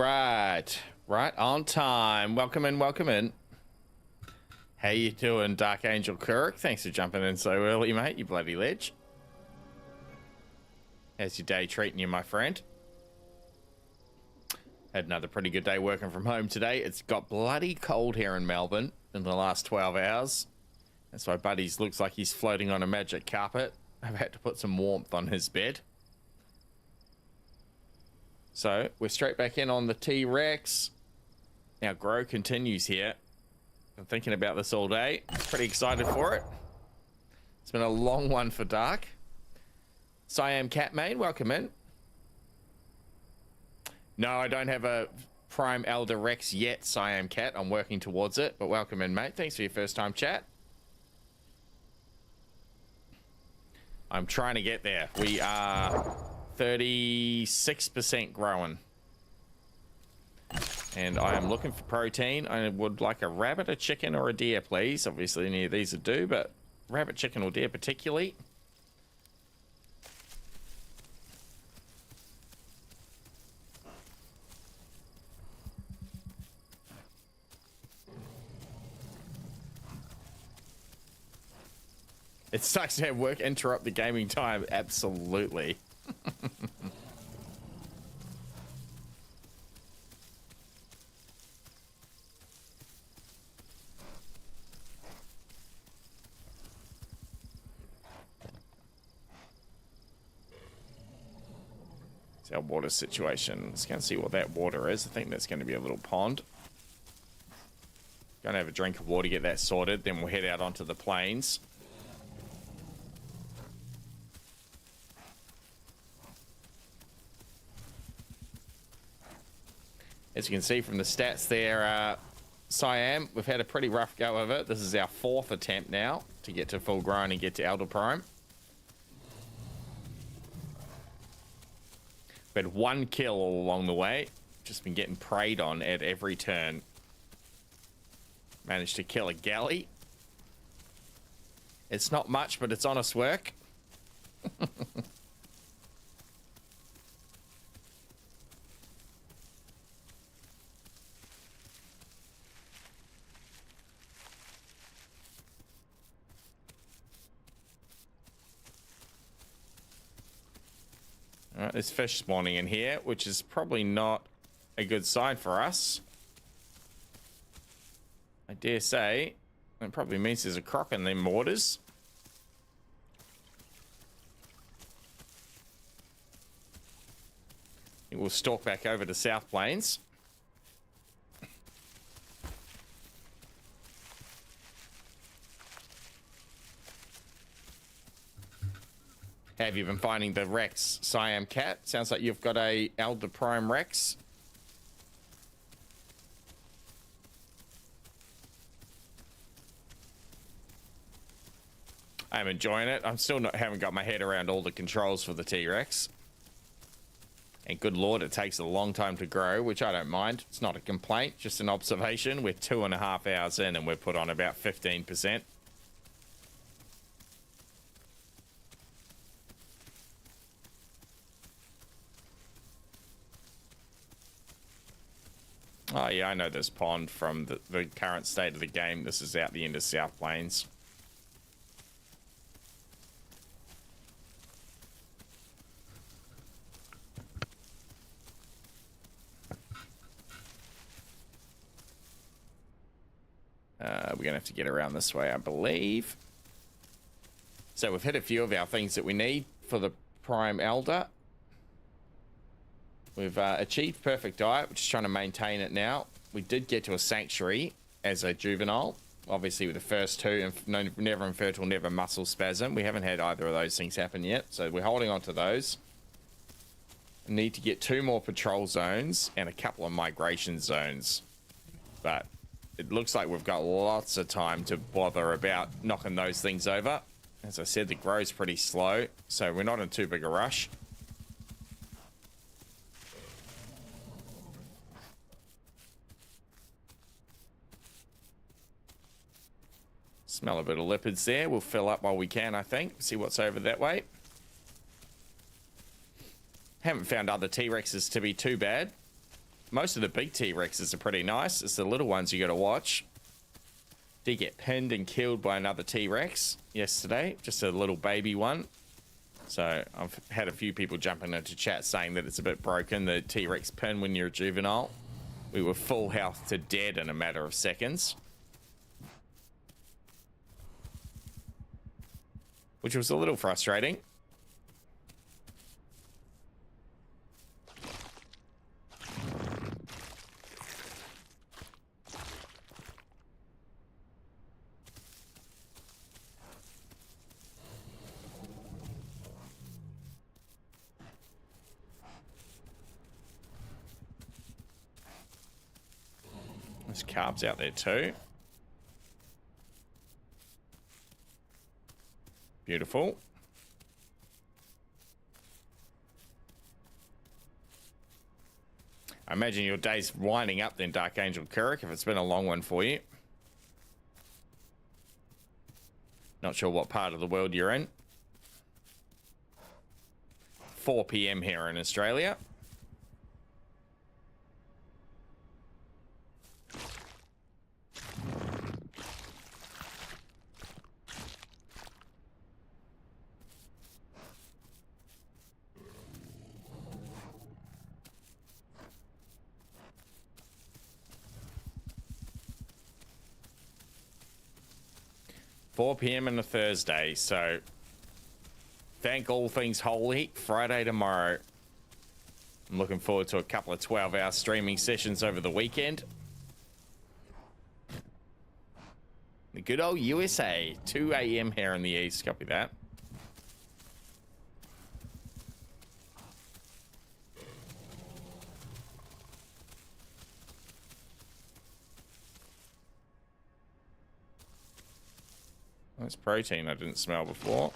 right. Right on time. Welcome in, welcome in. How you doing, Dark Angel Kirk? Thanks for jumping in so early, mate, you bloody ledge. How's your day treating you, my friend? Had another pretty good day working from home today. It's got bloody cold here in Melbourne in the last 12 hours. That's why Buddy's looks like he's floating on a magic carpet. I've had to put some warmth on his bed. So, we're straight back in on the T-Rex. Our grow continues here. I'm thinking about this all day. Pretty excited for it. It's been a long one for Dark. Siam Cat Main, welcome in. No, I don't have a Prime Elder Rex yet, Siam Cat. I'm working towards it, but welcome in, mate. Thanks for your first time chat. I'm trying to get there. We are 36% growing. And I am looking for protein. I would like a rabbit, a chicken, or a deer, please. Obviously, any of these would do, but rabbit, chicken, or deer particularly. It sucks to have work interrupt the gaming time. Absolutely. It's our water situation. Let's go and see what that water is. I think that's going to be a little pond. Gonna have a drink of water, get that sorted, then we'll head out onto the plains. As you can see from the stats there, Siam, we've had a pretty rough go of it. This is our 4th attempt now to get to full grown and get to Elder Prime. We had 1 kill all along the way. Just been getting preyed on at every turn. Managed to kill a galley. It's not much, but it's honest work. Alright, there's fish spawning in here, which is probably not a good sign for us. I dare say, it probably means there's a croc in them waters. I think we'll stalk back over to South Plains. How have you been finding the Rex, Siam Cat? Sounds like you've got a Elder Prime Rex. I'm enjoying it. I'm still haven't got my head around all the controls for the T-Rex. And good lord, it takes a long time to grow, which I don't mind. It's not a complaint, just an observation. We're 2.5 hours in and we're put on about 15%. Oh yeah, I know this pond from the current state of the game. This is out the end of South Plains. We're gonna have to get around this way, I believe. So we've hit a few of our things that we need for the Prime Elder. We've achieved perfect diet, we're just trying to maintain it now. We did get to a sanctuary as a juvenile. Obviously with the first two, never infertile, never muscle spasm. We haven't had either of those things happen yet, so we're holding on to those. We need to get 2 more patrol zones and a couple of migration zones. But it looks like we've got lots of time to bother about knocking those things over. As I said, the grow's pretty slow, so we're not in too big a rush. Smell a bit of leopards there. We'll fill up while we can, I think. See what's over that way. Haven't found other T-Rexes to be too bad. most of the big T-Rexes are pretty nice. It's the little ones you got to watch. Did get pinned and killed by another T-Rex yesterday, just a little baby one. So I've had a few people jumping into chat saying that it's a bit broken, the T-Rex pin when you're a juvenile. We were full health to dead in a matter of seconds, which was a little frustrating. There's carbs out there too. Beautiful. I imagine your day's winding up then, Dark Angel Kirk, if it's been a long one for you. Not sure what part of the world you're in. 4 p.m. here in Australia. $4 p.m. on a Thursday, so thank all things holy, Friday tomorrow. I'm looking forward to a couple of 12-hour streaming sessions over the weekend. The good old USA, 2 a.m. here in the east, copy that. That's protein I didn't smell before.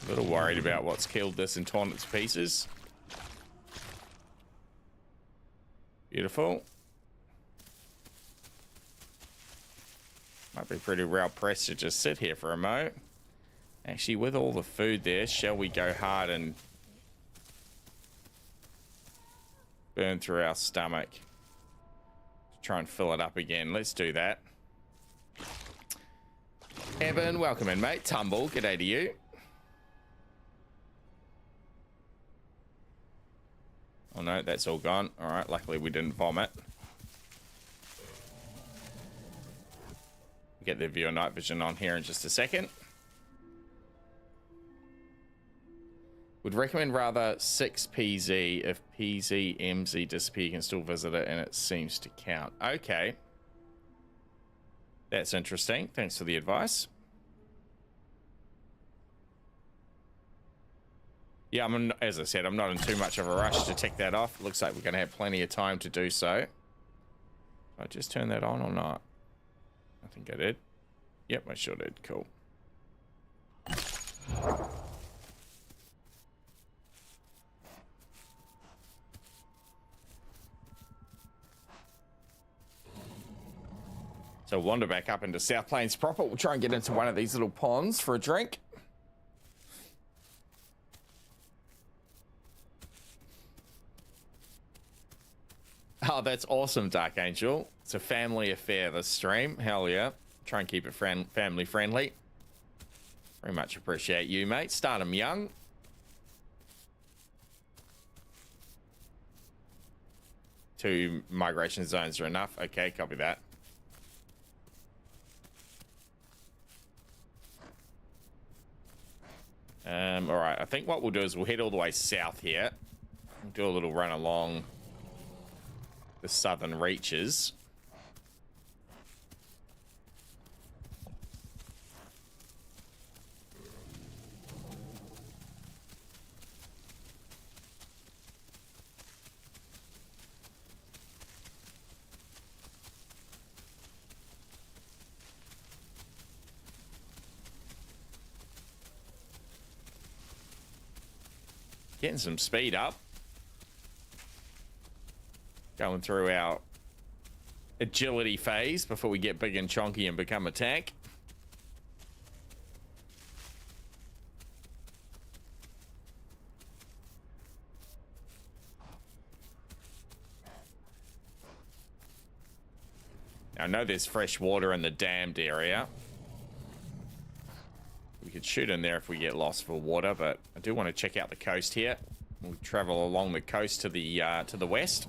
A little worried about what's killed this and torn it to pieces. Beautiful. Might be pretty well pressed to just sit here for a mo. Actually, with all the food there, shall we go hard and burn through our stomach to try and fill it up again? Let's do that. Evan, welcome in, mate. Tumble, g'day to you. Oh no, that's all gone. All right, luckily we didn't vomit. Get the viewer night vision on here in just a second. Would recommend rather 6PZ. If PZMZ disappear, you can still visit it and it seems to count. Okay. That's interesting. Thanks for the advice. Yeah, as I said, I'm not in too much of a rush to tick that off. Looks like we're going to have plenty of time to do so. I just turned that on or not? I think I did. Yep, I sure did. Cool. So wander back up into South Plains proper. We'll try and get into one of these little ponds for a drink. Oh, that's awesome, Dark Angel. It's a family affair, this stream. Hell yeah. Try and keep it family friendly. Very much appreciate you, mate. Start them young. Two migration zones are enough. Okay, copy that. All right, I think what we'll do is we'll head all the way south here. We'll do a little run along the southern reaches. Getting some speed up. Going through our agility phase before we get big and chonky and become a tank. Now, I know there's fresh water in the dammed area. We could shoot in there if we get lost for water, but I do want to check out the coast here. We'll travel along the coast to the west.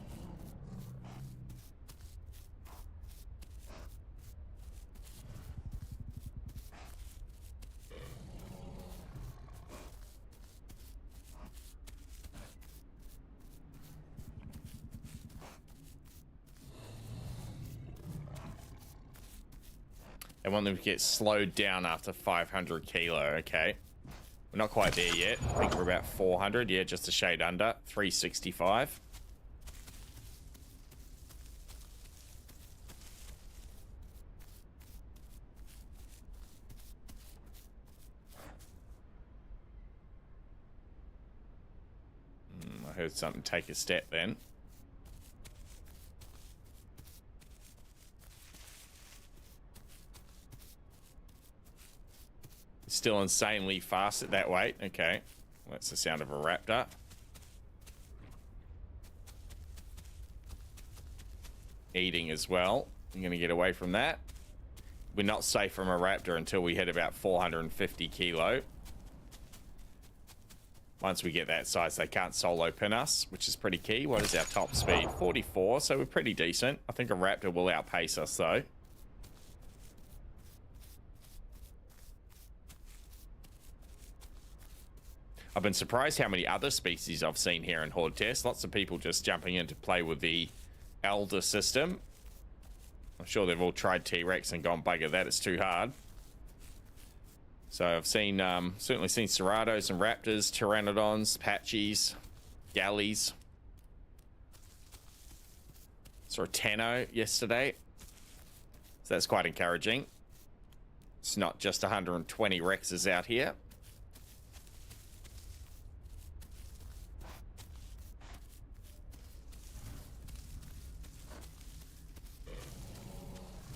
I want them to get slowed down after 500 kilo. Okay. We're not quite there yet. I think we're about 400. Yeah, just a shade under. 365. I heard something take a step then. Still insanely fast at that weight. Okay. That's the sound of a raptor. Eating as well. I'm going to get away from that. We're not safe from a raptor until we hit about 450 kilo. Once we get that size, they can't solo pin us, which is pretty key. What is our top speed? 44, so we're pretty decent. I think a raptor will outpace us, though. I've been surprised how many other species I've seen here in Hordetest. Lots of people just jumping in to play with the Elder system. I'm sure they've all tried T-Rex and gone, bugger that, it's too hard. So I've seen, certainly seen Ceratos and Raptors, Pteranodons, Patchies, Galleys. Saw a Tenno yesterday. So that's quite encouraging. It's not just 120 Rexes out here.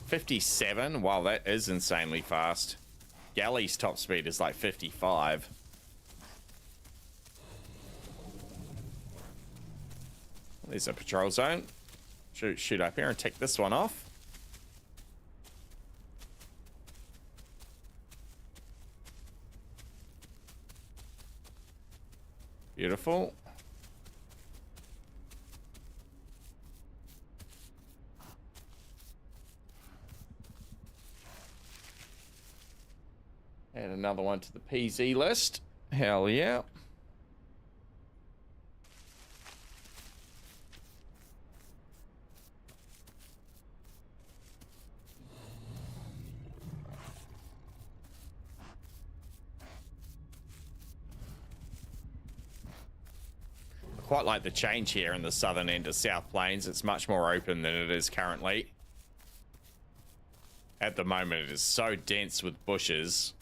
$57. Wow, that is insanely fast. Galley's top speed is like 55. There's a patrol zone. Shoot up here and take this one off. Beautiful. And another one to the PZ list. Hell yeah. I quite like the change here in the southern end of South Plains. It's much more open than it is currently. At the moment, it is so dense with bushes.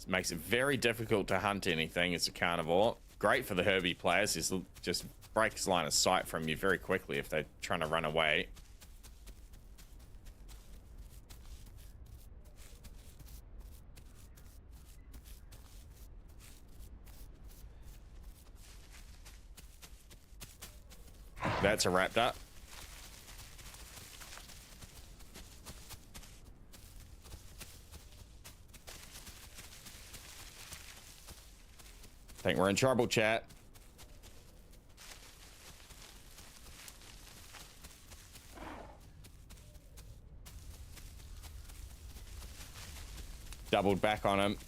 It makes it very difficult to hunt anything as a carnivore. Great for the Herbie players, is just breaks line of sight from you very quickly if they're trying to run away. That's a raptor. I think we're in trouble, chat. Doubled back on him.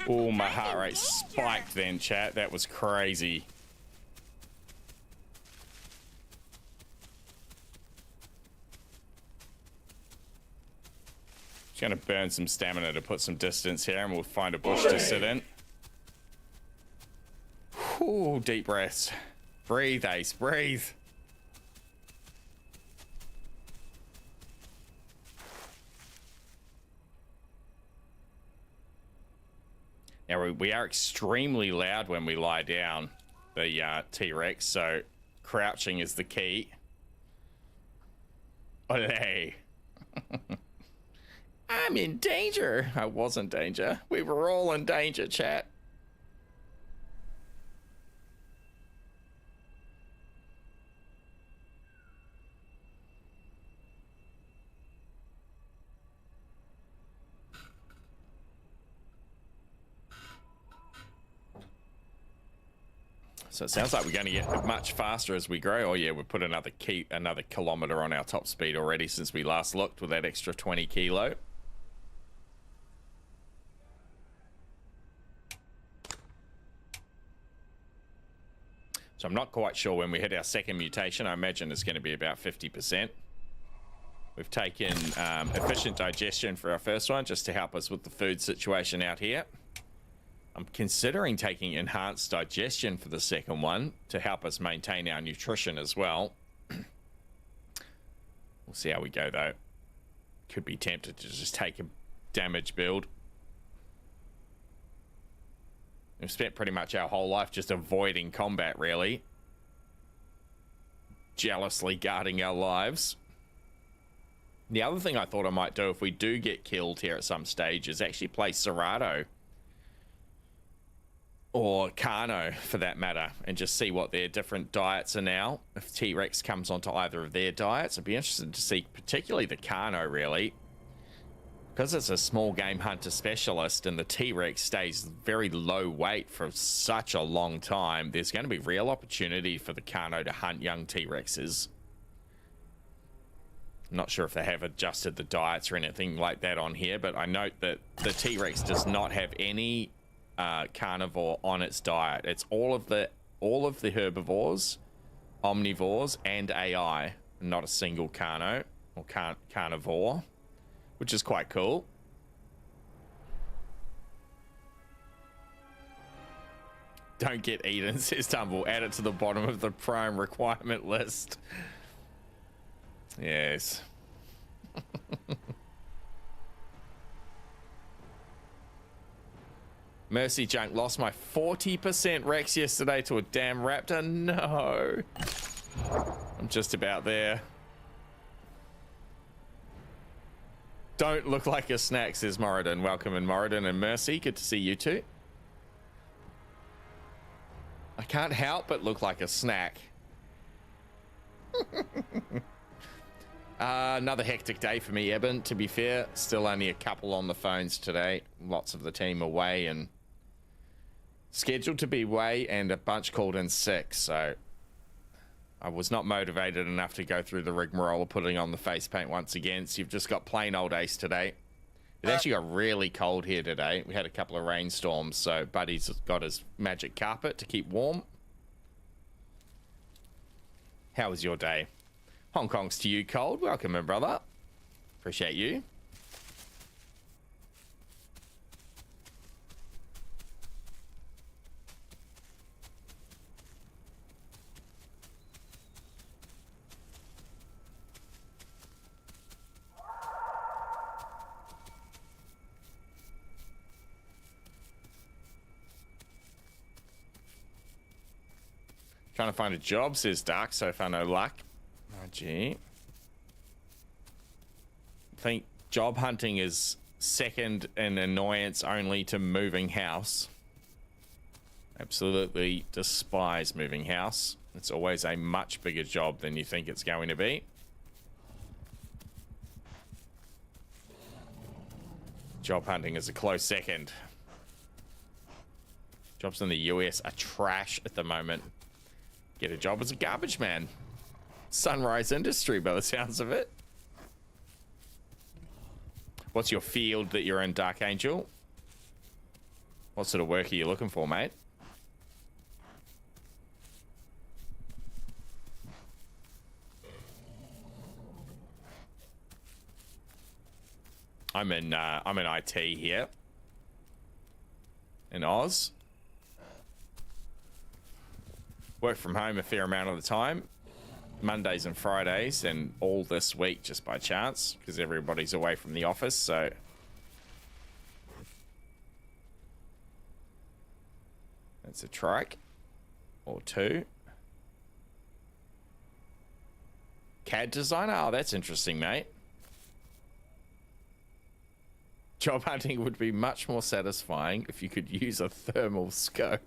Oh, my heart rate spiked then, chat. That was crazy. Gonna burn some stamina to put some distance here, and we'll find a bush to sit in. Ooh, deep breaths. Breathe, Ace, breathe. Now, we are extremely loud when we lie down, the T-Rex, so crouching is the key. Olé. I'm in danger. I was in danger. We were all in danger, chat. So it sounds like we're going to get much faster as we grow. Oh yeah, we put another kilometer on our top speed already since we last looked with that extra 20 kilo. So I'm not quite sure when we hit our second mutation. I imagine it's going to be about 50%. We've taken efficient digestion for our first one just to help us with the food situation out here. I'm considering taking enhanced digestion for the second one to help us maintain our nutrition as well. We'll see how we go though. Could be tempted to just take a damage build. We've spent pretty much our whole life just avoiding combat, really. Jealously guarding our lives. The other thing I thought I might do if we do get killed here at some stage is actually play Serato. Or Carno, for that matter, and just see what their different diets are now. If T-Rex comes onto either of their diets, I'd be interested to see particularly the Carno, really. Because it's a small game hunter specialist and the T-Rex stays very low weight for such a long time, there's going to be real opportunity for the Carno to hunt young T-Rexes. I'm not sure if they have adjusted the diets or anything like that on here, but I note that the T-Rex does not have any carnivore on its diet. It's all of the herbivores, omnivores, and AI, not a single carno or carnivore, which is quite cool. Don't get eaten, says Tumble. Add it to the bottom of the prime requirement list. Yes. Mercy Junk lost my 40% Rex yesterday to a damn raptor. No. I'm just about there. Don't look like a snack, says Moradin. Welcome in, Moradin and Mercy. Good to see you too. I can't help but look like a snack. Another hectic day for me, Eben, to be fair. Still only a couple on the phones today. Lots of the team away and scheduled to be away, and a bunch called in sick, so I was not motivated enough to go through the rigmarole of putting on the face paint once again. So you've just got plain old Ace today. It actually got really cold here today. We had a couple of rainstorms, so Buddy's got his magic carpet to keep warm. How was your day? Hong Kong's to you, Cold. Welcome in, brother. Appreciate you. Trying to find a job, says Dark. So far, no luck. Oh, gee. I think job hunting is second in annoyance only to moving house. Absolutely despise moving house. It's always a much bigger job than you think it's going to be. Job hunting is a close second. Jobs in the US are trash at the moment. Get a job as a garbage man. Sunrise industry by the sounds of it. What's your field that you're in, Dark Angel? What sort of work are you looking for, mate? I'm in IT here in Oz. Work from home a fair amount of the time. Mondays and Fridays, and all this week just by chance because everybody's away from the office, so That's a trike. Or 2. CAD designer? Oh, that's interesting, mate. Job hunting would be much more satisfying if you could use a thermal scope.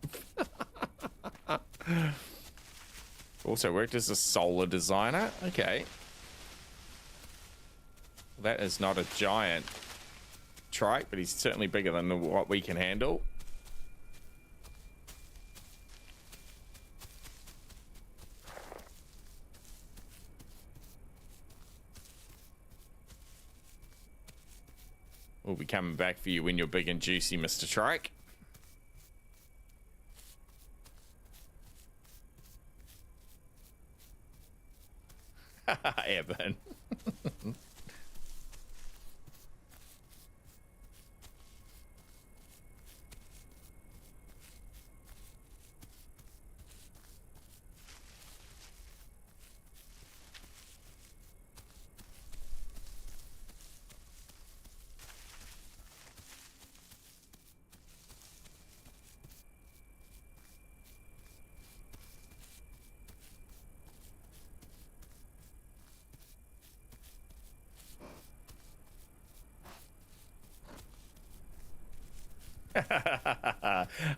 Also worked as a solar designer. Okay. That is not a giant trike, but he's certainly bigger than what we can handle. We'll be coming back for you when you're big and juicy, Mr. Trike. Evan.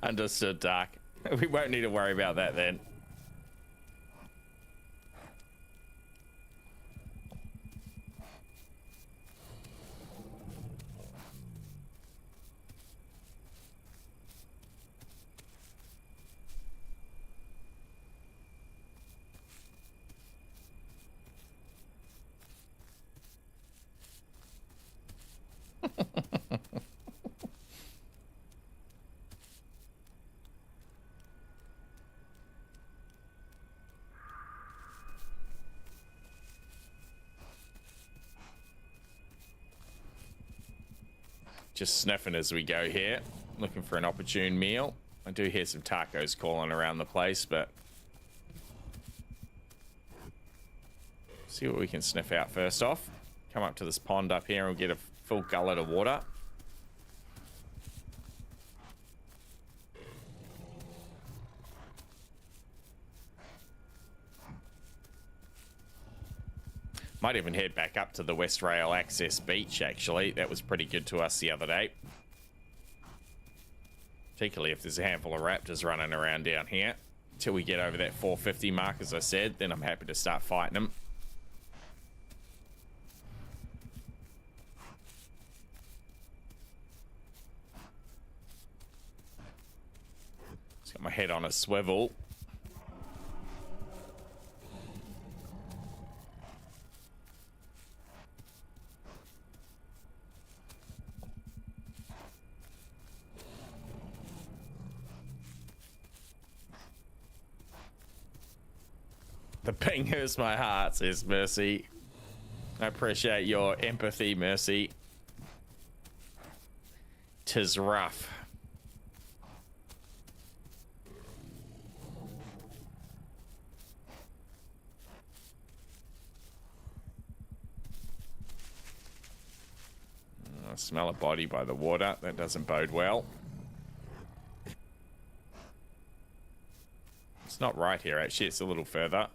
Understood, Dark. We won't need to worry about that then. Just sniffing as we go here, looking for an opportune meal. I do hear some tacos calling around the place, but see what we can sniff out first off. Come up to this pond up here and we'll get a full gullet of water. Might even head back up to the West Rail Access Beach, actually. That was pretty good to us the other day. Particularly if there's a handful of raptors running around down here. Until we get over that 450 mark, as I said, then I'm happy to start fighting them. Just got my head on a swivel. The ping hurts my heart, says Mercy. I appreciate your empathy, Mercy. 'Tis rough. I smell a body by the water. That doesn't bode well. It's not right here, actually. It's a little further.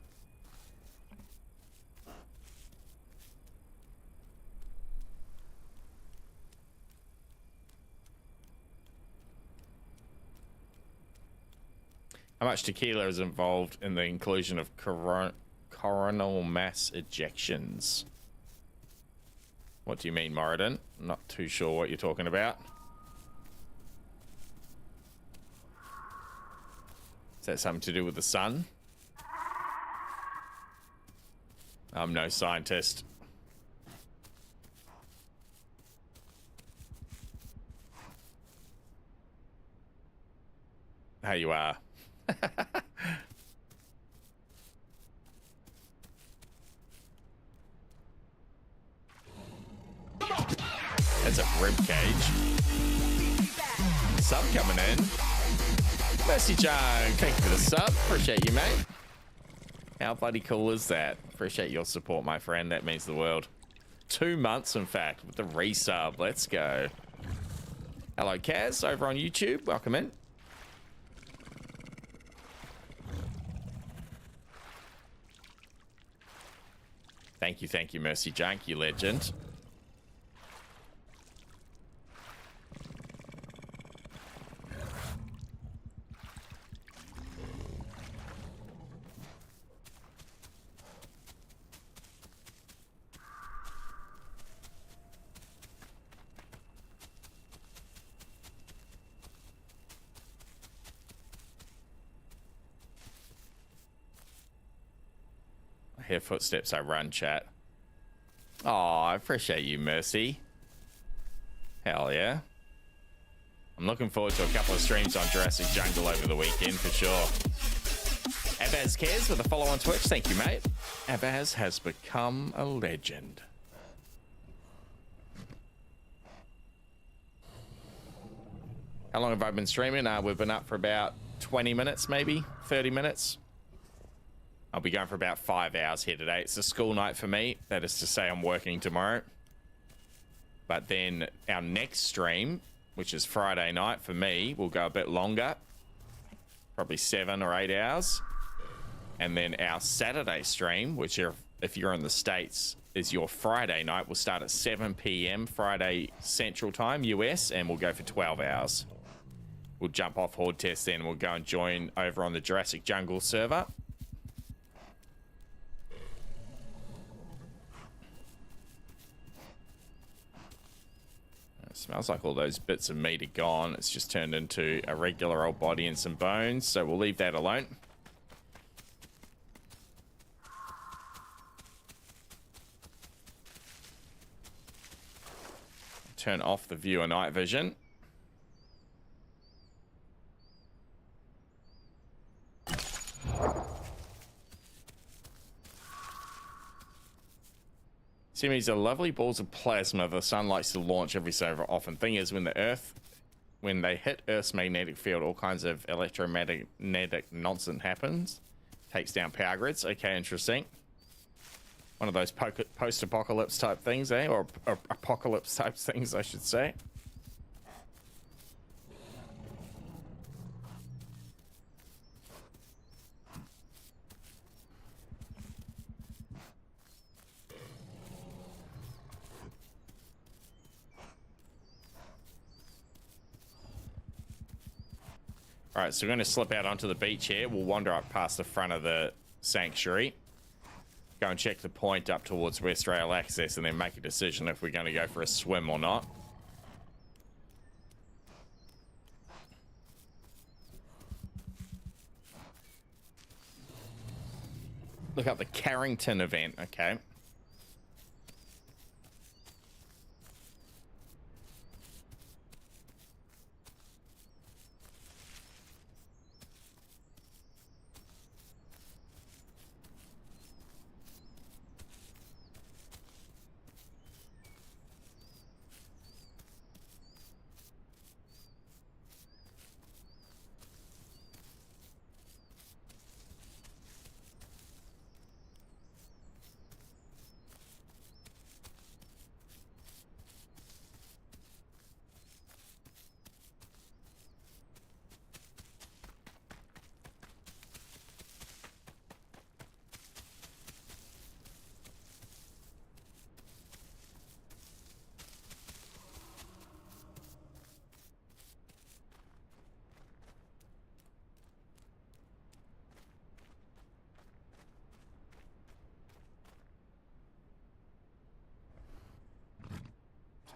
How much tequila is involved in the inclusion of coronal mass ejections? What do you mean, Moradin? I'm not too sure what you're talking about. Is that something to do with the sun? I'm no scientist. There you are. That's a rib cage. Sub coming in. Mercy Chang, thank you for the sub. Appreciate you, mate. How bloody cool is that? Appreciate your support, my friend. That means the world. 2 months, in fact, with the resub. Let's go. Hello, Kaz, over on YouTube. Welcome in. Thank you, Mercy Junk, you legend. I hear footsteps, I run, chat. Oh, I appreciate you, Mercy. Hell yeah. I'm looking forward to a couple of streams on Jurassic Jungle over the weekend for sure. Abaz Cares with a follow on Twitch. Thank you, mate. Abaz has become a legend. How long have I been streaming? We've been up for about 20 minutes, maybe 30 minutes. I'll be going for about 5 hours here today. It's a school night for me. That is to say I'm working tomorrow. But then our next stream, which is Friday night for me, will go a bit longer. Probably 7 or 8 hours. And then our Saturday stream, which if you're in the States, is your Friday night. We'll start at 7 p.m. Friday Central Time, US, and we'll go for 12 hours. We'll jump off Hordetest then. We'll go and join over on the Jurassic Jungle server. It smells like all those bits of meat are gone. It's just turned into a regular old body and some bones, so we'll leave that alone. Turn off the viewer night vision. Series are lovely balls of plasma the sun likes to launch every so often. Thing is, when they hit Earth's magnetic field, all kinds of electromagnetic nonsense happens. Takes down power grids. Okay, interesting. One of those post-apocalypse type things, eh? Or apocalypse type things, I should say. All right, so we're going to slip out onto the beach here. We'll wander up past the front of the sanctuary. Go and check the point up towards West Rail Access and then make a decision if we're going to go for a swim or not. Look up the Carrington event, okay.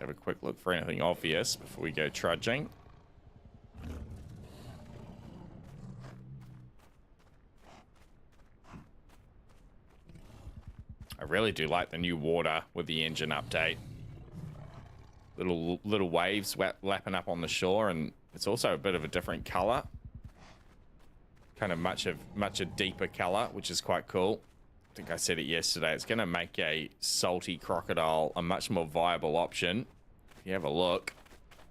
Have a quick look for anything obvious before we go trudging. I really do like the new water with the engine update. Little waves lapping up on the shore, and it's also a bit of a different color. Kind of much a deeper color, which is quite cool. I think I said it yesterday. It's going to make a salty crocodile a much more viable option. If you have a look,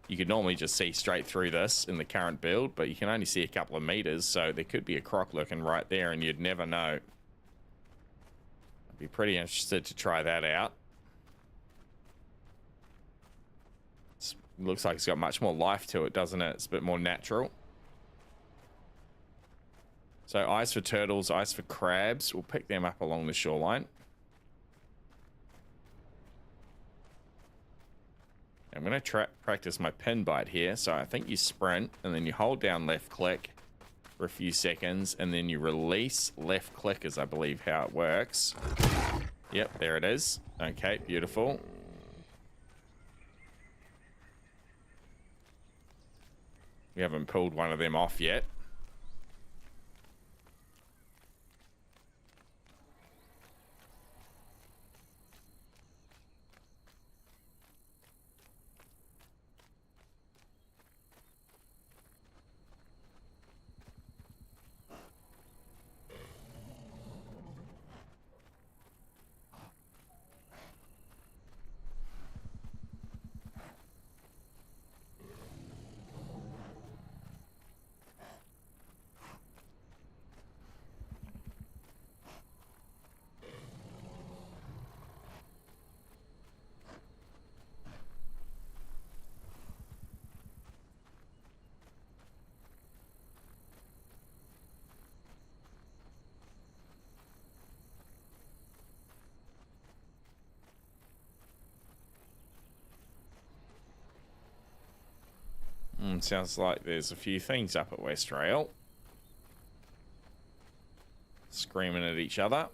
you could normally just see straight through this in the current build, but you can only see a couple of meters, so there could be a croc lurking right there, and you'd never know. I'd be pretty interested to try that out. It looks like it's got much more life to it, doesn't it? It's a bit more natural. So ice for turtles, ice for crabs. We'll pick them up along the shoreline. I'm going to practice my pin bite here. So I think you sprint and then you hold down left click for a few seconds and then you release left click is I believe how it works. Yep, there it is. Okay, beautiful. We haven't pulled one of them off yet. Sounds like there's a few things up at West Rail. Screaming at each other.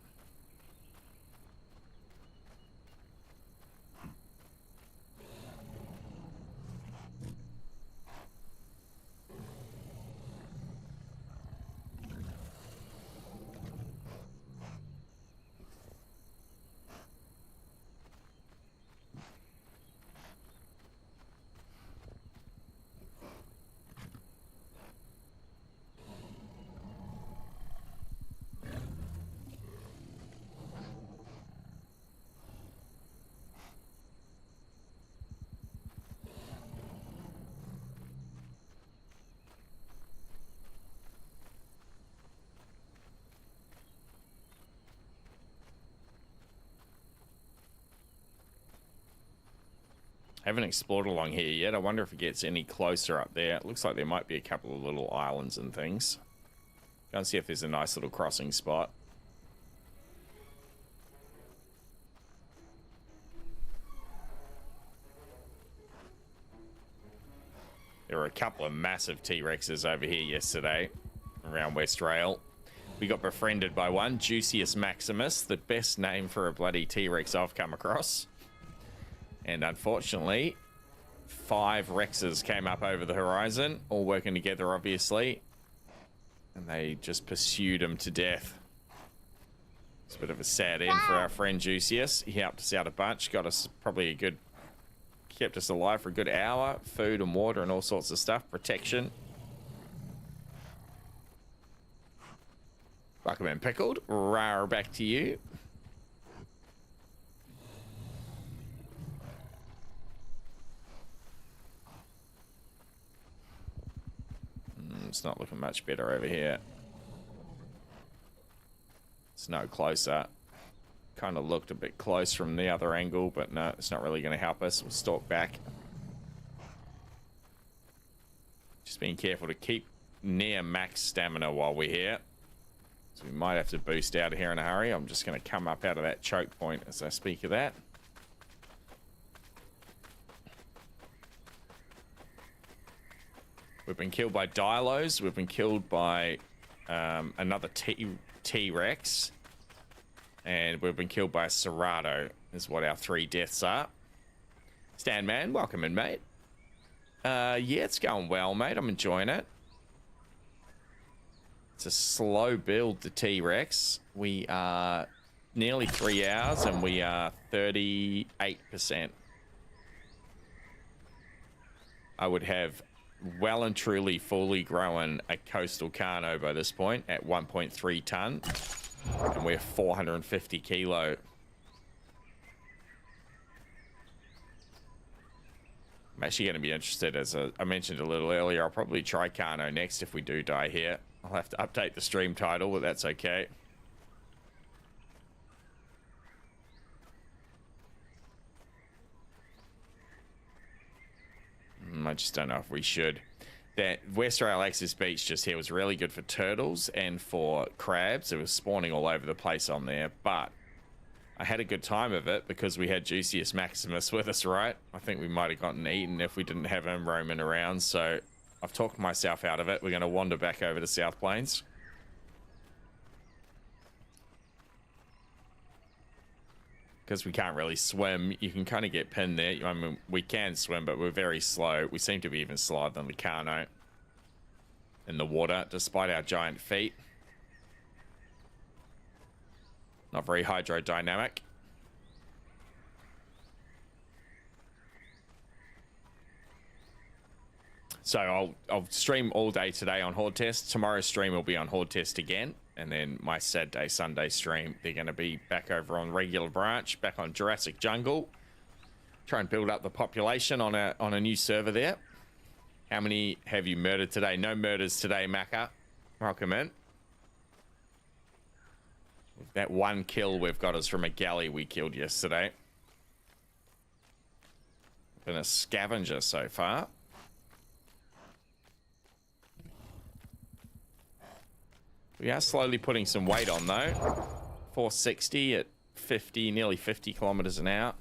Haven't explored along here yet. I wonder if it gets any closer up there. It looks like there might be a couple of little islands and things. Go and see if there's a nice little crossing spot. There were a couple of massive T-Rexes over here yesterday around West Rail. We got befriended by one, Juicius Maximus, the best name for a bloody T-Rex I've come across. And unfortunately, 5 Rexes came up over the horizon, all working together, obviously. And they just pursued him to death. It's a bit of a sad end for our friend Juicius. He helped us out a bunch, got us probably a good... kept us alive for a good hour. Food and water and all sorts of stuff. Protection. Buckerman Pickled. Rar back to you. It's not looking much better over here. It's no closer. Kind of looked a bit close from the other angle, but no, it's not really going to help us. We'll stalk back. Just being careful to keep near max stamina while we're here. So we might have to boost out of here in a hurry. I'm just going to come up out of that choke point as I speak of that. We've been killed by Dilos. We've been killed by another T-Rex. And we've been killed by a Cerrado, is what our 3 deaths are. Stan Man, welcome in, mate. Yeah, it's going well, mate. I'm enjoying it. It's a slow build, the T-Rex. We are nearly 3 hours and we are 38%. I would have well and truly fully grown a coastal Carno by this point at 1.3 ton. And we're 450 kilo. I'm actually going to be interested, as I mentioned a little earlier, I'll probably try Carno next if we do die here. I'll have to update the stream title, but that's okay. I just don't know if we should. That West Rail Access Beach just here was really good for turtles and for crabs. It was spawning all over the place on there, but I had a good time of it because we had Juicius Maximus with us, right? I think we might have gotten eaten if we didn't have him roaming around, so I've talked myself out of it. We're going to wander back over to South Plains. Because we can't really swim, you can kind of get pinned there. I mean, we can swim, but we're very slow. We seem to be even slower than the Carno in the water, despite our giant feet. Not very hydrodynamic. So I'll stream all day today on Hordetest. Tomorrow's stream will be on Hordetest again. And then my Saturday, Sunday stream, they're going to be back over on regular branch, back on Jurassic Jungle. Try and build up the population on a new server there. How many have you murdered today? No murders today, Macca. Welcome in. That one kill we've got is from a galley we killed yesterday. Been a scavenger so far. We are slowly putting some weight on though. 460 at 50, nearly 50 kilometers an hour.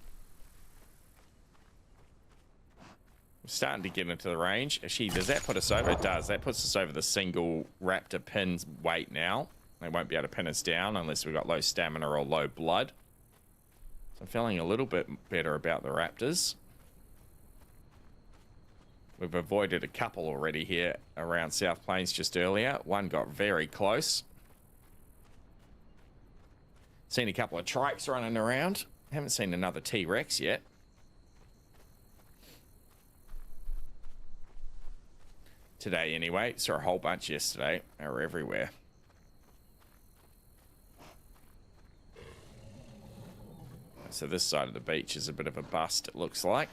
We're starting to get into the range. Actually, does that put us over? It does. That puts us over the single raptor pin's weight now. They won't be able to pin us down unless we've got low stamina or low blood. So I'm feeling a little bit better about the raptors. We've avoided a couple already here around South Plains just earlier. One got very close. Seen a couple of trikes running around. Haven't seen another T-Rex yet. Today anyway. Saw a whole bunch yesterday. They were everywhere. So this side of the beach is a bit of a bust, it looks like.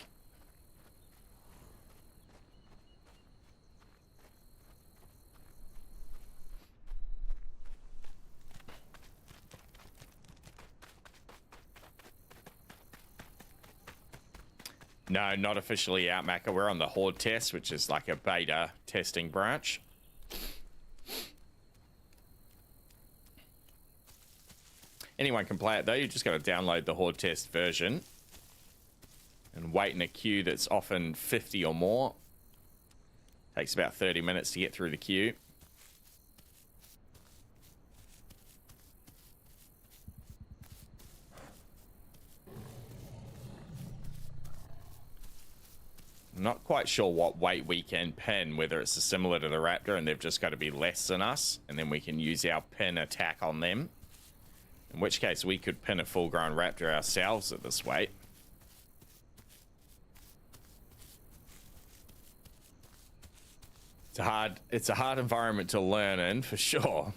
No, not officially out, Macca. We're on the Hordetest, which is like a beta testing branch. Anyone can play it though. You just got to download the Hordetest version and wait in a queue that's often 50 or more. Takes about 30 minutes to get through the queue. I'm not quite sure what weight we can pin, whether it's similar to the Raptor and they've just got to be less than us, and then we can use our pin attack on them. In which case, we could pin a full-grown raptor ourselves at this weight. It's a hard environment to learn in, for sure.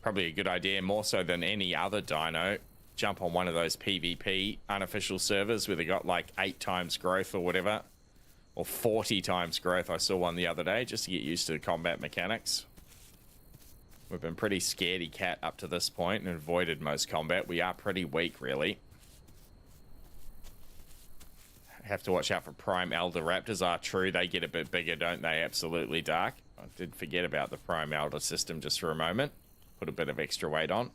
Probably a good idea, more so than any other dino. Jump on one of those PvP unofficial servers where they got like 8 times growth or whatever. Or 40 times growth. I saw one the other day just to get used to the combat mechanics. We've been pretty scaredy cat up to this point and avoided most combat. We are pretty weak, really. Have to watch out for prime elder raptors. Are true, they get a bit bigger, don't they? Absolutely, Dark. I did forget about the prime elder system just for a moment. Put a bit of extra weight on.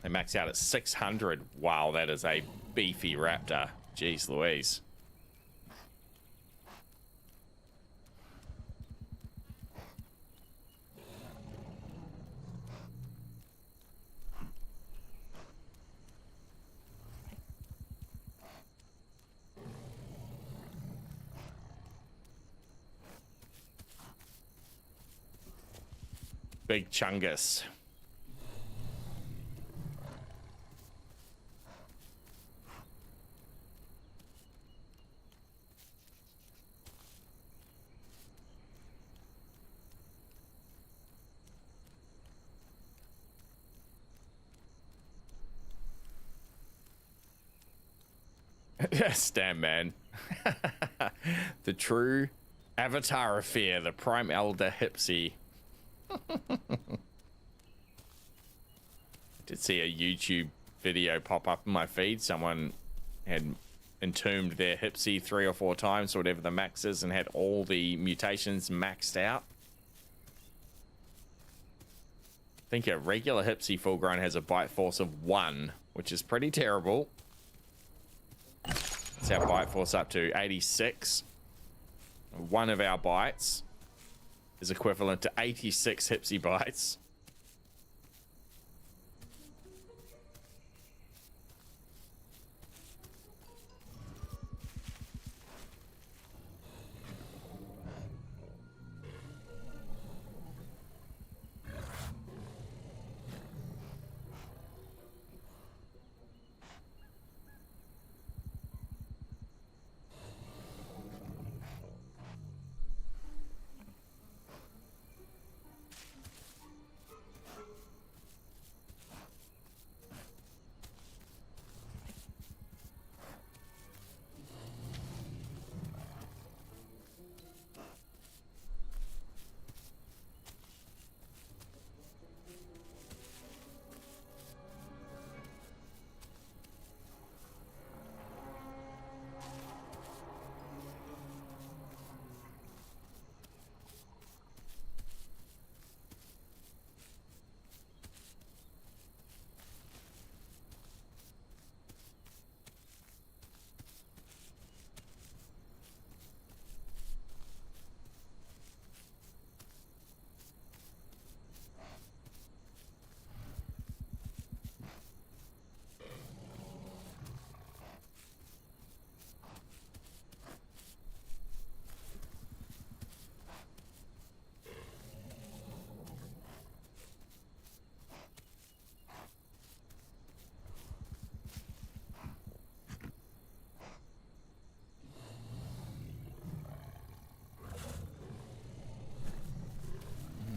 They max out at 600. Wow, that is a beefy raptor. Jeez Louise. Big Chungus. Damn, man. The true avatar of fear, the prime elder Hipsy. Did see a YouTube video pop up in my feed. Someone had entombed their Hipsy 3 or 4 times, or whatever the max is, and had all the mutations maxed out. I think a regular Hipsy full grown has a bite force of 1, which is pretty terrible. That's our bite force up to 86. One of our bites is equivalent to 86 Hipsy bites.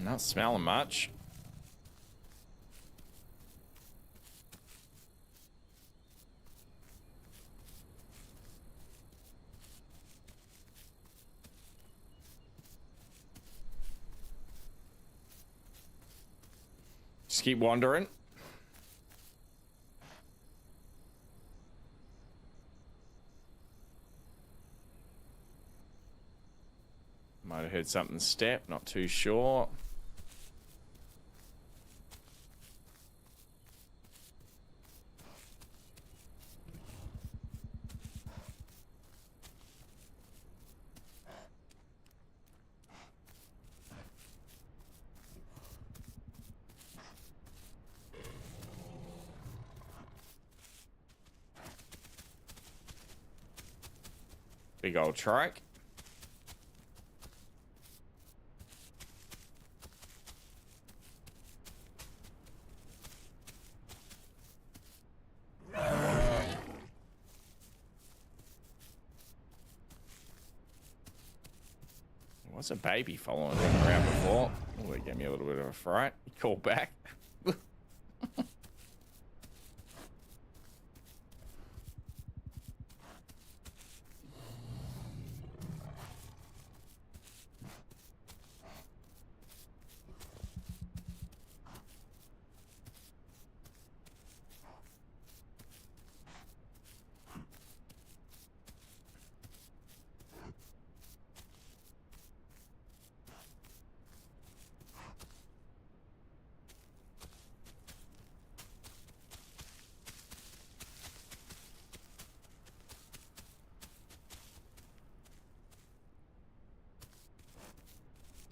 Not smelling much. Just keep wandering. Might have heard something step, not too sure. Big old trike. What's a baby following him around before? Oh, it gave me a little bit of a fright. He called back.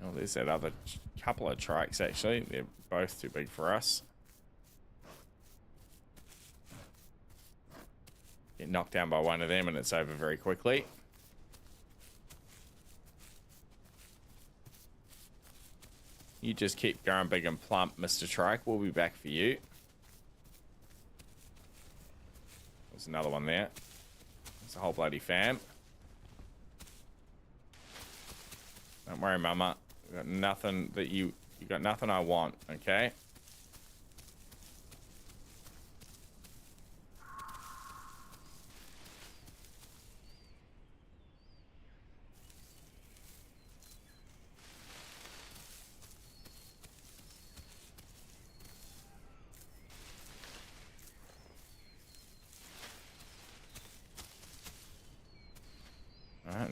Oh, there's that other couple of trikes, actually. They're both too big for us. Get knocked down by one of them and it's over very quickly. You just keep going big and plump, Mr. Trike. We'll be back for you. There's another one there. There's a whole bloody fam. Don't worry, mama. We got nothing that you got nothing I want, okay?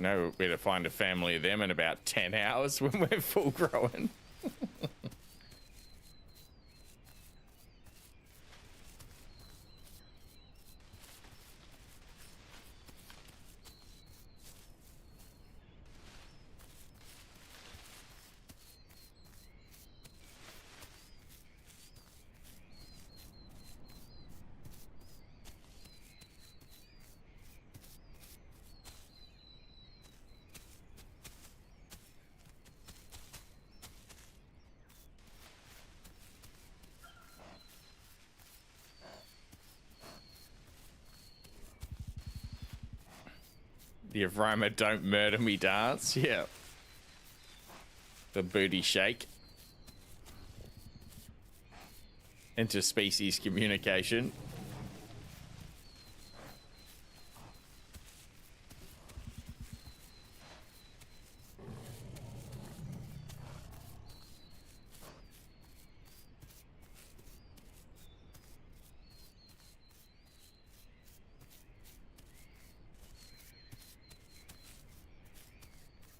know where to find a family of them in about 10 hours when we're full growing. The Avroma don't murder me dance. Yeah. The booty shake. Interspecies communication.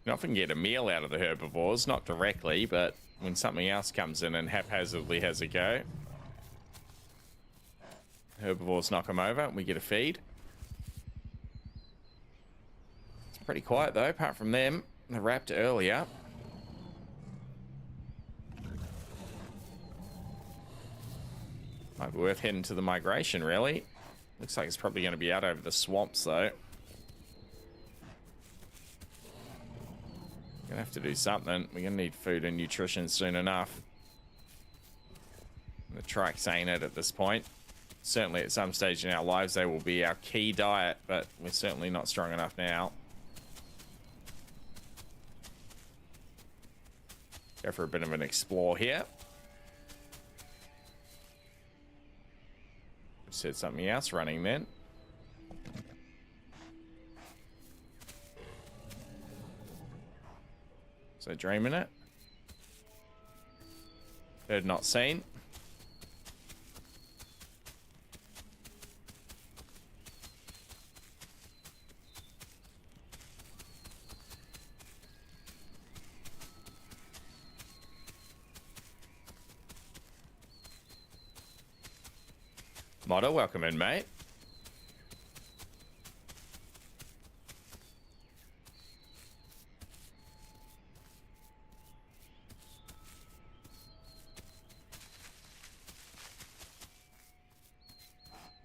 You often get a meal out of the herbivores, not directly, but when something else comes in and haphazardly has a go, herbivores knock them over and we get a feed. It's pretty quiet though, apart from them. They wrapped earlier. Might be worth heading to the migration, really. Looks like it's probably going to be out over the swamps though. Gonna have to do something. We're gonna need food and nutrition soon enough. The trikes ain't it at this point. Certainly at some stage in our lives they will be our key diet, but we're certainly not strong enough now. Go for a bit of an explore here. Said something else running then. So dreaming it. Bird not seen. Motto, welcome in, mate.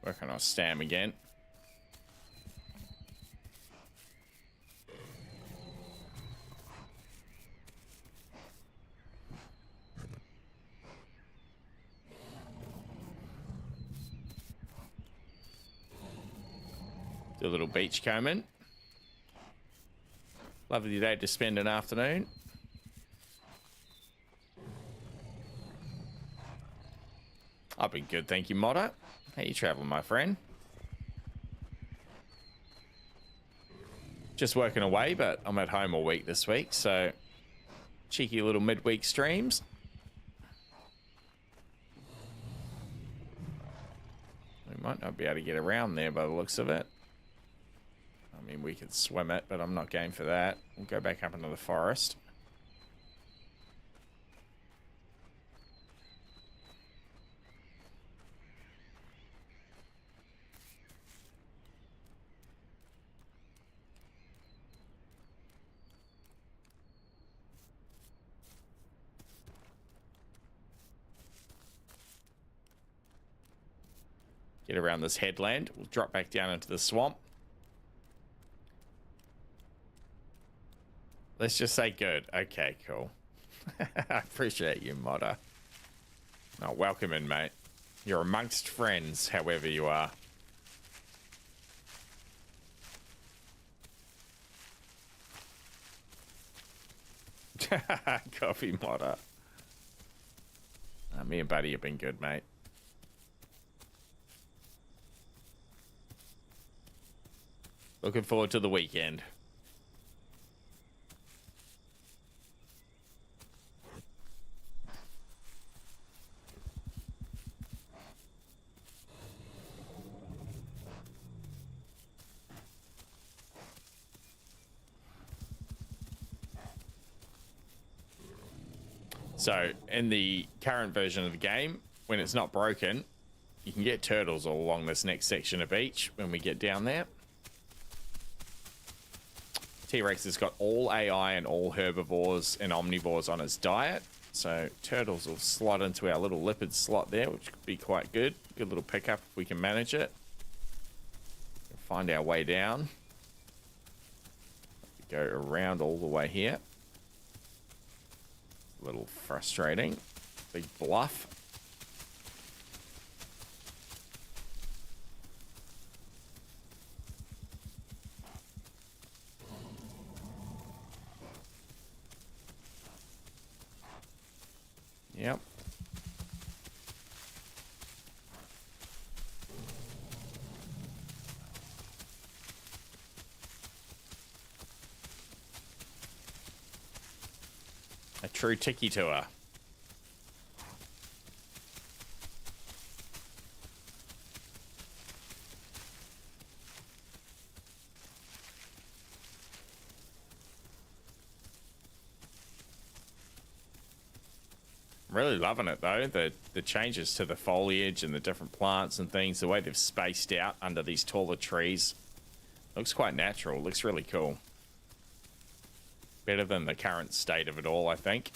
Working on Stam again. Do a little beach combing. Lovely day to spend an afternoon. I've been good, thank you, Modder. How you traveling, my friend? Just working away, but I'm at home all week this week, so cheeky little midweek streams. We might not be able to get around there by the looks of it. I mean, we could swim it, but I'm not game for that. We'll go back up into the forest. Get around this headland. We'll drop back down into the swamp. Let's just say good. Okay, cool. I appreciate you, Modder. Oh, welcome in, mate. You're amongst friends, however you are. Coffee, Modder. Me and Buddy have been good, mate. Looking forward to the weekend. So in the current version of the game, when it's not broken, you can get turtles all along this next section of beach when we get down there. T-Rex has got all AI and all herbivores and omnivores on his diet. So turtles will slot into our little leopard slot there, which could be quite good. Good little pickup if we can manage it. We'll find our way down. Go around all the way here. A little frustrating. Big bluff. Yep. A true tiki tour. I'm really loving it though, the changes to the foliage and the different plants and things, the way they've spaced out under these taller trees. Looks quite natural, looks really cool. Better than the current state of it all, I think.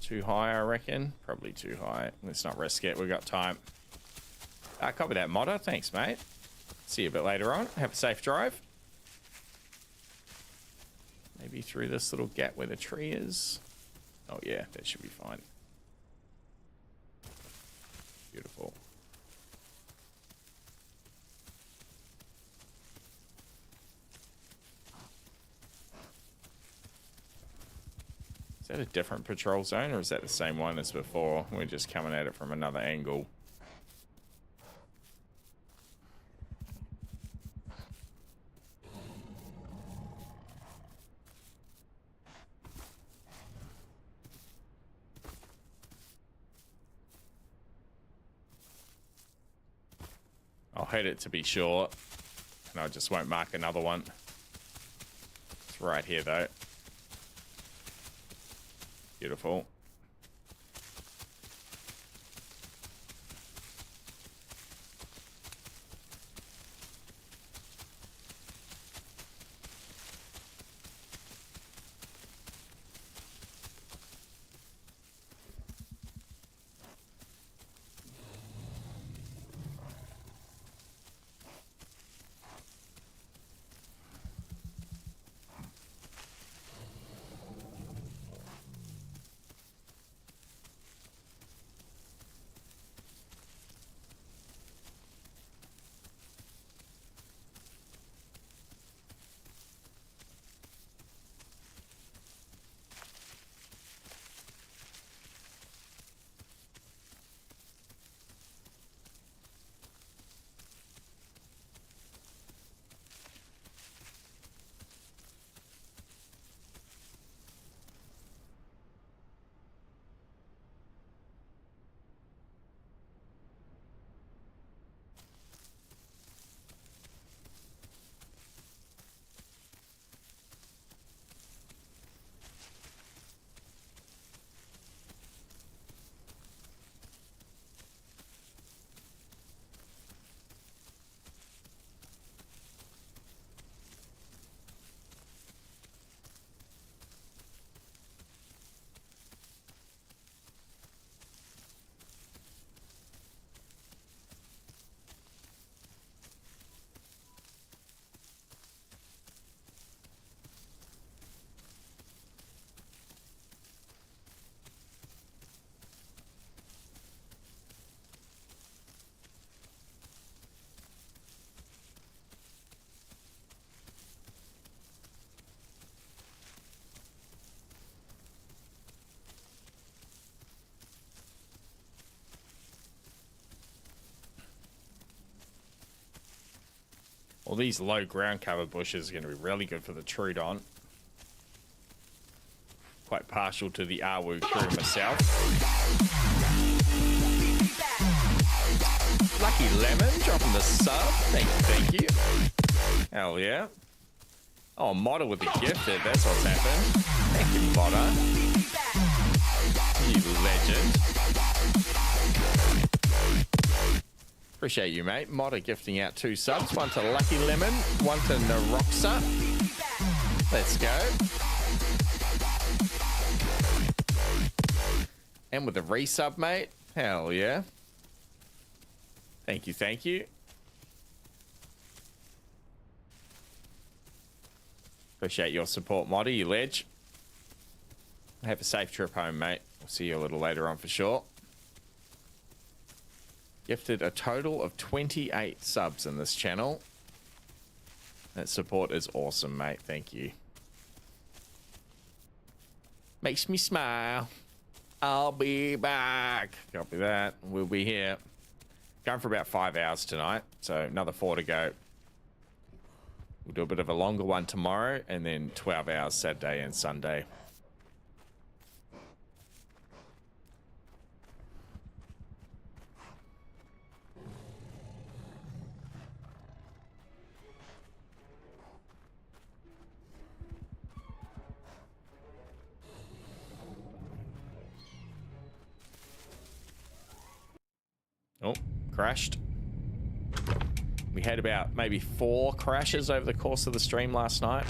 Too high, I reckon. Probably too high. Let's not risk it. We've got time. Copy that, modder. Thanks, mate. See you a bit later on. Have a safe drive. Maybe through this little gap where the tree is. Oh, yeah, that should be fine. Beautiful. Is that a different patrol zone, or is that the same one as before? We're just coming at it from another angle. I'll hit it to be sure, and I just won't mark another one. It's right here, though. Beautiful. Well, these low ground cover bushes are going to be really good for the Trudon. Quite partial to the Arwu crew myself. Lucky Lemon dropping the sub. Thank you. Hell yeah. Oh, Modder with the gifted. That's what's happened. Thank you, Modder. You legend. Appreciate you, mate. Modder gifting out 2 subs. One to Lucky Lemon, one to Naroxa. Let's go. And with a resub, mate. Hell yeah. Thank you. Appreciate your support, Modder, you ledge. Have a safe trip home, mate. We'll see you a little later on for sure. Gifted a total of 28 subs in this channel. That support is awesome, mate. Thank you. Makes me smile. I'll be back. Copy that. We'll be here. Going for about 5 hours tonight, so another 4 to go. We'll do a bit of a longer one tomorrow, and then 12 hours Saturday and Sunday. Oh, crashed. We had about maybe 4 crashes over the course of the stream last night.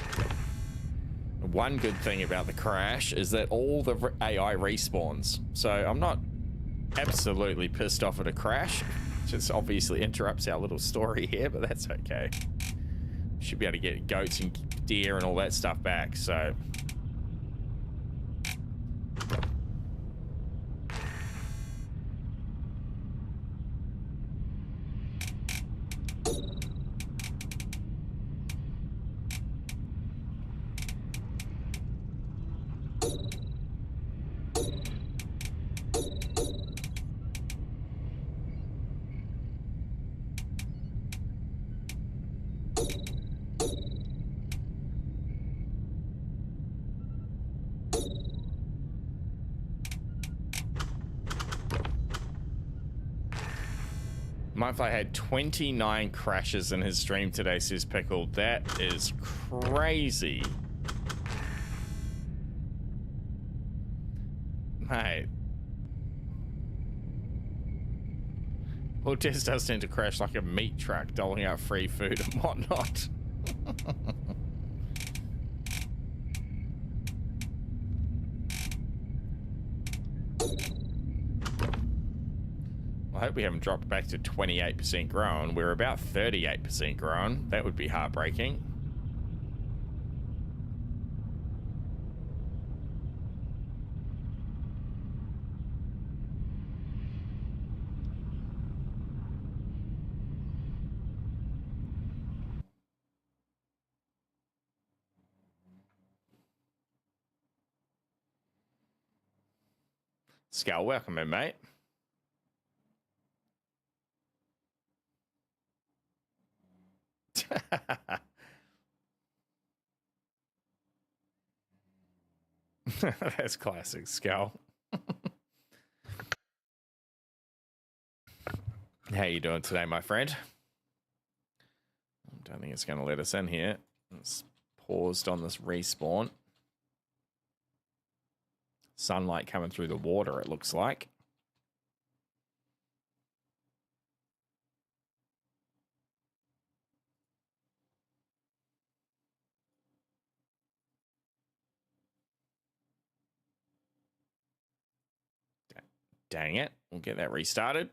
One good thing about the crash is that all the AI respawns. So I'm not absolutely pissed off at a crash. It just obviously interrupts our little story here, but that's okay. Should be able to get goats and deer and all that stuff back, so... Mindfly had 29 crashes in his stream today, says Pickle. That is crazy. Mate. Hordetest does tend to crash like a meat truck, doling out free food and whatnot. I hope we haven't dropped back to 28% grown. We're about 38% grown. That would be heartbreaking. Skull, welcome in, mate. That's classic, Skull. How you doing today, my friend? I don't think it's going to let us in here. It's paused on this respawn. Sunlight coming through the water, it looks like. Dang it. We'll get that restarted.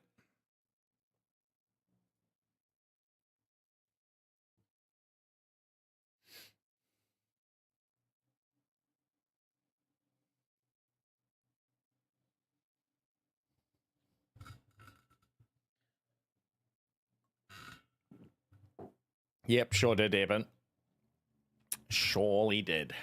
Yep, sure did, Evan. Surely did.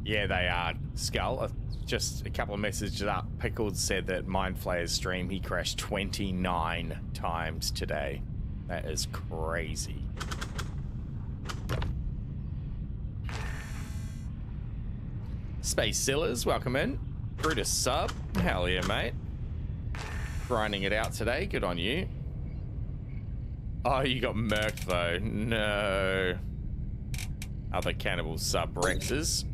Yeah, they are. Skull, just a couple of messages up. Pickled said that Mind Flayer's stream, he crashed 29 times today. That is crazy. Space Sillers, welcome in. Brutus sub. Hell yeah, mate. Grinding it out today. Good on you. Oh, you got murked though. No. Other cannibal sub Rexes.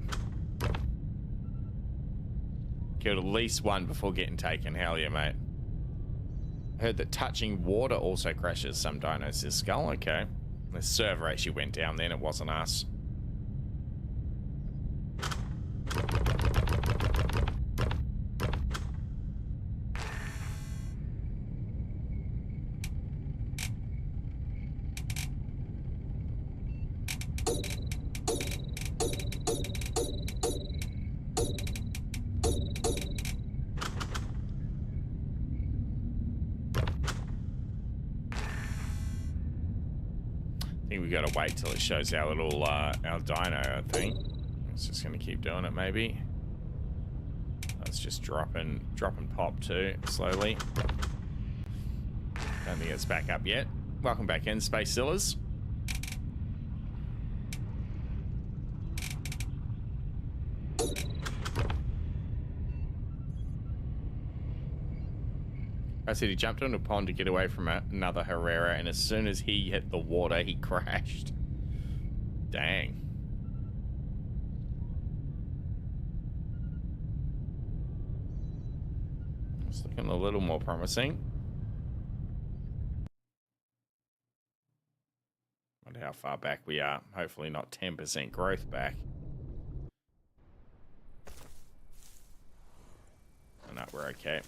Killed at least one before getting taken. Hell yeah, mate. Heard that touching water also crashes some dinos, says Skull. Okay. The server actually went down then. It wasn't us. I think we gotta wait till it shows our little our dino, I think. It's just gonna keep doing it maybe. Let's just drop and pop too, slowly. Don't think it's back up yet. Welcome back in, Space Sillers. I said he jumped into a pond to get away from another Herrera, and as soon as he hit the water, he crashed. Dang. It's looking a little more promising. Wonder how far back we are. Hopefully not 10% growth back. Oh, no, we're okay.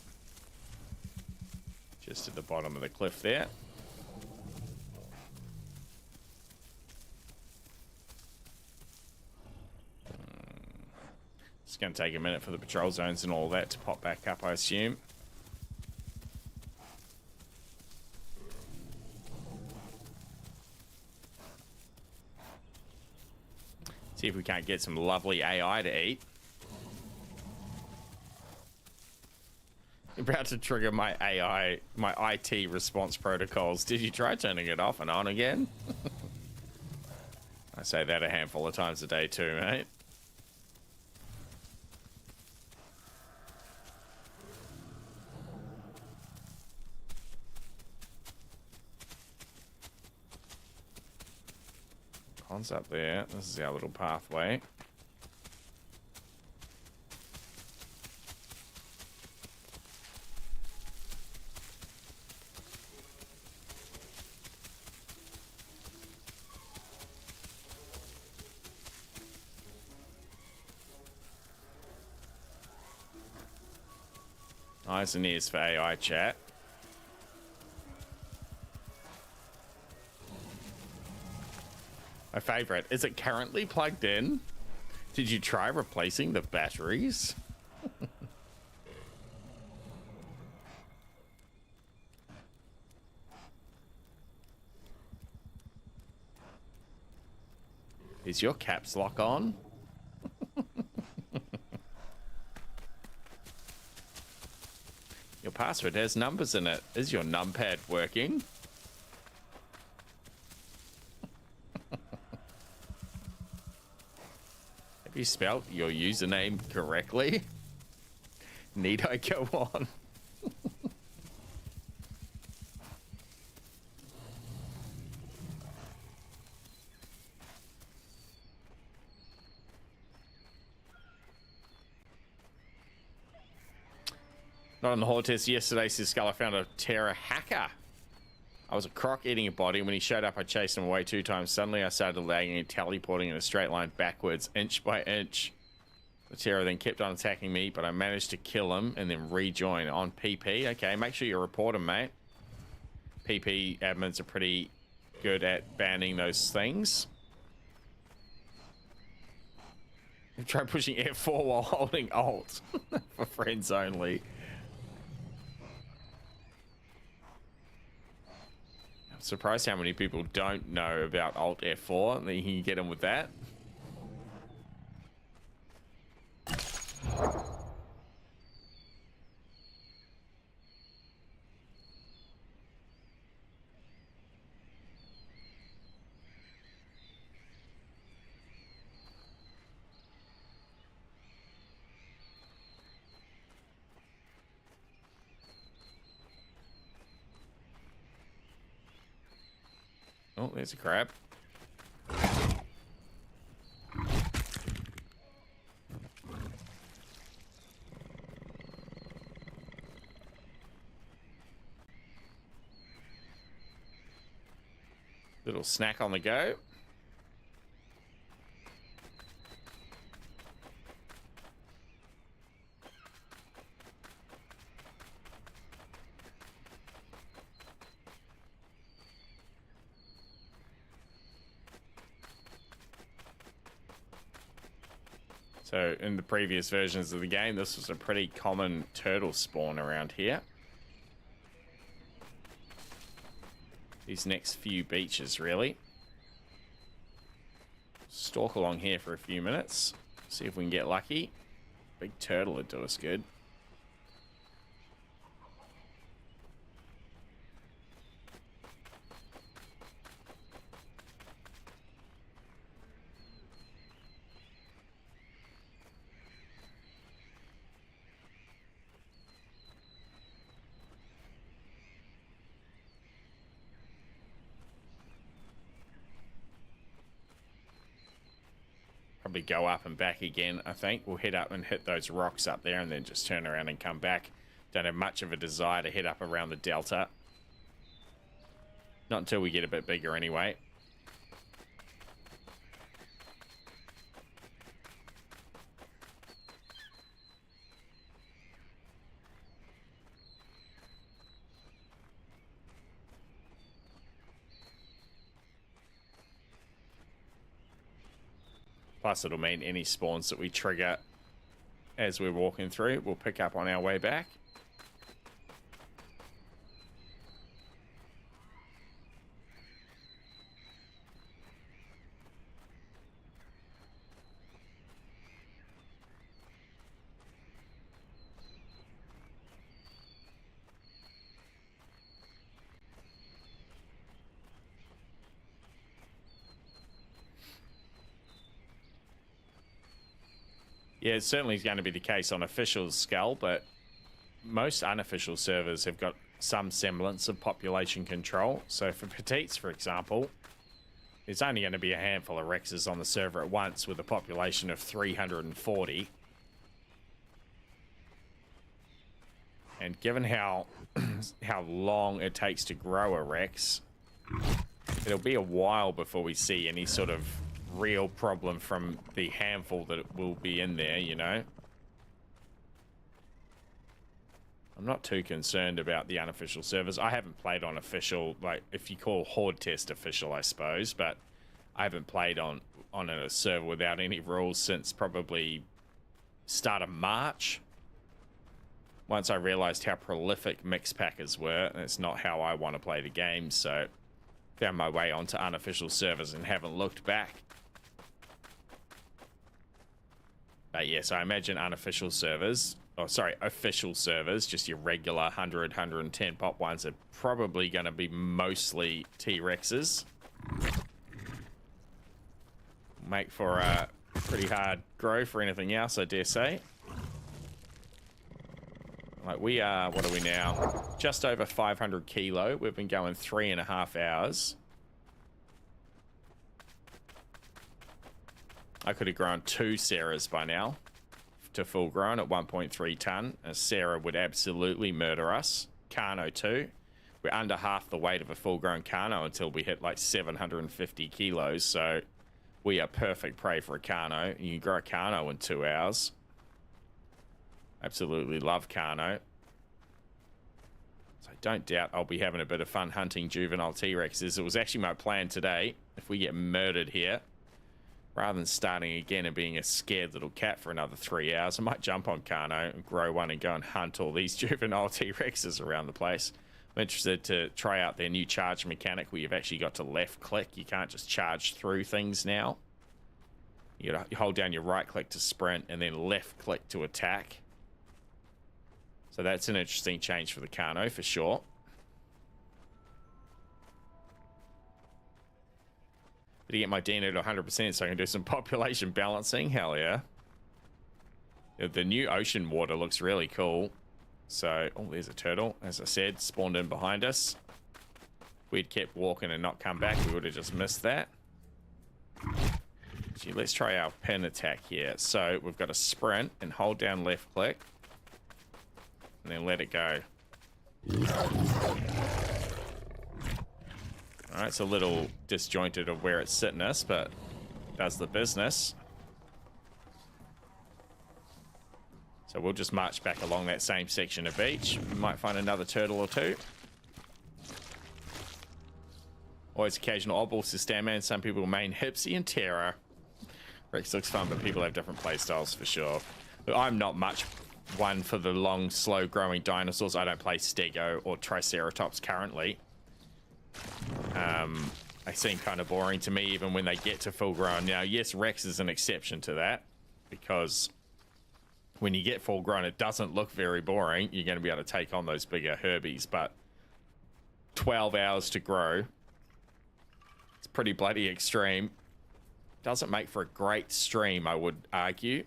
Just at the bottom of the cliff there. It's going to take a minute for the patrol zones and all that to pop back up, I assume. See if we can't get some lovely AI to eat. About to trigger my AI, my IT response protocols. Did you try turning it off and on again? I say that a handful of times a day too, mate. Pon's up there. This is our little pathway. Eyes and ears for AI chat. My favorite. Is it currently plugged in? Did you try replacing the batteries? Is your caps lock on? Your password has numbers in it. Is your numpad working? Have you spelled your username correctly? Need I go on? Not on the Hordetest yesterday, says Skull. I found a terror hacker. I was a croc eating a body. When he showed up, I chased him away 2 times. Suddenly, I started lagging and teleporting in a straight line backwards, inch by inch. The terror then kept on attacking me, but I managed to kill him and then rejoin on PP. Okay, make sure you report him, mate. PP admins are pretty good at banning those things. Try pushing F4 while holding Alt for friends only. I'm surprised how many people don't know about Alt F4 and then you can get them with that. Oh, there's a crab. Little snack on the go. So in the previous versions of the game, this was a pretty common turtle spawn around here. These next few beaches, really. Stalk along here for a few minutes. See if we can get lucky. Big turtle would do us good. Probably go up and back again, I think. We'll head up and hit those rocks up there and then just turn around and come back. Don't have much of a desire to head up around the delta. Not until we get a bit bigger anyway. Plus, it'll mean any spawns that we trigger as we're walking through, we'll pick up on our way back. Yeah, it certainly is going to be the case on official scale, but most unofficial servers have got some semblance of population control. So for petites, for example, there's only going to be a handful of Rexes on the server at once with a population of 340. And given how how long it takes to grow a Rex, it'll be a while before we see any sort of real problem from the handful that will be in there, you know. I'm not too concerned about the unofficial servers. I haven't played on official, like if you call Hordetest official, I suppose, but I haven't played on a server without any rules since probably start of March. Once I realized how prolific mix packers were, and it's not how I want to play the game, so found my way onto unofficial servers and haven't looked back. But yes, I imagine unofficial servers, oh sorry, official servers, just your regular 100, 110 pop ones are probably going to be mostly T-Rexes. Make for a pretty hard grow for anything else, I dare say. Like we are, what are we now? Just over 500 kilo. We've been going 3.5 hours. I could have grown 2 Sarahs by now to full grown at 1.3 ton. A Sarah would absolutely murder us. Carno too. We're under half the weight of a full grown Carno until we hit like 750 kilos. So we are perfect prey for a Carno. You can grow a Carno in 2 hours. Absolutely love Carno. So I don't doubt I'll be having a bit of fun hunting juvenile T-Rexes. It was actually my plan today. If we get murdered here, rather than starting again and being a scared little cat for another 3 hours, I might jump on Carno and grow one and go and hunt all these juvenile T-Rexes around the place. I'm interested to try out their new charge mechanic where you've actually got to left click. You can't just charge through things now. You hold down your right click to sprint and then left click to attack. So that's an interesting change for the Carno for sure. To get my DNA to 100% so I can do some population balancing. Hell yeah. The new ocean water looks really cool. So, oh, there's a turtle. As I said, spawned in behind us. we'd kept walking and not come back, we would have just missed that. Actually, let's try our pin attack here. So we've got a sprint and hold down left click. And then let it go. Alright, it's a little disjointed of where it's sitting us, but does the business. So we'll just march back along that same section of beach. We might find another turtle or two. Always occasional oddballs to Stanman. Some people main Hipsy and Terror. Rex looks fun, but people have different play styles for sure. But I'm not much one for the long, slow-growing dinosaurs. I don't play Stego or Triceratops currently. They seem kind of boring to me even when they get to full grown. Now, yes, Rex is an exception to that because when you get full grown, it doesn't look very boring. You're going to be able to take on those bigger herbies, but 12 hours to grow, it's pretty bloody extreme. Doesn't make for a great stream, I would argue.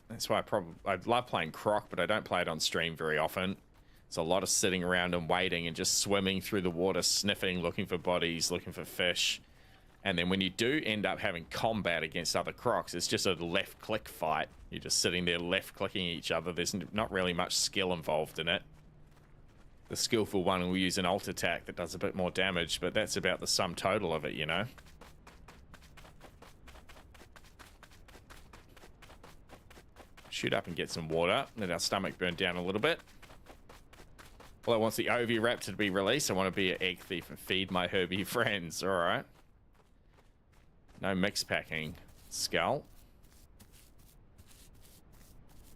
That's why I love playing Croc, but I don't play it on stream very often. It's a lot of sitting around and waiting and just swimming through the water, sniffing, looking for bodies, looking for fish. And then when you do end up having combat against other Crocs, it's just a left-click fight. You're just sitting there left-clicking each other. There's not really much skill involved in it. The skillful one will use an alt attack that does a bit more damage, but that's about the sum total of it, you know? Shoot up and get some water. Let our stomach burn down a little bit. Well, I want the Oviraptor to be released. I want to be an egg thief and feed my Herbie friends. All right. No mix packing. Skull.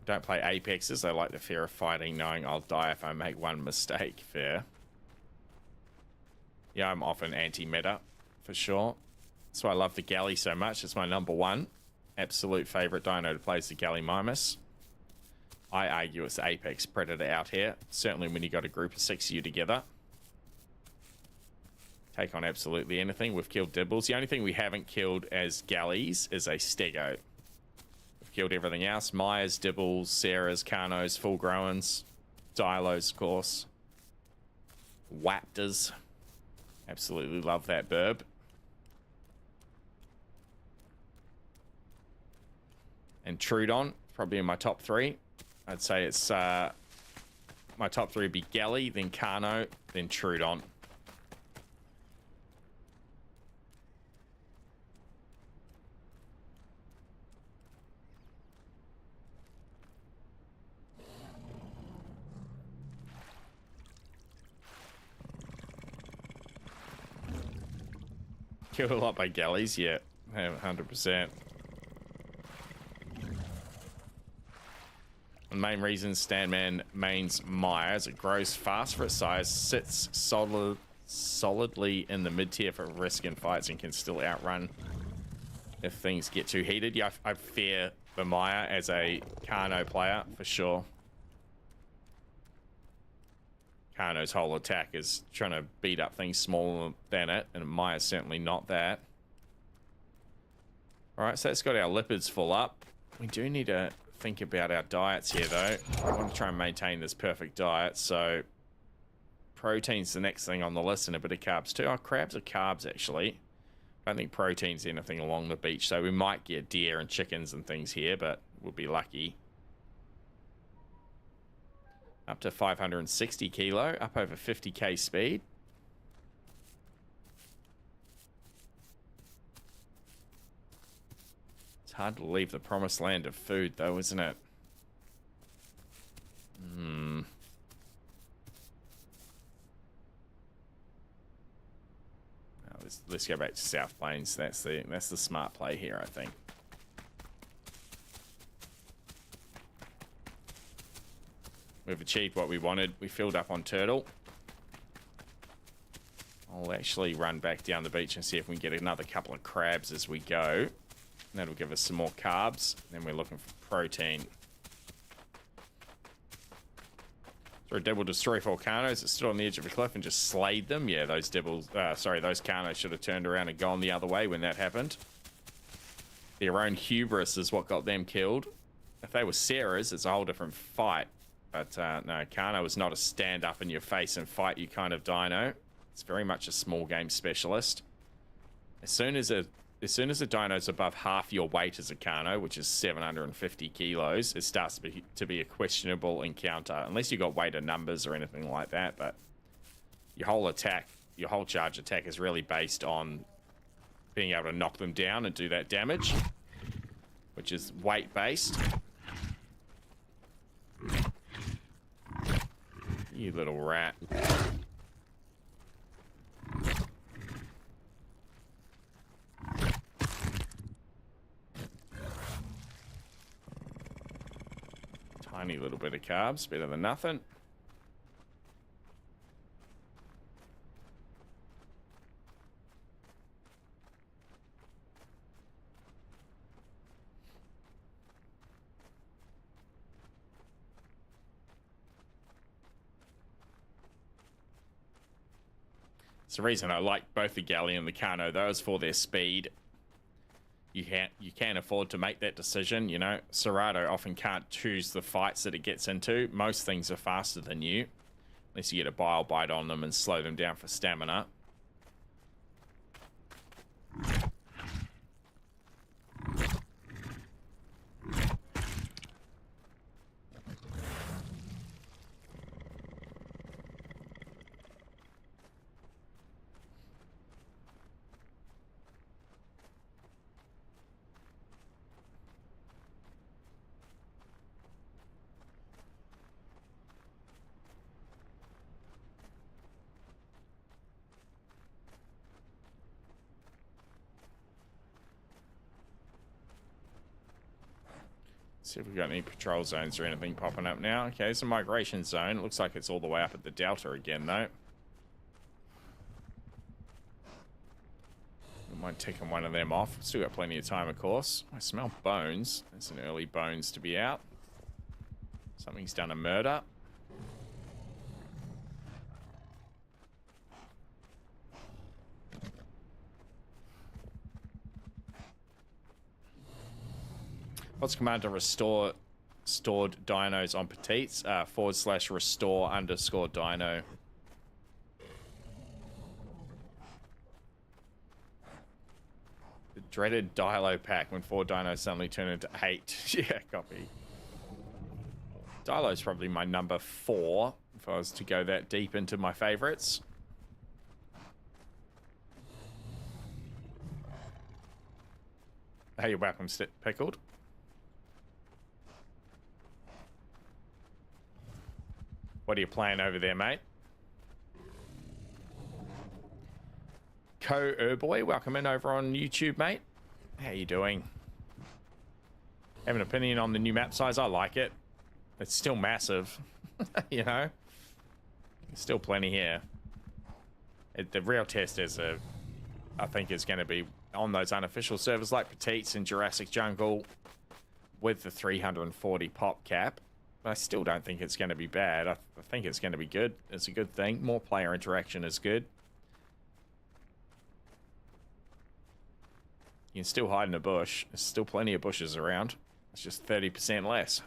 Don't play Apexes. I like the fear of fighting, knowing I'll die if I make one mistake. Fair. Yeah, I'm often anti-meta, for sure. That's why I love the Galley so much. It's my number one. Absolute favorite dino to play is the Gallimimus. I argue it's the apex predator out here. Certainly when you got a group of 6 of you together. Take on absolutely anything. We've killed Dibbles. The only thing we haven't killed as galleys is a Stego. We've killed everything else. Myers, Dibbles, Sarahs, Carnos, full growens, Dilos, of course. Waptors. Absolutely love that burb. And Trudon, probably in my top 3. I'd say it's my top 3 would be Galley, then Carno, then Trudon. Killed a lot by Galleys, yeah, 100%. The main reason Stanman mains Myers, it grows fast for its size, sits solidly in the mid-tier for risk in fights and can still outrun if things get too heated. Yeah, I fear the Maya as a Carno player, for sure. Carno's whole attack is trying to beat up things smaller than it, and Maya's certainly not that. Alright, so that's got our lipids full up. We do need to think about our diets here, though. I want to try and maintain this perfect diet, so protein's the next thing on the list, and a bit of carbs too. Oh, crabs are carbs, actually. I don't think protein's anything along the beach, so we might get deer and chickens and things here, but we'll be lucky. Up to 560 kilo, up over 50k speed. It's hard to leave the promised land of food, though, isn't it? Let's go back to South Plains. That's the smart play here, I think. We've achieved what we wanted. We filled up on turtle. I'll actually run back down the beach and see if we can get another couple of crabs as we go. That'll give us some more carbs. Then we're looking for protein. So a Dibble destroy volcanoes that stood on the edge of a cliff and just slayed them. Yeah, those Dibbles, those Carnos should have turned around and gone the other way when that happened. Their own hubris is what got them killed. If they were Sarahs, it's a whole different fight. But no, Carno is not a stand up in your face and fight you kind of dino. It's very much a small game specialist. As soon as a dino's above half your weight as a Carno, which is 750 kilos, it starts to be a questionable encounter. Unless you got weight of numbers or anything like that, but your whole charge attack is really based on being able to knock them down and do that damage, which is weight based. You little rat. Tiny little bit of carbs, better than nothing. It's the reason I like both the Galleon and the Carno, though, is for their speed. You can't afford to make that decision, you know. Serato often can't choose the fights that it gets into. Most things are faster than you, unless you get a bile bite on them and slow them down for stamina. See if we've got any patrol zones or anything popping up now. Okay, it's a migration zone. It looks like it's all the way up at the Delta again, though. Don't mind ticking one of them off. Still got plenty of time, of course. I smell bones. That's an early bones to be out. Something's done a murder. What's command to restore stored dinos on petites? /restore_dino. The dreaded Dilo pack when 4 dinos suddenly turn into 8. Yeah, copy. Dilo's probably my number 4 if I was to go that deep into my favorites. Hey, you're welcome, Pickled. What are you playing over there, mate? Co-Erboy, welcome in over on YouTube, mate. How you doing? Have an opinion on the new map size? I like it. It's still massive, you know? There's still plenty here. The real test is, I think, is going to be on those unofficial servers like Petites and Jurassic Jungle with the 340 pop cap. I still don't think it's going to be bad. I think it's going to be good. It's a good thing. More player interaction is good. You can still hide in a bush. There's still plenty of bushes around. It's just 30% less.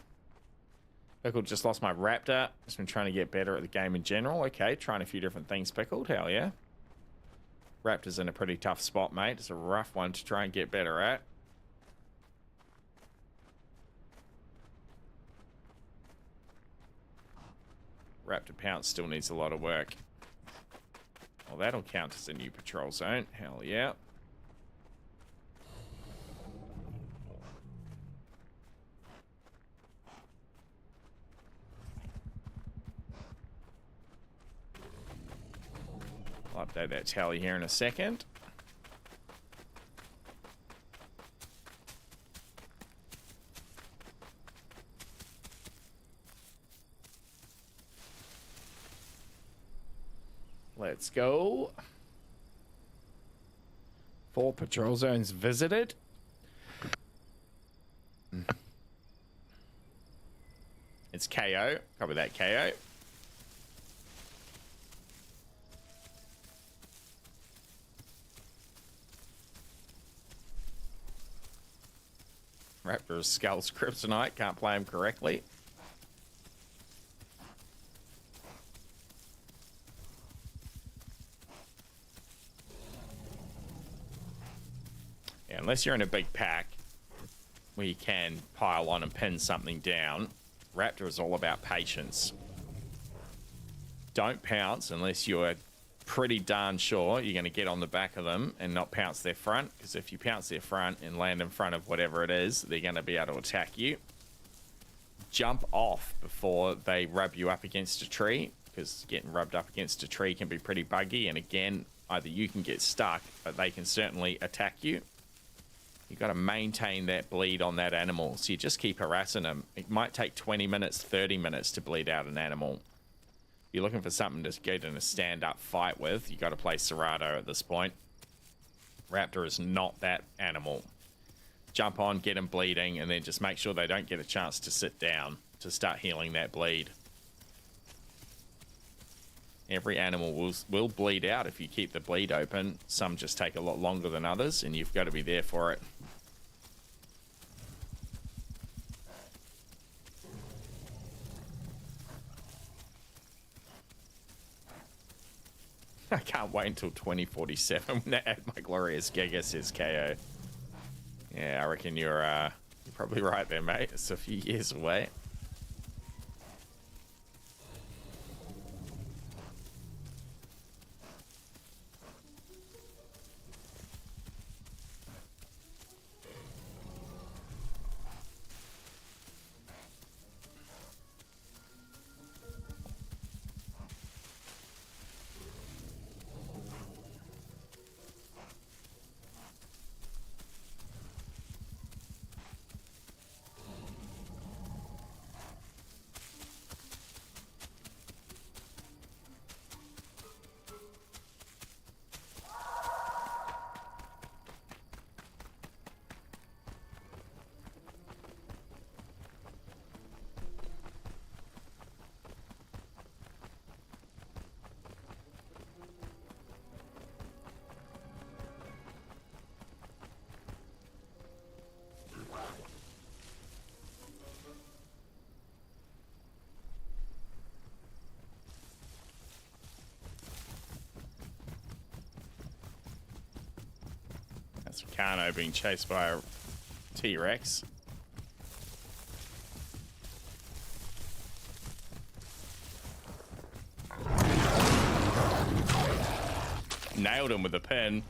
Pickled just lost my Raptor. Just been trying to get better at the game in general. Okay, trying a few different things, Pickled. Hell yeah. Raptor's in a pretty tough spot, mate. It's a rough one to try and get better at. Raptor Pounce still needs a lot of work. Well, that'll count as a new patrol zone. Hell yeah. I'll update that tally here in a second. Let's go. 4 patrol zones visited. It's KO. Copy that, KO. Raptor's Skull's Kryptonite. Can't play him correctly. unless you're in a big pack where you can pile on and pin something down, Raptor is all about patience. Don't pounce unless you're pretty darn sure you're going to get on the back of them and not pounce their front, because if you pounce their front and land in front of whatever it is, they're going to be able to attack you. Jump off before they rub you up against a tree, because getting rubbed up against a tree can be pretty buggy, and again, either you can get stuck, but they can certainly attack you. You've got to maintain that bleed on that animal, so you just keep harassing them. It might take 20 minutes, 30 minutes to bleed out an animal. If you're looking for something to get in a stand-up fight with, you got to play Serato at this point. Raptor is not that animal. Jump on, get them bleeding, and then just make sure they don't get a chance to sit down to start healing that bleed. Every animal will bleed out if you keep the bleed open. Some just take a lot longer than others, and you've got to be there for it. I can't wait until 2047 when I add my glorious Giga, says KO. Yeah, I reckon you're probably right there, mate. It's a few years away. That's Kano being chased by a T-Rex. Nailed him with a pin.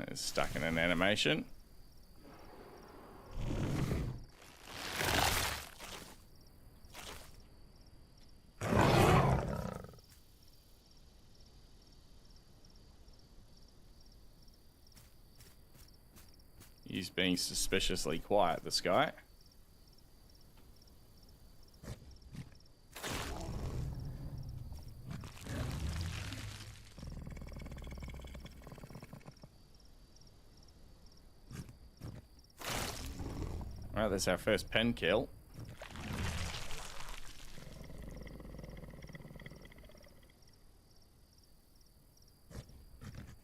It's stuck in an animation. He's being suspiciously quiet, this guy. Alright, that's our first pen kill.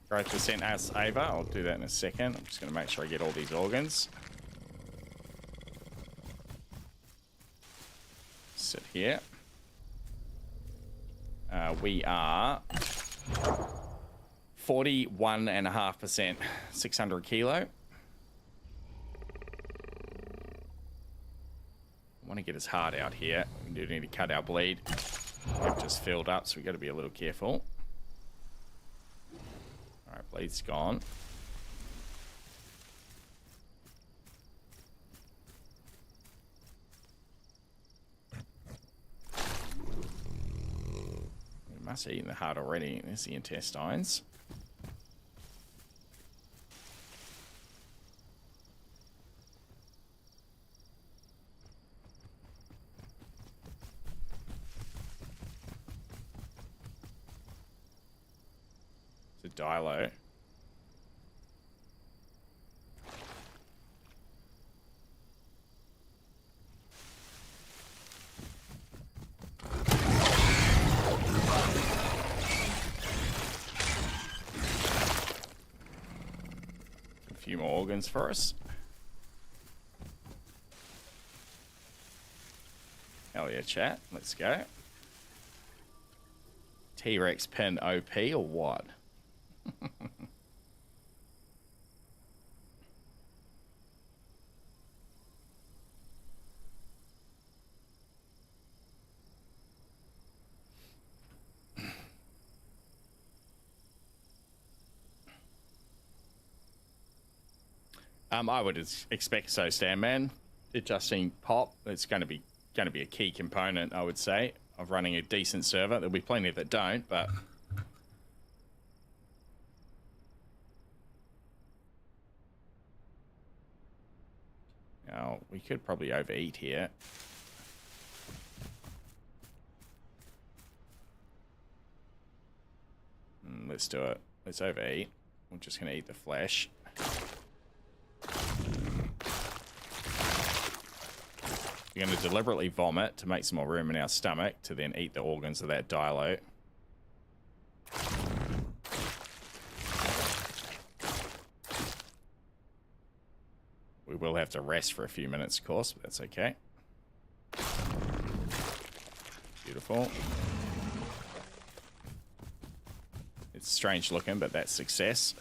Growth percent as Ava. I'll do that in a second. I'm just going to make sure I get all these organs. Sit here. We are 41.5%, 600 kilo. I want to get his heart out here. We do need to cut our bleed. We've just filled up, so we've got to be a little careful. Alright, bleed's gone. We must have eaten the heart already. There's the intestines. Dilo. more organs for us. Hell yeah, chat. Let's go. T-Rex pin OP or what? I would expect so, Stanman. Adjusting pop, it's going to be a key component, I would say, of running a decent server. There'll be plenty that don't, but now we could probably overeat here. Let's do it. Let's overeat. We're just going to eat the flesh. We're going to deliberately vomit to make some more room in our stomach to then eat the organs of that dilo. We will have to rest for a few minutes, of course, but that's okay. Beautiful. It's strange looking, but that's success.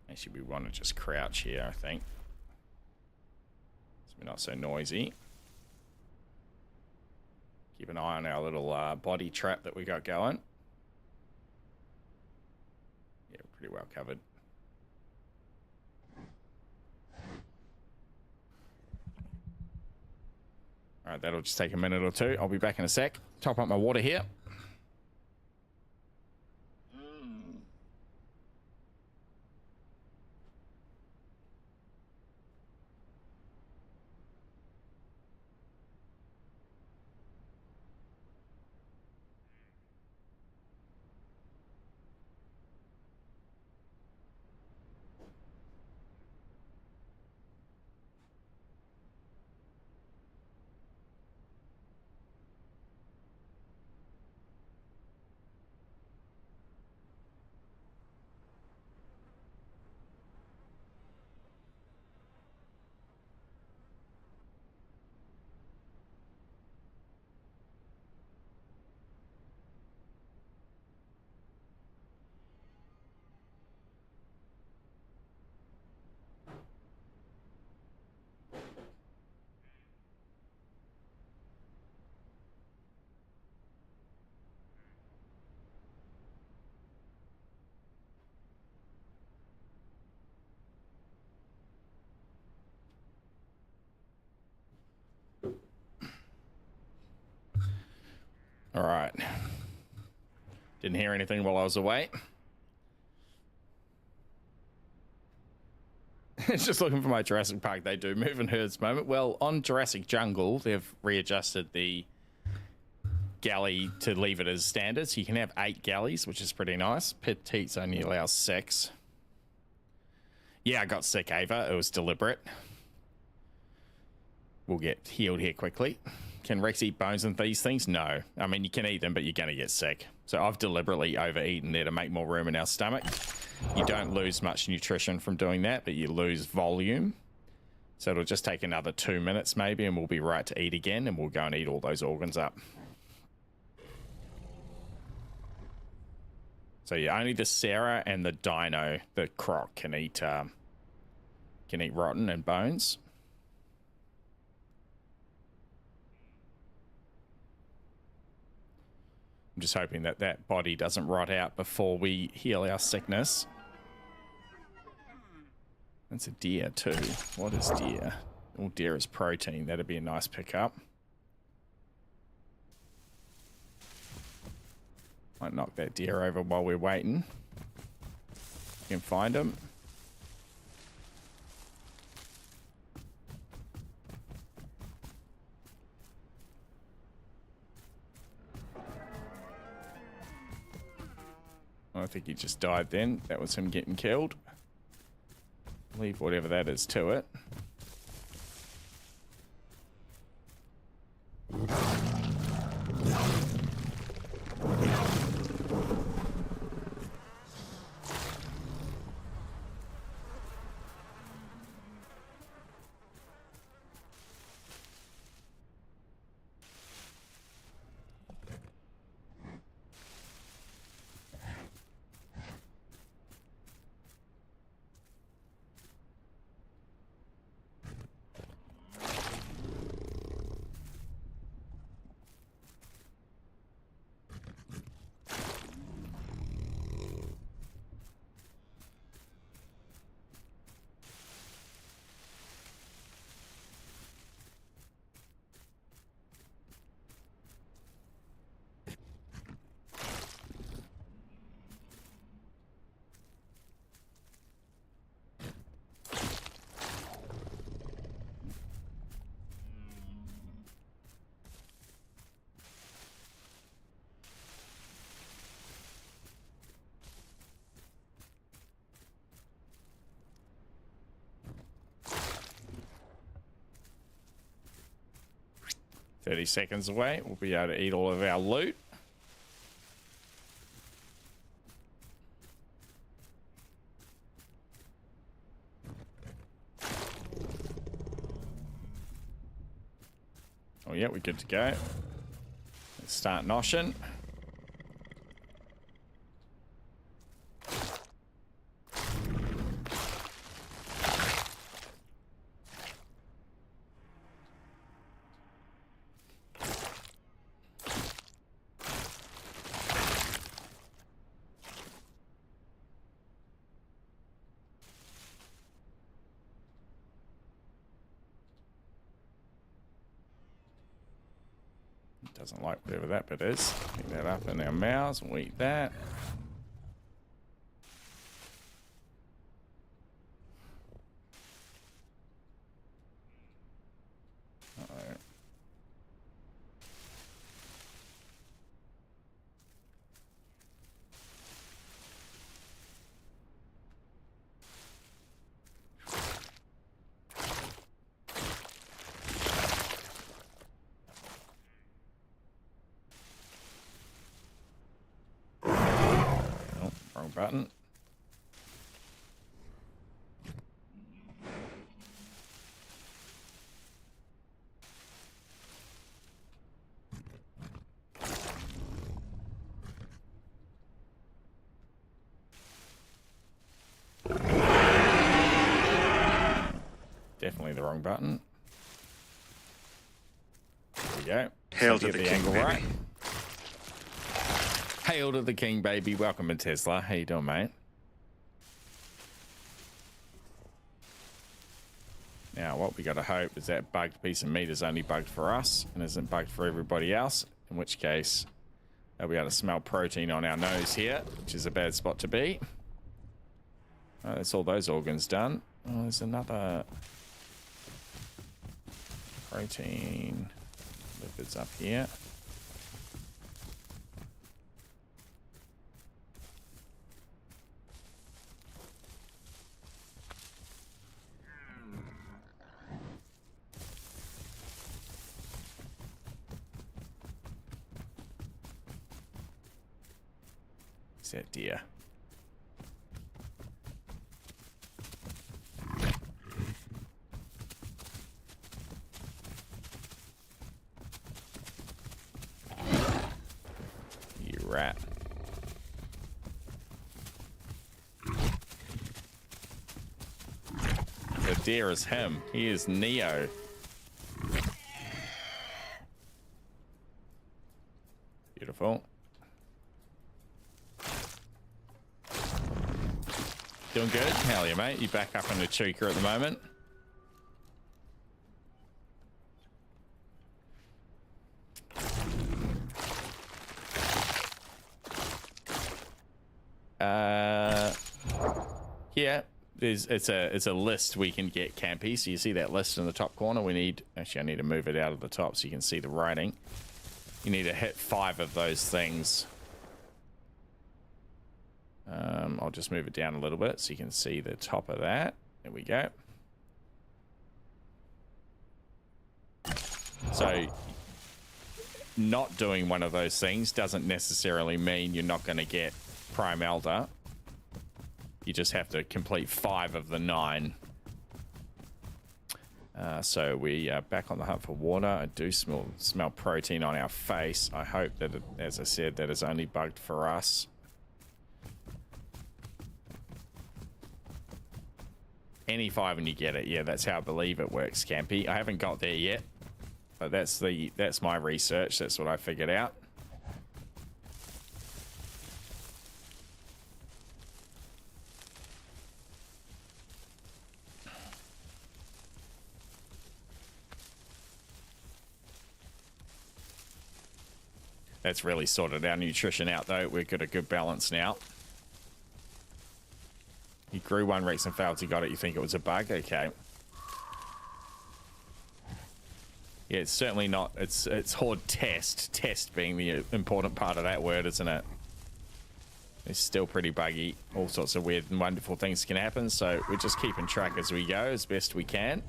Actually, we want to just crouch here, I think. So we're not so noisy. Keep an eye on our little body trap that we got going. Yeah, we're pretty well covered. All right, that'll just take a minute or two. I'll be back in a sec. Top up my water here. All right. Didn't hear anything while I was away. It's just looking for my Jurassic Park They Do Move in Herds moment. Well, on Jurassic Jungle, they've readjusted the galley to leave it as standard. So you can have 8 galleys, which is pretty nice. Petites only allows 6. Yeah, I got sick, Ava. It was deliberate. We'll get healed here quickly. Can Rex eat bones and these things? No. I mean, you can eat them, but you're going to get sick. So I've deliberately overeaten there to make more room in our stomach. You don't lose much nutrition from doing that, but you lose volume. So it'll just take another 2 minutes maybe, and we'll be right to eat again, and we'll go and eat all those organs up. So yeah, only the Sarah and the Dino, the Croc, can eat rotten and bones. I'm just hoping that that body doesn't rot out before we heal our sickness. That's a deer too. What is deer? Oh, deer is protein. That'd be a nice pickup. Might knock that deer over while we're waiting. You can find him. I think he just died then. That was him getting killed. Leave whatever that is to it. 30 seconds away. We'll be able to eat all of our loot. Oh yeah, we're good to go. Let's start noshing. Doesn't like whatever that bit is. Pick that up in our mouths and we'll eat that. Uh-oh. Wrong button. Definitely the wrong button. There we go. Hail to the king, baby. Right. Hail to the king, baby. Welcome to Tesla. How you doing, mate? Now, what we got to hope is that bugged piece of meat is only bugged for us and isn't bugged for everybody else, in which case they'll be able to smell protein on our nose here, which is a bad spot to be. Oh, that's all those organs done. Oh, there's another protein lipids up here. Is that deer? You rat. The deer is him. He is Neo. Beautiful. Doing good? Hell yeah, mate. You back up in the Chuka at the moment. Yeah, it's a list we can get campy. So you see that list in the top corner. We need, actually I need to move it out of the top so you can see the writing. You need to hit 5 of those things. I'll just move it down a little bit so you can see the top of that. There we go. So not doing one of those things doesn't necessarily mean you're not going to get Prime Elder. You just have to complete 5 of the 9. So we are back on the hunt for water. I do smell protein on our face. I hope that, as I said, that is only bugged for us. Any 5 and you get it. Yeah, that's how I believe it works, Campy. I haven't got there yet, but that's my research. That's what I figured out. That's really sorted our nutrition out, though. We've got a good balance now. He grew 1 Rex and failed to got it. You think it was a bug? Okay. Yeah, it's certainly not. It's Hordetest. Test being the important part of that word, isn't it? It's still pretty buggy. All sorts of weird and wonderful things can happen. So we're just keeping track as we go as best we can.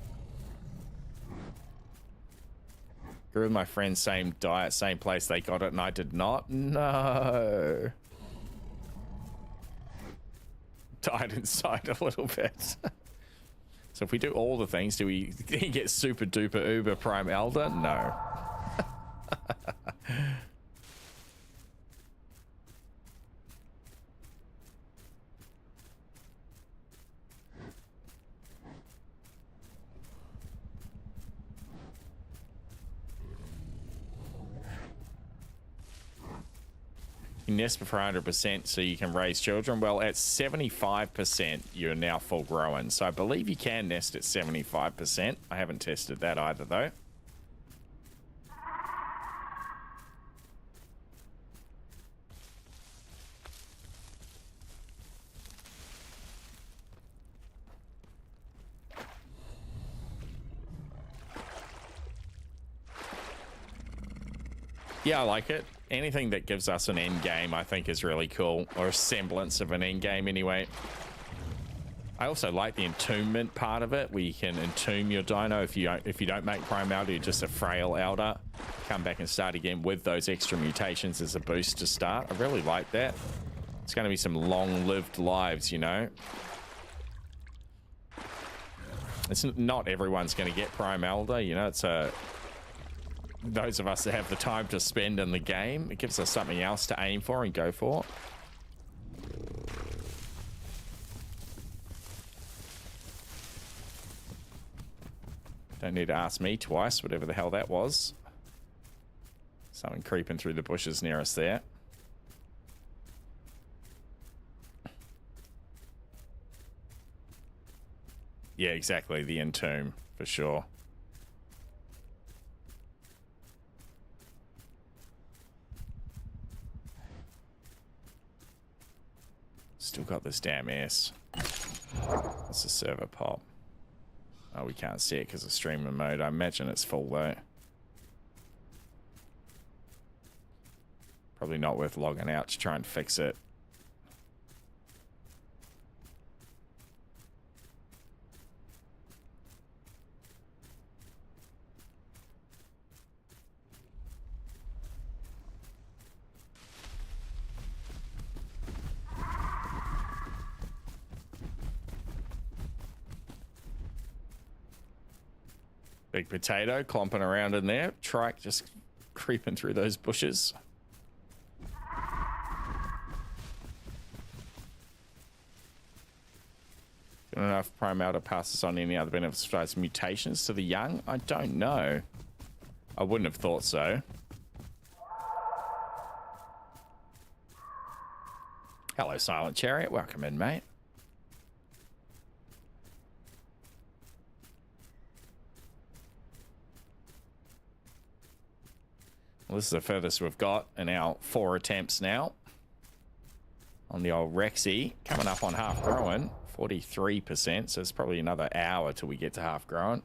Grew with my friends, same diet, same place they got it, and I did not. No. Died inside a little bit. So if we do all the things, do we get super duper uber prime elder? No. You nest for 100% so you can raise children. Well, at 75%, you're now full grown. So I believe you can nest at 75%. I haven't tested that either, though. Yeah, I like it. Anything that gives us an end game, I think, is really cool, or a semblance of an end game anyway. I also like the entombment part of it, where you can entomb your dino if you don't make prime elder, you're just a frail elder. Come back and start again with those extra mutations as a boost to start. I really like that. It's going to be some long-lived lives, you know. It's not everyone's going to get prime elder, you know. It's a those of us that have the time to spend in the game, it gives us something else to aim for and go for. Don't need to ask me twice, whatever the hell that was. Something creeping through the bushes near us there. Yeah, exactly, the entomb, for sure. Still got this damn ass. That's a server pop. Oh, we can't see it because of streamer mode. I imagine it's full though. Probably not worth logging out to try and fix it. Big potato clomping around in there. Trike just creeping through those bushes. Don't know if prime elder passes on any other benefits besides mutations to the young. I don't know. I wouldn't have thought so. Hello, Silent Chariot. Welcome in, mate. Well, this is the furthest we've got in our 4 attempts now. On the old Rexy, coming up on half grown, 43%, so it's probably another hour till we get to half grown.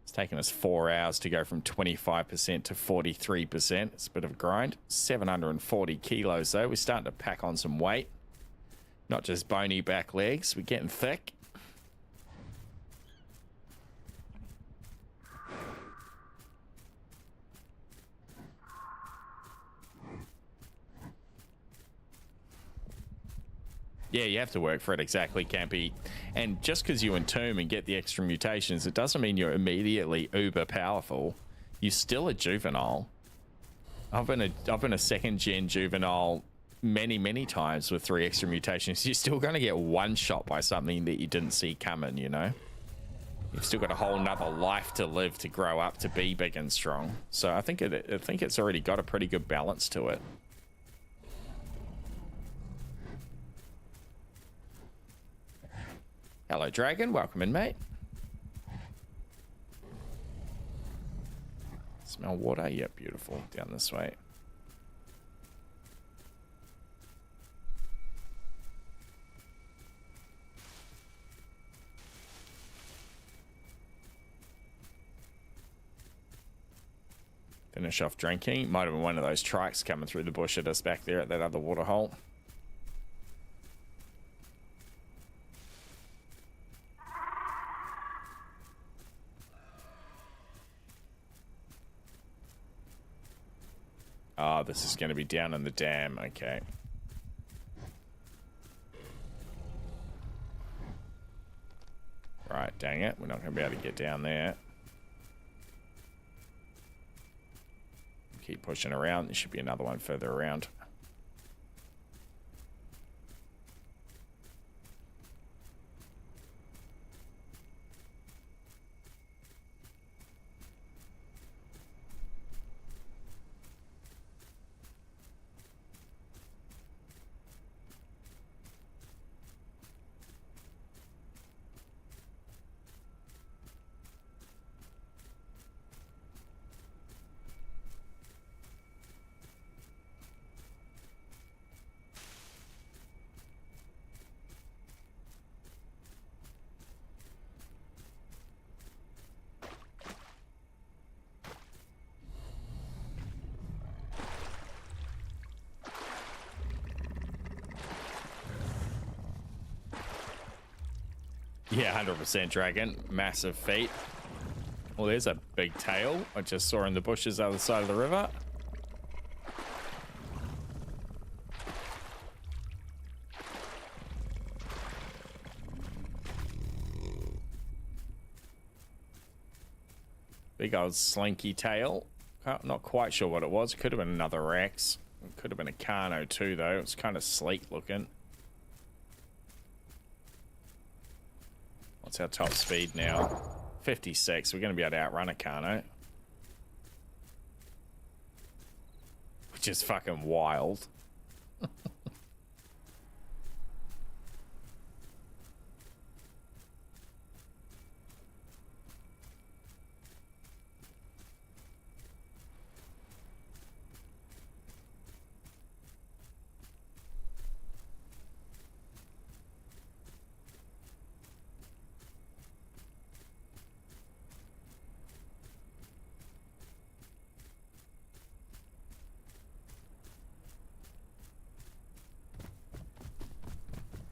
It's taken us 4 hours to go from 25% to 43%. It's a bit of a grind. 740 kilos though. We're starting to pack on some weight. Not just bony back legs, we're getting thick. Yeah, you have to work for it, exactly, Campy. And just because you entomb and get the extra mutations, it doesn't mean you're immediately uber powerful. You're still a juvenile. I've been a second gen juvenile many times with 3 extra mutations. You're still going to get one shot by something that you didn't see coming, you know. You've still got a whole nother life to live to grow up to be big and strong. So I think it's already got a pretty good balance to it. Hello, Dragon. Welcome in, mate. Smell water? Yep, beautiful. Down this way. Finish off drinking. Might have been one of those trikes coming through the bush at us back there at that other water hole. Oh, this is going to be down in the dam. Okay. Right, dang it. We're not going to be able to get down there. Keep pushing around. There should be another one further around. Yeah, 100% dragon. Massive feet. Well, there's a big tail I just saw in the bushes other side of the river. Big old slinky tail. Not quite sure what it was. Could have been another Rex. It could have been a Carno too, though. It's kind of sleek looking. What's our top speed now? 56. We're going to be able to outrun a Carno. Which is fucking wild.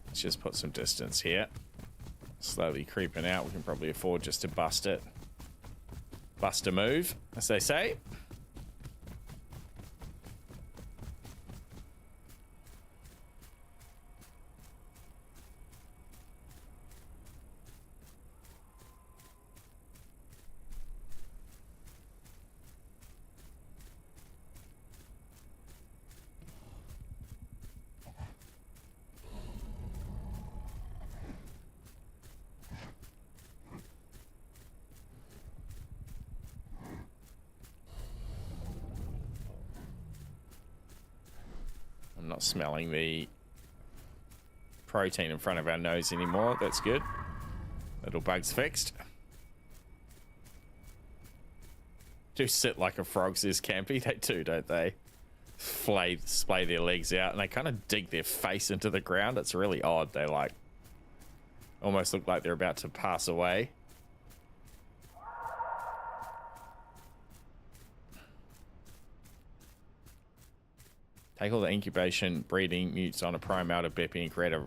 Let's just put some distance here. Slowly creeping out. We can probably afford just to bust it. Bust a move, as they say. I'm not smelling the protein in front of our nose anymore. That's good. Little bug's fixed. Do sit like a frog, says Campy. They do, don't they? Splay their legs out and they kind of dig their face into the ground. It's really odd. They like almost look like they're about to pass away. Take all the incubation breeding mutes on a prime out of Beppy and create a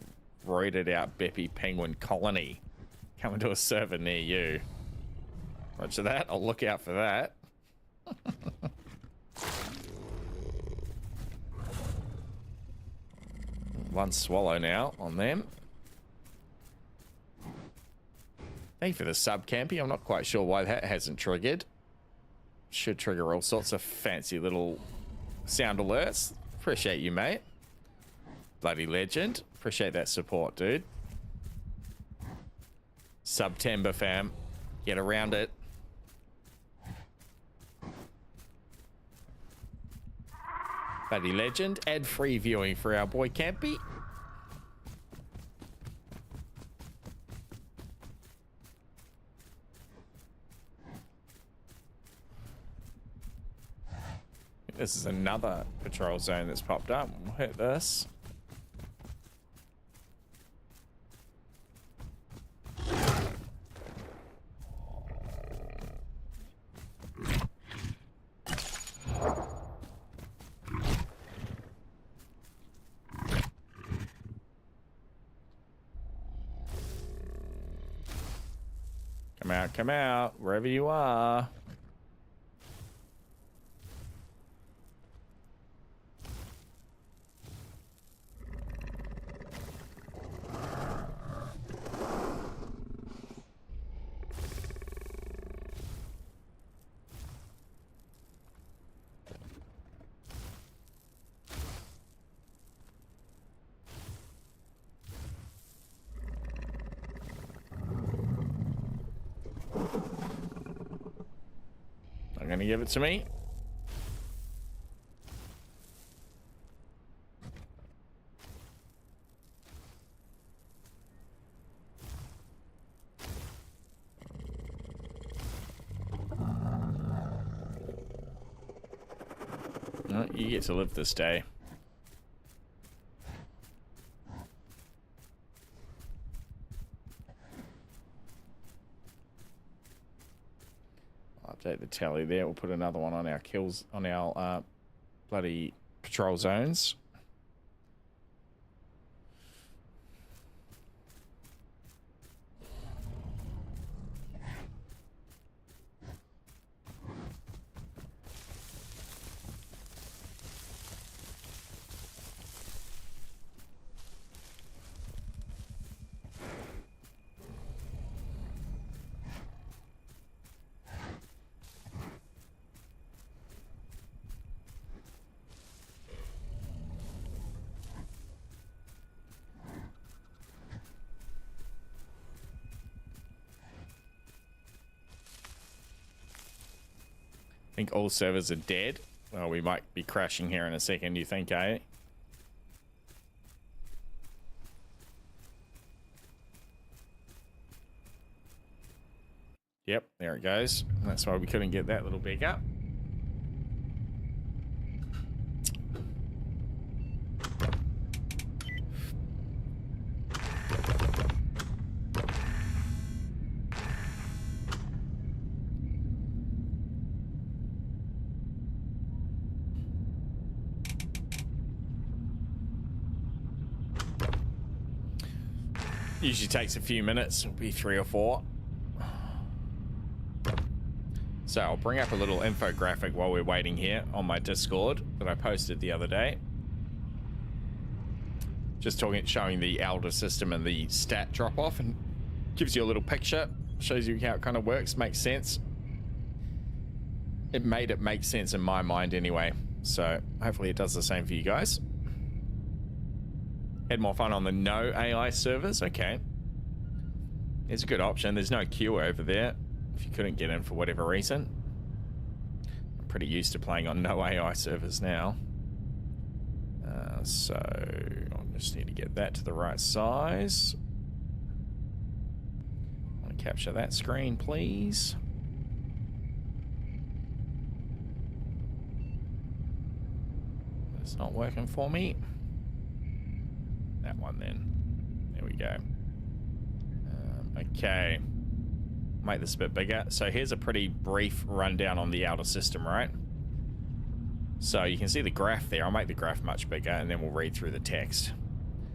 roided out Beppy penguin colony. Coming to a server near you. Roger that. I'll look out for that. One swallow now on them. Thank you for the sub, Campy. I'm not quite sure why that hasn't triggered. Should trigger all sorts of fancy little sound alerts. Appreciate you, mate. Bloody legend. Appreciate that support, dude. September, fam. Get around it. Bloody legend. Ad-free viewing for our boy Campy. This is another patrol zone that's popped up. We'll hit this. Come out, wherever you are. Not going to give it to me. No, you get to live this day. Update the tally there. We'll put another one on our kills, on our bloody patrol zones. I think all servers are dead. Well, we might be crashing here in a second, you think, eh? Yep, there it goes. That's why we couldn't get that little big up. Usually takes a few minutes, it'll be 3 or 4. So I'll bring up a little infographic while we're waiting here on my Discord that I posted the other day. Just showing the Elder system and the stat drop off, and gives you a little picture, shows you how it kind of works, makes sense. It made it make sense in my mind anyway, so hopefully it does the same for you guys. Had more fun on the no AI servers. Okay, it's a good option. There's no queue over there if you couldn't get in for whatever reason. I'm pretty used to playing on no AI servers now. So I'll just need to get that to the right size. I want to capture that screen, please. It's not working for me. That one then. There we go. Okay. Make this a bit bigger. So here's a pretty brief rundown on the outer system, right? So you can see the graph there. I'll make the graph much bigger and then we'll read through the text.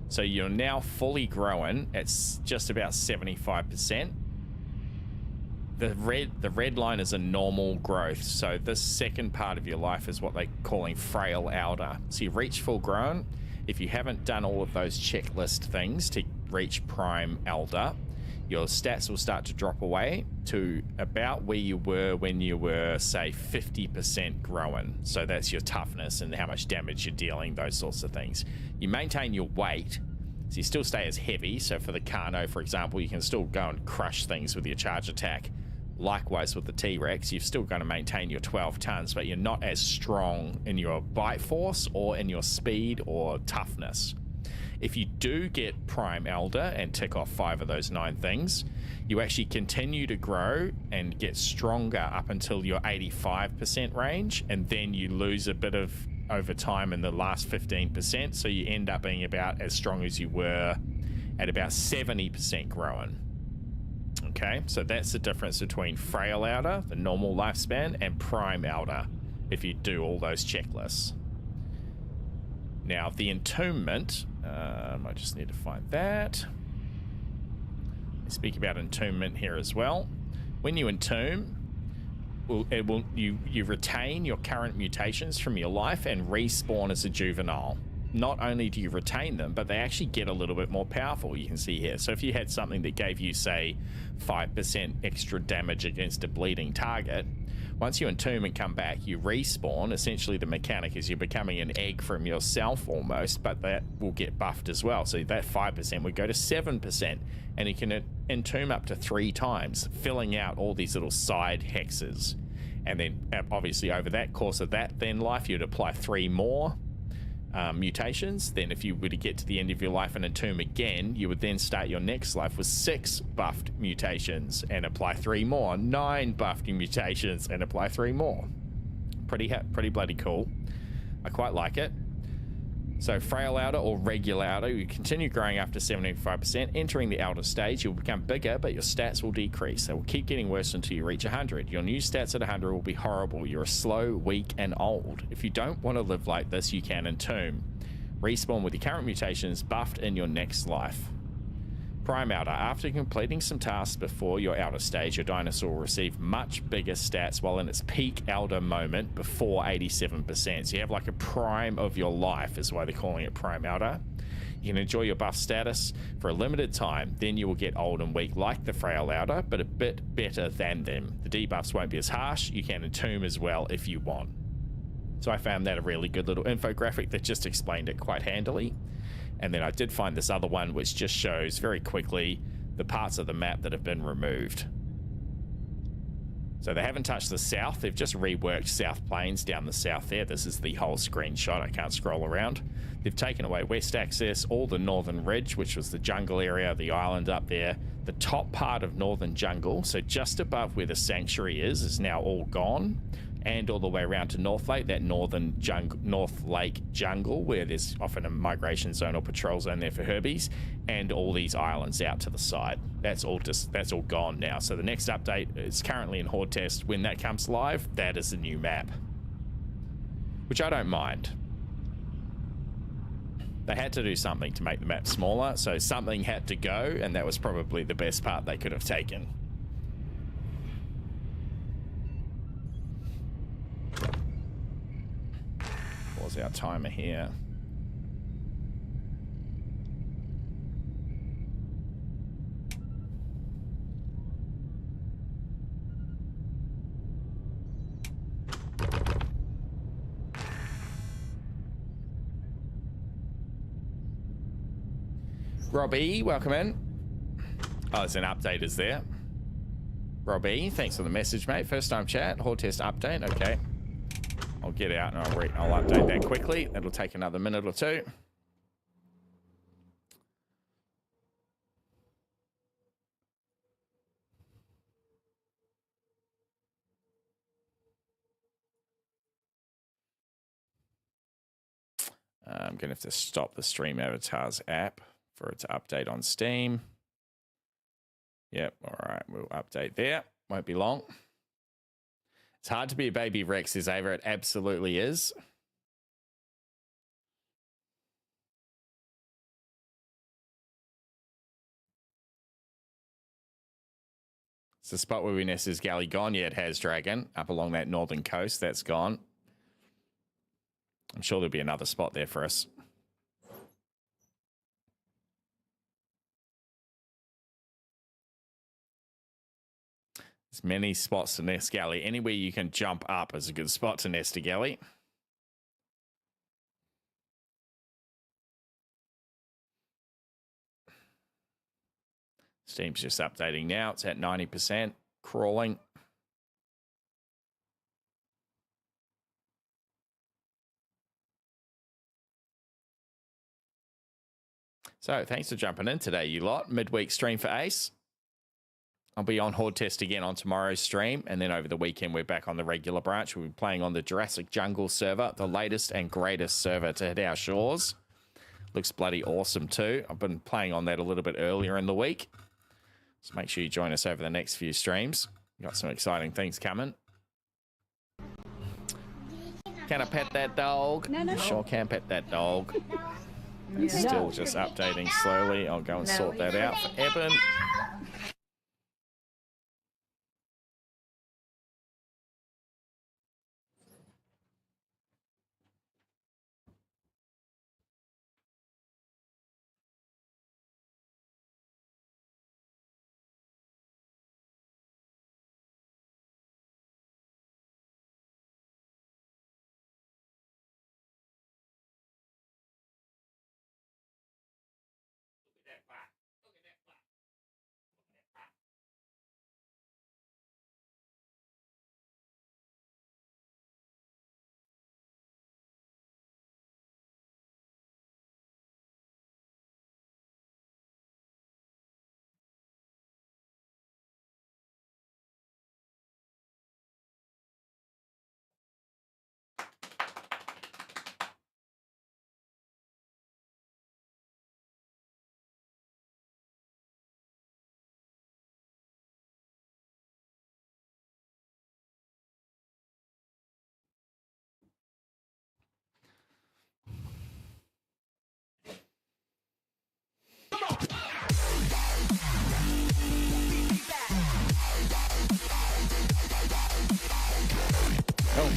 So you're now fully growing at just about 75%. The red line is a normal growth. So this second part of your life is what they're calling frail elder. So you reach full grown. If you haven't done all of those checklist things to reach prime elder, your stats will start to drop away to about where you were when you were, say, 50% growing. So that's your toughness and how much damage you're dealing, those sorts of things. You maintain your weight, so you still stay as heavy. So for the Carno, for example, you can still go and crush things with your charge attack. Likewise with the T-Rex, you've still got to maintain your 12 tons, but you're not as strong in your bite force or in your speed or toughness. If you do get Prime Elder and tick off 5 of those 9 things, you actually continue to grow and get stronger up until your 85% range, and then you lose a bit of over time in the last 15%, so you end up being about as strong as you were at about 70% growing. Okay, so that's the difference between frail elder, the normal lifespan, and prime elder if you do all those checklists. Now the entombment, I just need to find that. Let's speak about entombment here as well. When you entomb, you retain your current mutations from your life and respawn as a juvenile. Not only do you retain them, but they actually get a little bit more powerful, you can see here. So if you had something that gave you, say, 5% extra damage against a bleeding target, once you entomb and come back, you respawn. Essentially, the mechanic is you're becoming an egg from yourself almost, but that will get buffed as well. So that 5% would go to 7%, and you can entomb up to 3 times, filling out all these little side hexes. And then obviously over that course of that then life, you'd apply 3 more mutations. Then if you were to get to the end of your life and entomb again, you would then start your next life with 6 buffed mutations and apply 3 more, 9 buffed mutations and apply 3 more. Pretty bloody cool. I quite like it. So frail outer or regular outer, you continue growing after 75%. Entering the outer stage, you'll become bigger, but your stats will decrease. They will keep getting worse until you reach 100. Your new stats at 100 will be horrible. You're slow, weak, and old. If you don't want to live like this, you can entomb. Respawn with your current mutations buffed in your next life. Prime outer. After completing some tasks before your outer stage, your dinosaur will receive much bigger stats while in its peak outer moment before 87%. So you have like a prime of your life is why they're calling it prime outer. You can enjoy your buff status for a limited time. Then you will get old and weak like the frail outer, but a bit better than them. The debuffs won't be as harsh. You can entomb as well if you want. So I found that a really good little infographic that just explained it quite handily. And then I did find this other one which just shows very quickly the parts of the map that have been removed. So they haven't touched the south. They've just reworked South Plains down the south there. This is the whole screenshot. I can't scroll around. They've taken away west access, all the northern ridge, which was the jungle area, the island up there. The top part of northern jungle, so just above where the sanctuary is now all gone. And all the way around to North Lake, that northern North Lake jungle where there's often a migration zone or patrol zone there for herbies, and all these islands out to the side. That's all gone now. So the next update is currently in Hordetest. When that comes live, that is the new map, which I don't mind. They had to do something to make the map smaller, so something had to go, and that was probably the best part they could have taken. Pause our timer here. Robbie, welcome in. Oh, there's an update, is there? Robbie, thanks for the message, mate. First time chat, Hordetest update. Okay. I'll get out and I'll update that quickly. It'll take another minute or two. I'm going to have to stop the Stream Avatars app for it to update on Steam. Yep, all right, we'll update there. Won't be long. It's hard to be a baby Rex, says Ava. It absolutely is. It's the spot where we nest is Galley gone. Yeah, it has, Dragon. Up along that northern coast, that's gone. I'm sure there'll be another spot there for us. There's many spots to nest Galley. Anywhere you can jump up is a good spot to nest a Galley. Steam's just updating now. It's at 90%. Crawling. So thanks for jumping in today, you lot. Midweek stream for Ace. I'll be on Hordetest again on tomorrow's stream, and then over the weekend we're back on the regular branch. We'll be playing on the Jurassic Jungle server, the latest and greatest server to hit our shores. Looks bloody awesome too. I've been playing on that a little bit earlier in the week. So make sure you join us over the next few streams. We've got some exciting things coming. Can I pet that dog? No. You sure can pet that dog. It's still just updating slowly. I'll go and sort that out for Eben.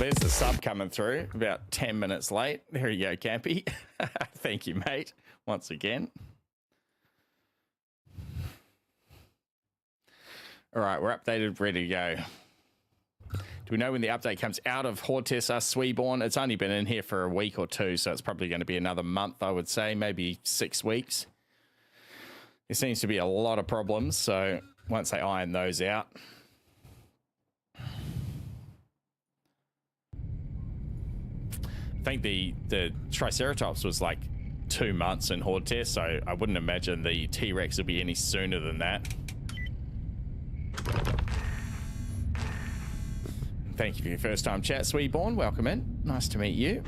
there's the sub coming through about 10 minutes late. There you go, Campy. Thank you, mate, once again. All right, we're updated, ready to go. Do we know when the update comes out of Hordetest Sweeborn? It's only been in here for a week or two, so it's probably going to be another month, I would say, maybe 6 weeks. There seems to be a lot of problems, so once they iron those out. I think the Triceratops was like 2 months in Hordetest, so I wouldn't imagine the T-Rex will be any sooner than that. Thank you for your first time chat, Sweeborn. Welcome in. Nice to meet you.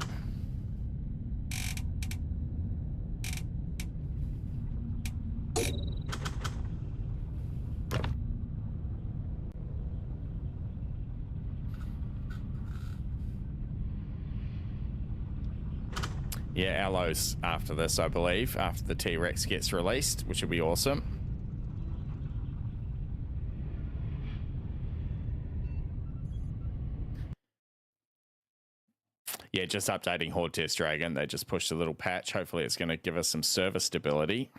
Yeah, Aloe's after this, I believe, after the T-Rex gets released, which would be awesome. Yeah, just updating Hordetest Dragon. They just pushed a little patch. Hopefully it's going to give us some server stability.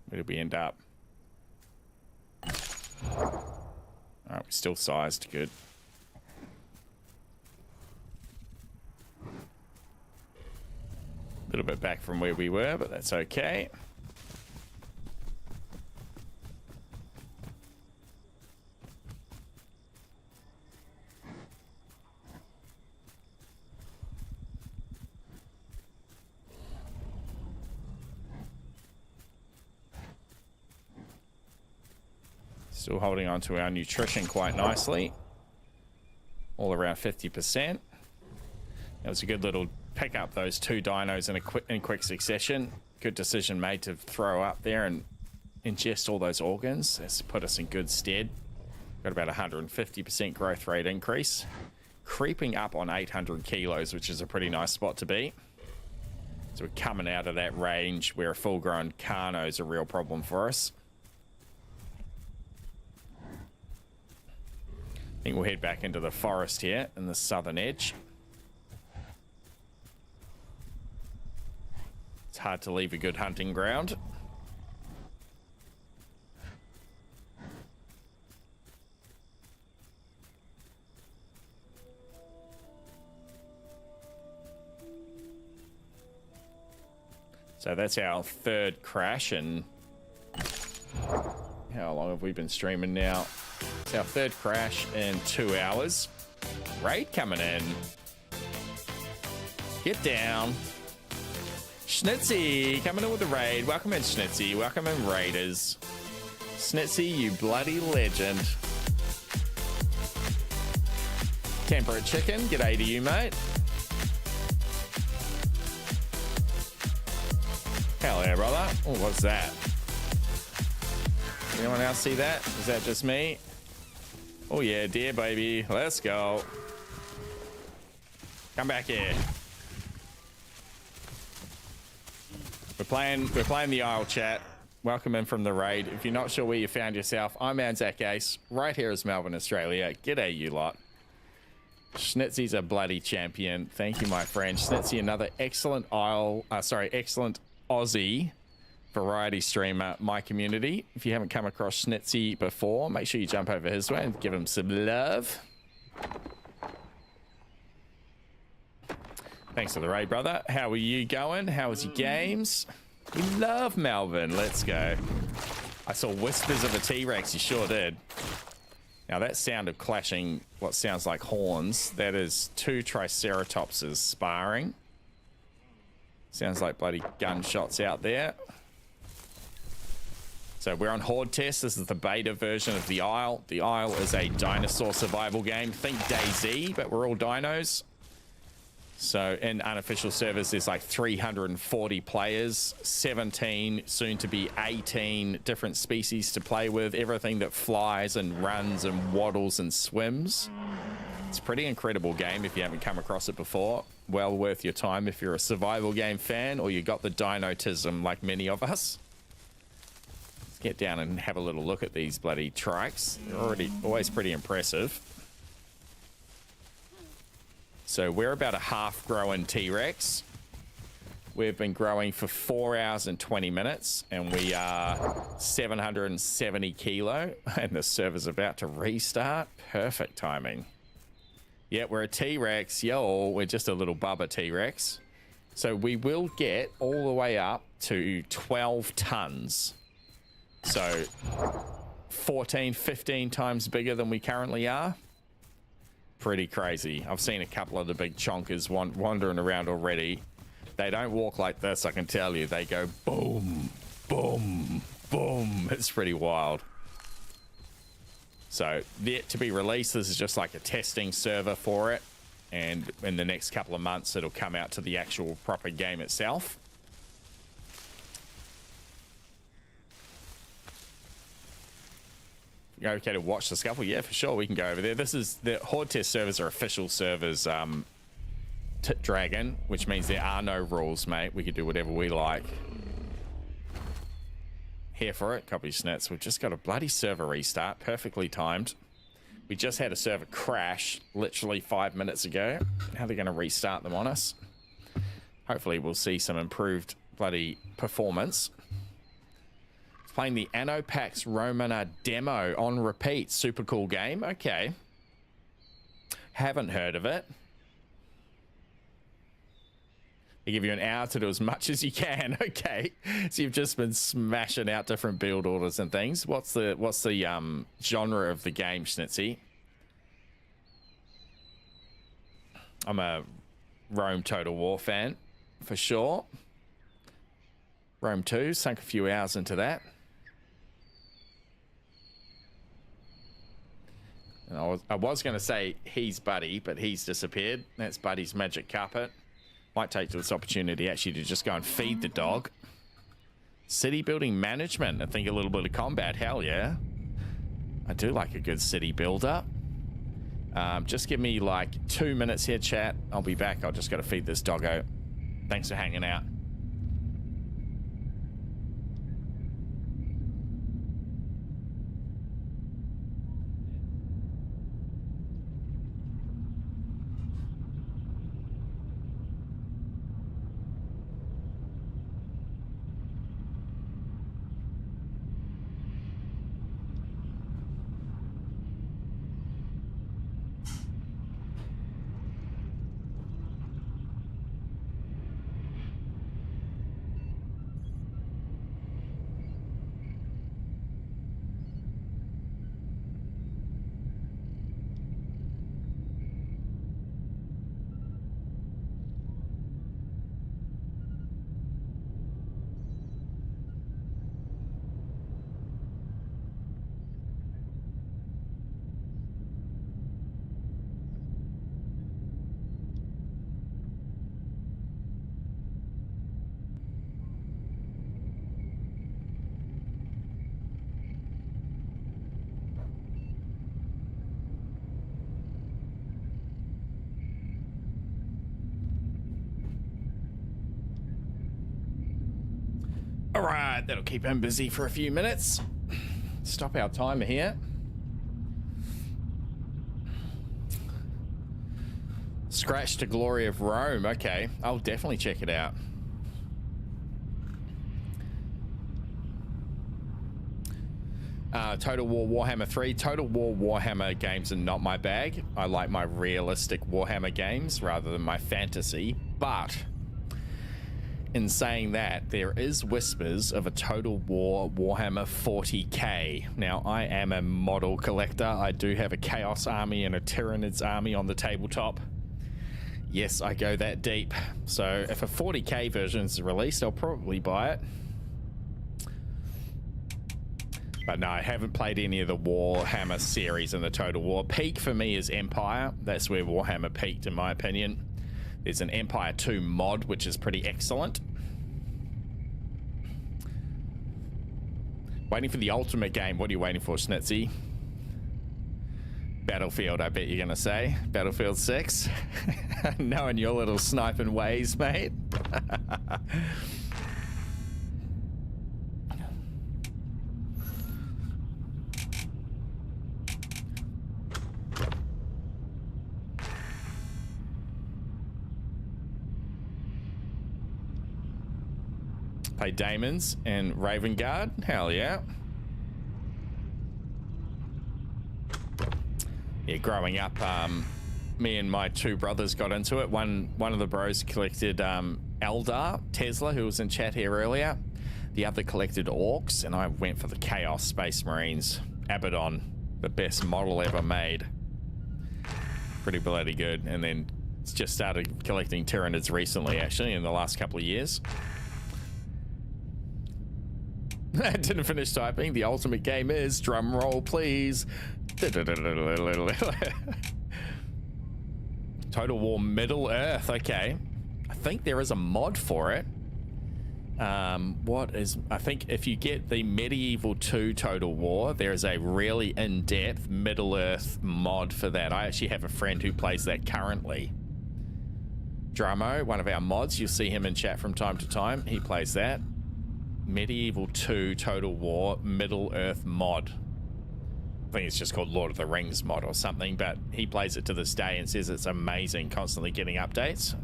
Where did we end up? All right, we're still sized. Good. A little bit back from where we were, but that's okay. Still holding on to our nutrition quite nicely. All around 50%. That was a good little pick up, those 2 dinos in quick succession. Good decision made to throw up there and ingest all those organs. That's put us in good stead. Got about 150% growth rate increase. Creeping up on 800 kilos, which is a pretty nice spot to be. So we're coming out of that range where a full-grown Carno is a real problem for us. I think we'll head back into the forest here in the southern edge. It's hard to leave a good hunting ground. So that's our 3rd crash, and how long have we been streaming now? It's our 3rd crash in 2 hours. Raid coming in. Get down. Schnitzy coming in with the raid. Welcome in, Schnitzy. Welcome in, Raiders. Schnitzy, you bloody legend. Temperate Chicken, g'day to you, mate. Hell yeah, brother. Oh, what's that? Anyone else see that? Is that just me? Oh yeah, dear baby. Let's go. Come back here. We're playing the Isle, chat. Welcome in from the raid. If you're not sure where you found yourself, I'm Anzac Ace. Right here is Melbourne, Australia. G'day, you lot. Schnitzy's a bloody champion. Thank you, my friend. Schnitzy, another excellent excellent Aussie variety streamer, my community. If you haven't come across Schnitzy before, make sure you jump over his way and give him some love. Thanks for the raid, brother. How are you going? How was your games? We love Melbourne. Let's go. I saw whispers of a T-Rex. You sure did. Now that sound of clashing, what sounds like horns, that is 2 Triceratopses sparring. Sounds like bloody gunshots out there. So we're on Hordetest. This is the beta version of the Isle. The Isle is a dinosaur survival game. Think DayZ, but we're all dinos. So in unofficial servers, there's like 340 players, 17, soon to be 18 different species to play with. Everything that flies and runs and waddles and swims. It's a pretty incredible game if you haven't come across it before. Well worth your time if you're a survival game fan or you got the dinotism like many of us. Let's get down and have a little look at these bloody trikes. They're always pretty impressive. So we're about a half-grown T-Rex. We've been growing for 4 hours and 20 minutes, and we are 770 kilo, and the server's about to restart. Perfect timing. Yeah, we're a T-Rex. Yo, we're just a little bubba T-Rex. So we will get all the way up to 12 tons. So 14, 15 times bigger than we currently are. Pretty crazy. I've seen a couple of the big chonkers wandering around already. They don't walk like this, I can tell you. They go boom, boom, boom. It's pretty wild. So, yet to be released. This is just like a testing server for it. And in the next couple of months, it'll come out to the actual proper game itself. Okay to watch the scuffle? Yeah, for sure. We can go over there. This is the Hordetest servers are official servers. Dragon, which means there are no rules, mate. We can do whatever we like. Here for it. Copy snits. We've just got a bloody server restart. Perfectly timed. We just had a server crash literally 5 minutes ago. How are they going to restart them on us? Hopefully we'll see some improved bloody performance. Playing the Anopax Romana demo on repeat. Super cool game. Okay. Haven't heard of it. They give you an hour to do as much as you can. Okay, so you've just been smashing out different build orders and things. What's the genre of the game, Schnitzy? I'm a Rome Total War fan for sure. Rome 2, sunk a few hours into that. And I was going to say he's Buddy, but he's disappeared. That's Buddy's magic carpet. Might take this opportunity actually to just go and feed the dog. City building management. I think a little bit of combat. Hell yeah. I do like a good city builder. Just give me like 2 minutes here, chat. I'll be back. I'll just got to feed this doggo. Thanks for hanging out. All right, that'll keep him busy for a few minutes. Stop our timer here. Scratch to Glory of Rome. Okay, I'll definitely check it out. Total War Warhammer 3. Total War Warhammer games are not my bag. I like my realistic Warhammer games rather than my fantasy, but in saying that, there is whispers of a Total War Warhammer 40k. Now, I am a model collector. I do have a Chaos Army and a Tyranids Army on the tabletop. Yes, I go that deep. So if a 40k version is released, I'll probably buy it. But no, I haven't played any of the Warhammer series in the Total War. Peak for me is Empire. That's where Warhammer peaked, in my opinion. There's an Empire 2 mod, which is pretty excellent. Waiting for the ultimate game. What are you waiting for, Schnitzy? Battlefield, I bet you're going to say. Battlefield 6? Knowing your little sniping ways, mate. Play Daemons and Raven Guard. Hell yeah. Yeah, growing up, me and my two brothers got into it. One of the bros collected Eldar, Tesla, who was in chat here earlier. The other collected Orcs, and I went for the Chaos Space Marines. Abaddon, the best model ever made. Pretty bloody good. And then just started collecting Tyranids recently, actually, in the last couple of years. I didn't finish typing. The ultimate game is, drum roll please. Total War Middle Earth. Okay, I think there is a mod for it. I think if you get the Medieval 2 Total War, there is a really in-depth Middle Earth mod for that. I actually have a friend who plays that currently. Dramo, one of our mods, you'll see him in chat from time to time. He plays that. Medieval 2 Total War Middle Earth mod. I think it's just called Lord of the Rings mod or something, but he plays it to this day and says it's amazing, constantly getting updates.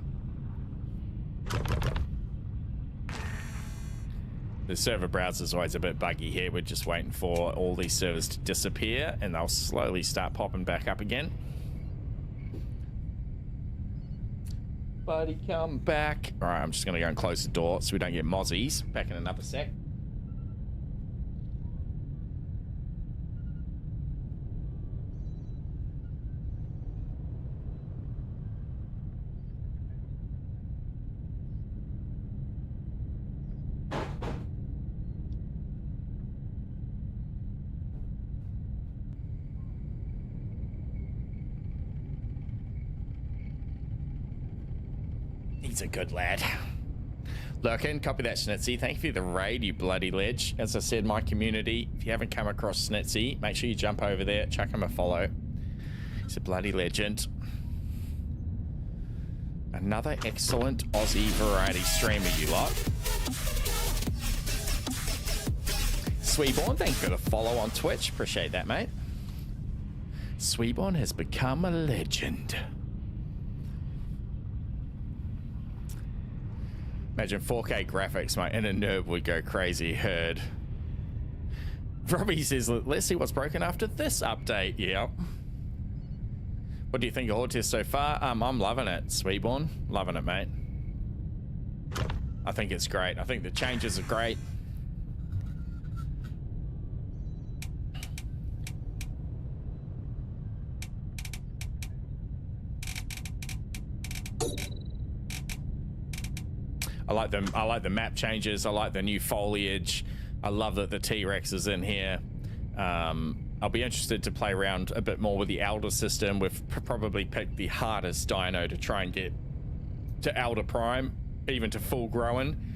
The server browser is always a bit buggy here. We're just waiting for all these servers to disappear and they'll slowly start popping back up again. Buddy, come back. All right, I'm just going to go and close the door so we don't get mozzies. Back in another sec. He's a good lad. Lurkin, copy that, Snitsy. Thank you for the raid, you bloody ledge. As I said, my community, if you haven't come across Snitsy, make sure you jump over there, chuck him a follow. He's a bloody legend. Another excellent Aussie variety streamer, you lot. Sweeborn, thank you for the follow on Twitch. Appreciate that, mate. Sweeborn has become a legend. Imagine 4K graphics, my inner nerd would go crazy. Heard. Robbie says, let's see what's broken after this update. Yeah. What do you think of Hordetest so far? I'm loving it, Sweeborn. Loving it, mate. I think it's great. I think the changes are great. I like the map changes. I like the new foliage. I love that the T-Rex is in here. I'll be interested to play around a bit more with the Elder system. We've probably picked the hardest dino to try and get to Elder Prime, even to full grown.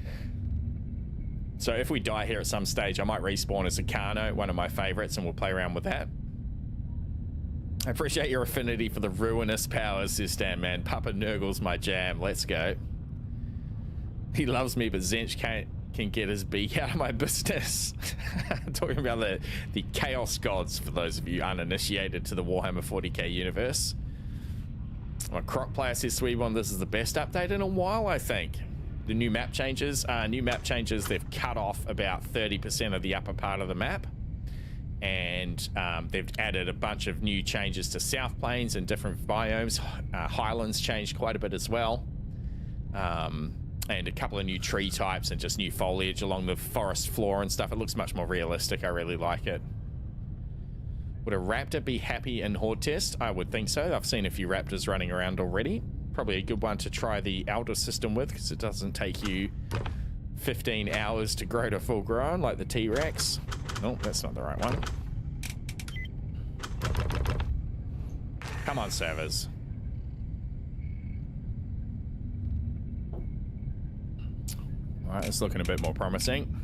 So if we die here at some stage, I might respawn as a Carno, one of my favorites, and we'll play around with that. I appreciate your affinity for the ruinous powers, says Stan, man. Papa Nurgle's my jam. Let's go. He loves me, but Zench can get his beak out of my business. Talking about the Chaos Gods, for those of you uninitiated to the Warhammer 40k universe. My Croc player says, Sweebon, this is the best update in a while, I think. The new map changes, they've cut off about 30% of the upper part of the map. And they've added a bunch of new changes to South Plains and different biomes. Highlands changed quite a bit as well. And a couple of new tree types and just new foliage along the forest floor and stuff. It looks much more realistic. I really like it. Would a raptor be happy in Hordetest? I would think so. I've seen a few raptors running around already. Probably a good one to try the Elder system with, because it doesn't take you 15 hours to grow to full grown like the T-Rex. Oh, that's not the right one. Come on, servers. All right, it's looking a bit more promising.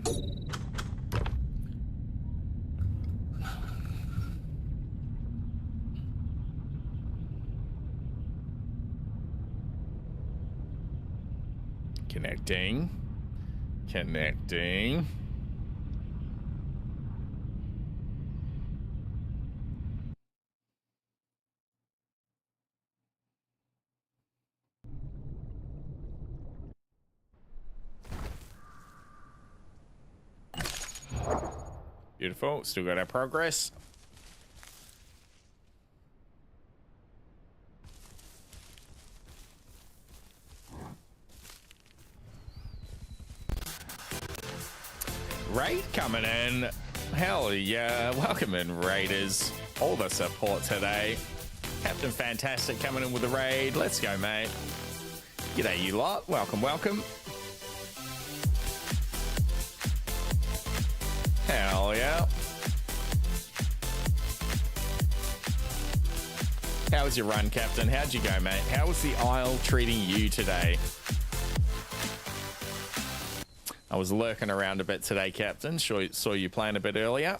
Connecting. Connecting. Beautiful. Still got our progress. Raid coming in. Hell yeah. Welcome in, Raiders. All the support today. Captain Fantastic coming in with the raid. Let's go, mate. G'day, you lot. Welcome, welcome. Hell yeah. How was your run, Captain? How'd you go, mate? How was the Isle treating you today? I was lurking around a bit today, Captain. Saw you playing a bit earlier.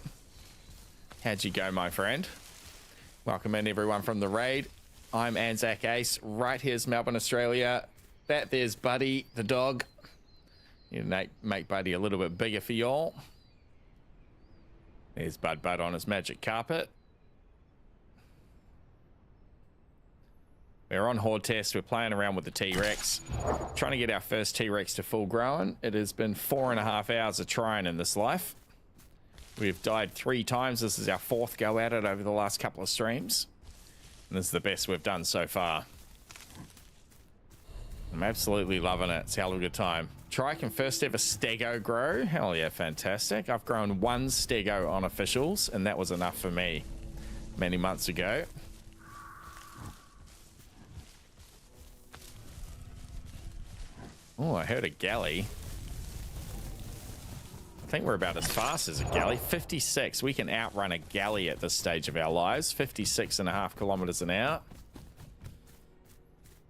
How'd you go, my friend? Welcome in, everyone, from the raid. I'm Anzac Ace. Right here's Melbourne, Australia. That there's Buddy, the dog. You make Buddy a little bit bigger for y'all. There's Bud on his magic carpet. We're on Hordetest. We're playing around with the T-Rex. Trying to get our first T-Rex to full grown. It has been 4.5 hours of trying in this life. We've died 3 times. This is our 4th go at it over the last couple of streams. And this is the best we've done so far. I'm absolutely loving it. It's a hell of a good time. Trike and first ever stego grow. Hell yeah, fantastic. I've grown 1 stego on officials, and that was enough for me many months ago. Oh, I heard a galley. I think we're about as fast as a galley. 56. We can outrun a galley at this stage of our lives. 56.5 kilometers an hour.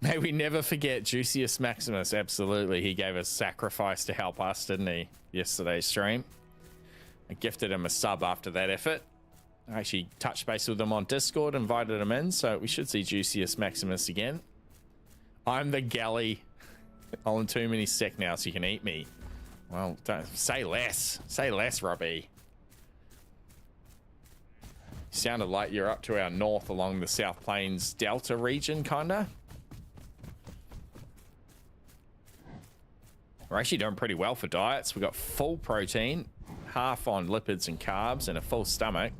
May we never forget Juicius Maximus. Absolutely. He gave a sacrifice to help us, didn't he? Yesterday's stream. I gifted him a sub after that effort. I actually touched base with him on Discord, invited him in, so we should see Juicius Maximus again. I'm the galley. I'm on too many sec now, so you can eat me. Well, don't say less. Say less, Robbie. You sounded like you're up to our north along the South Plains Delta region, kinda. We're actually doing pretty well for diets. We've got full protein, half on lipids and carbs, and a full stomach.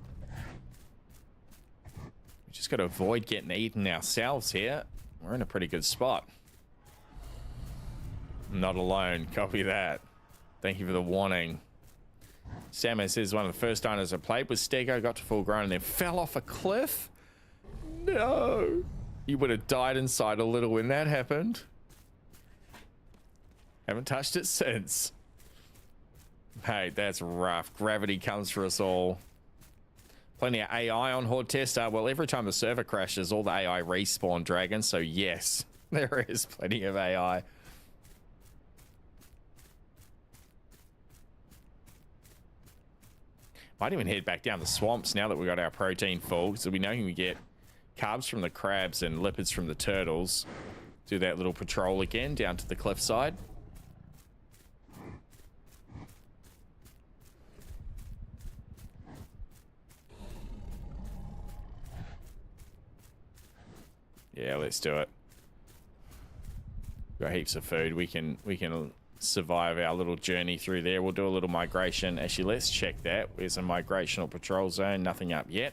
We just got to avoid getting eaten ourselves here. We're in a pretty good spot. Not alone. Copy that. Thank you for the warning. Samo says one of the first diners I played was Stego, got to full grown and then fell off a cliff. No. You would have died inside a little when that happened. Haven't touched it since. Hey, that's rough. Gravity comes for us all. Plenty of AI on Hordetest. Well, every time the server crashes, all the AI respawn dragons. So yes, there is plenty of AI. Might even head back down the swamps now that we got our protein full, so we know we get carbs from the crabs and lipids from the turtles. Do that little patrol again down to the cliffside. Yeah, let's do it. Got heaps of food. We can survive our little journey through there. We'll do a little migration. Actually, let's check that. There's a migrational patrol zone. Nothing up yet.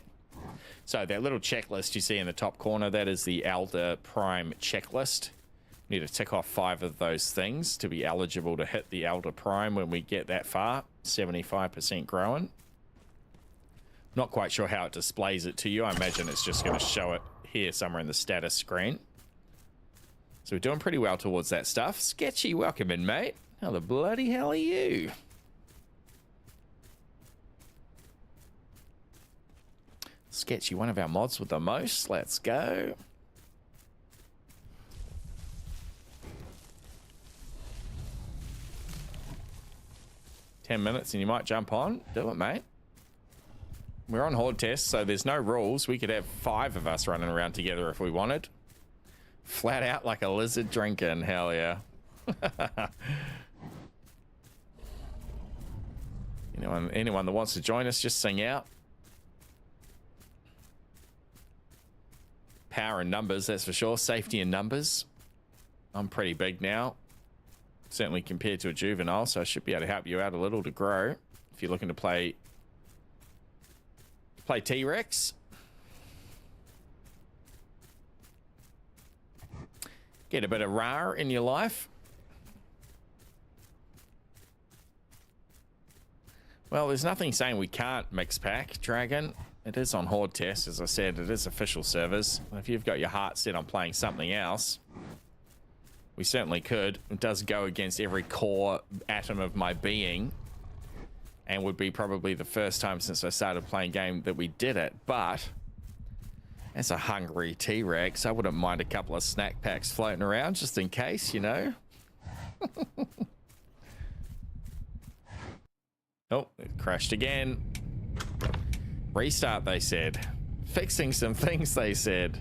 So that little checklist you see in the top corner, that is the Elder Prime checklist. We need to tick off 5 of those things to be eligible to hit the Elder Prime when we get that far. 75% growing. Not quite sure how it displays it to you. I imagine it's just going to show it here somewhere in the status screen. So we're doing pretty well towards that stuff. Sketchy, welcome in, mate. How the bloody hell are you? Sketchy, one of our mods with the most. Let's go. Ten minutes and you might jump on. Do it, mate. We're on Hordetest, so there's no rules. We could have 5 of us running around together if we wanted. Flat out like a lizard drinking, hell yeah. Anyone that wants to join us, just sing out. Power in numbers, that's for sure. Safety in numbers. I'm pretty big now. Certainly compared to a juvenile, so I should be able to help you out a little to grow. If you're looking to play Play T-Rex. Get a bit of RAR in your life. Well, there's nothing saying we can't mix pack, Dragon. It is on Hordetest, as I said. It is official servers. If you've got your heart set on playing something else, we certainly could. It does go against every core atom of my being, and would be probably the first time since I started playing game that we did it. But as a hungry T-Rex, I wouldn't mind a couple of snack packs floating around just in case, you know. Oh, it crashed again. Restart, they said. Fixing some things, they said.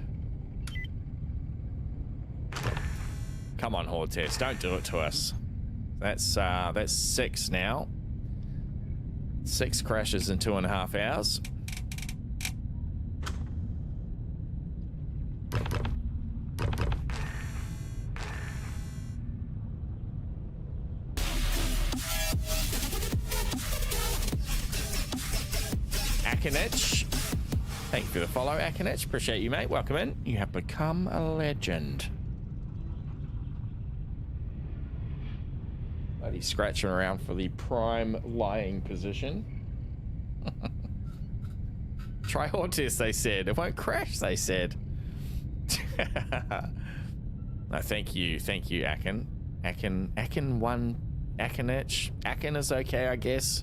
Come on, Hordetest, don't do it to us. That's 6 now. 6 crashes in 2.5 hours. Akinich, thank you for the follow, Akinich. Appreciate you, mate. Welcome in. You have become a legend. Bloody scratching around for the prime lying position. Try Hordetest, they said. It won't crash, they said. No, thank you, Akin. Akin one, Akinich. Akin is okay, I guess.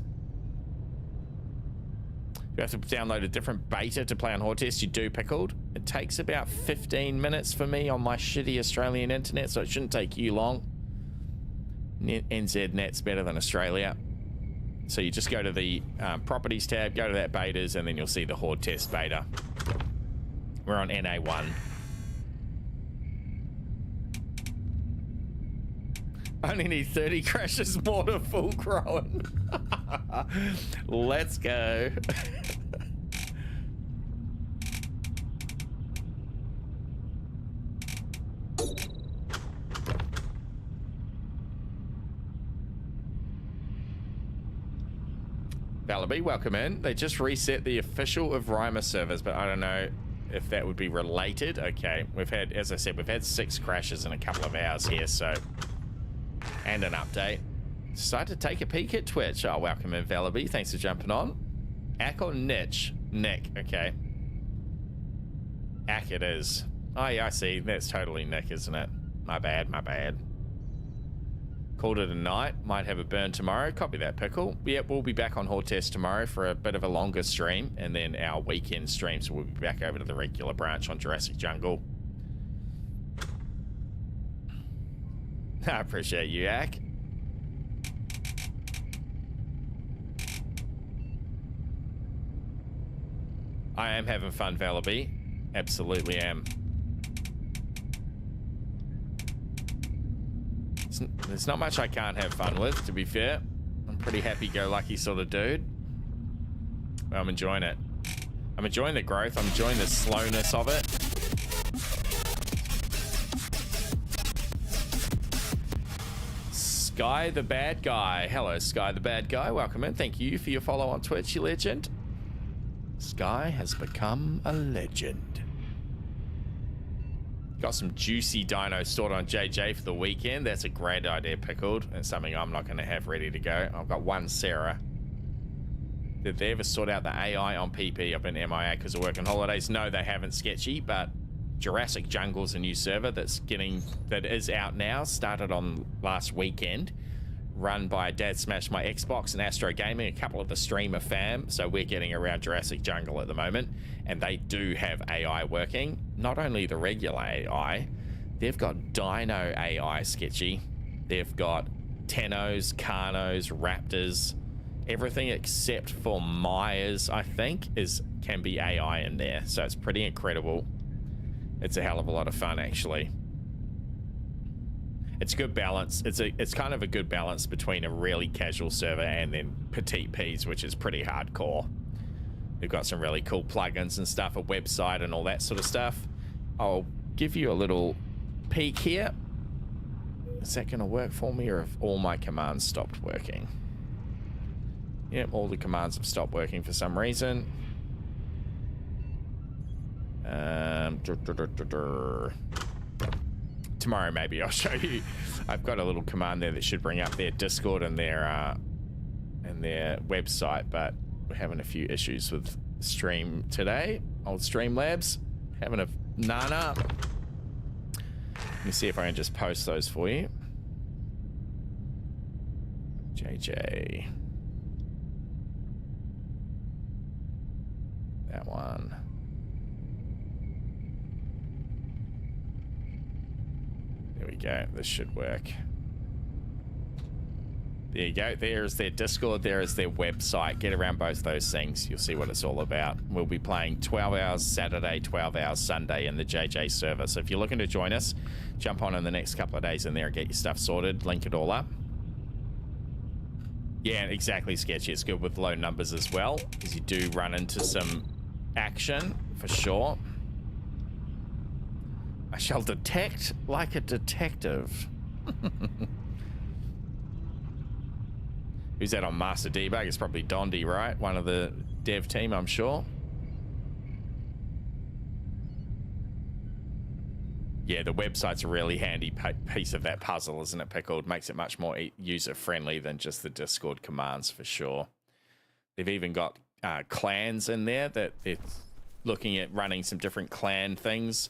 You have to download a different beta to play on Hordetest. You do, Pickled. It takes about 15 minutes for me on my shitty Australian internet, so it shouldn't take you long. NZ net's better than Australia. So you just go to the properties tab, go to that betas, and then you'll see the Hordetest beta. We're on NA1. Only need 30 crashes more to full grown. Let's go. Valaby, welcome in. They just reset the official of Rima servers, but I don't know if that would be related. Okay, we've had, as I said, we've had 6 crashes in a couple of hours here, so... And an update. Decided to take a peek at Twitch. Oh, welcome in, Valaby. Thanks for jumping on. Ack or Niche? Nick, okay. Ack it is. Oh, yeah, I see. That's totally Nick, isn't it? My bad, my bad. Called it a night. Might have a burn tomorrow. Copy that, Pickle. Yep, we'll be back on Hordetest tomorrow for a bit of a longer stream, and then our weekend stream, so we'll be back over to the regular branch on Jurassic Jungle. I appreciate you, Ack. I am having fun, Valaby. Absolutely am. There's not much I can't have fun with, to be fair. I'm pretty happy-go-lucky sort of dude. Well, I'm enjoying it. I'm enjoying the growth. I'm enjoying the slowness of it. Sky the Bad Guy. Hello, Sky the Bad Guy. Welcome in. Thank you for your follow on Twitch, you legend. Sky has become a legend. Got some juicy dinos stored on JJ for the weekend. That's a great idea, Pickled. That's something I'm not going to have ready to go. I've got one Sarah. Did they ever sort out the AI on PP? I've been MIA because of work and holidays. No, they haven't, Sketchy, but Jurassic Jungle's a new server that is out now. Started on last weekend. Run by Dad Smash My Xbox and Astro Gaming, a couple of the streamer fam. So we're getting around Jurassic Jungle at the moment, and they do have AI working. Not only the regular AI, they've got Dino AI, Sketchy. They've got Tenos, Carnos, Raptors, everything except for Myers, I think, can be AI in there. So it's pretty incredible. It's a hell of a lot of fun, actually. It's a good balance. It's kind of a good balance between a really casual server and then Petite Peas, which is pretty hardcore. They've got some really cool plugins and stuff, a website and all that sort of stuff. I'll give you a little peek here. Is that going to work for me, or have all my commands stopped working? Yep, all the commands have stopped working for some reason. Tomorrow maybe I'll show you. I've got a little command there that should bring up their Discord and their website, but we're having a few issues with stream today. Old Streamlabs having a nana. Let me see if I can just post those for you. JJ. That one. There we go. This should work. There you go. There's their Discord. There is their website. Get around both those things. You'll see what it's all about. We'll be playing 12 hours Saturday, 12 hours Sunday in the JJ server. So if you're looking to join us, jump on in the next couple of days in there and get your stuff sorted. Link it all up. Yeah, exactly, Sketchy. It's good with low numbers as well, because you do run into some action, for sure. I shall detect like a detective. Who's that on Master Debug? It's probably Dondi, right? One of the dev team, I'm sure. Yeah, the website's a really handy piece of that puzzle, isn't it, Pickled? Makes it much more user-friendly than just the Discord commands, for sure. They've even got clans in there that it's looking at running some different clan things.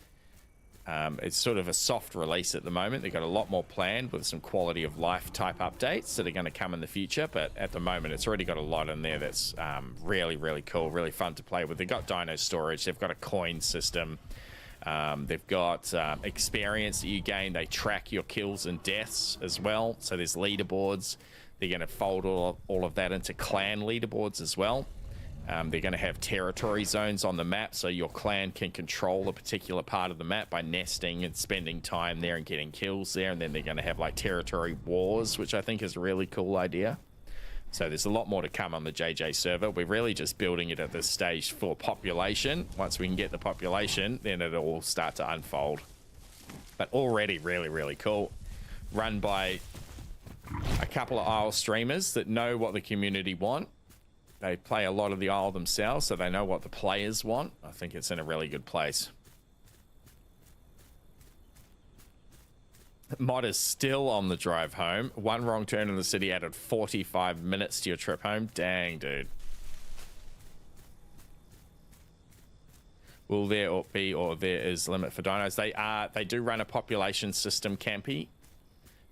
It's sort of a soft release at the moment. They've got a lot more planned with some quality of life type updates that are going to come in the future. But at the moment, it's already got a lot in there that's really, really cool, really fun to play with. They've got dino storage. They've got a coin system. They've got experience that you gain. They track your kills and deaths as well. So there's leaderboards. They're going to fold all of that into clan leaderboards as well. They're going to have territory zones on the map, so your clan can control a particular part of the map by nesting and spending time there and getting kills there. And then they're going to have like territory wars, which I think is a really cool idea. So there's a lot more to come on the JJ server. We're really just building it at this stage for population. Once we can get the population, then it'll all start to unfold. But already really, really cool. Run by a couple of Isle streamers that know what the community want. They play a lot of the Isle themselves, so they know what the players want. I think it's in a really good place. Mod is still on the drive home. One wrong turn in the city added 45 minutes to your trip home. Dang, dude. Will there be, or there is limit for dinos? They do run a population system campy.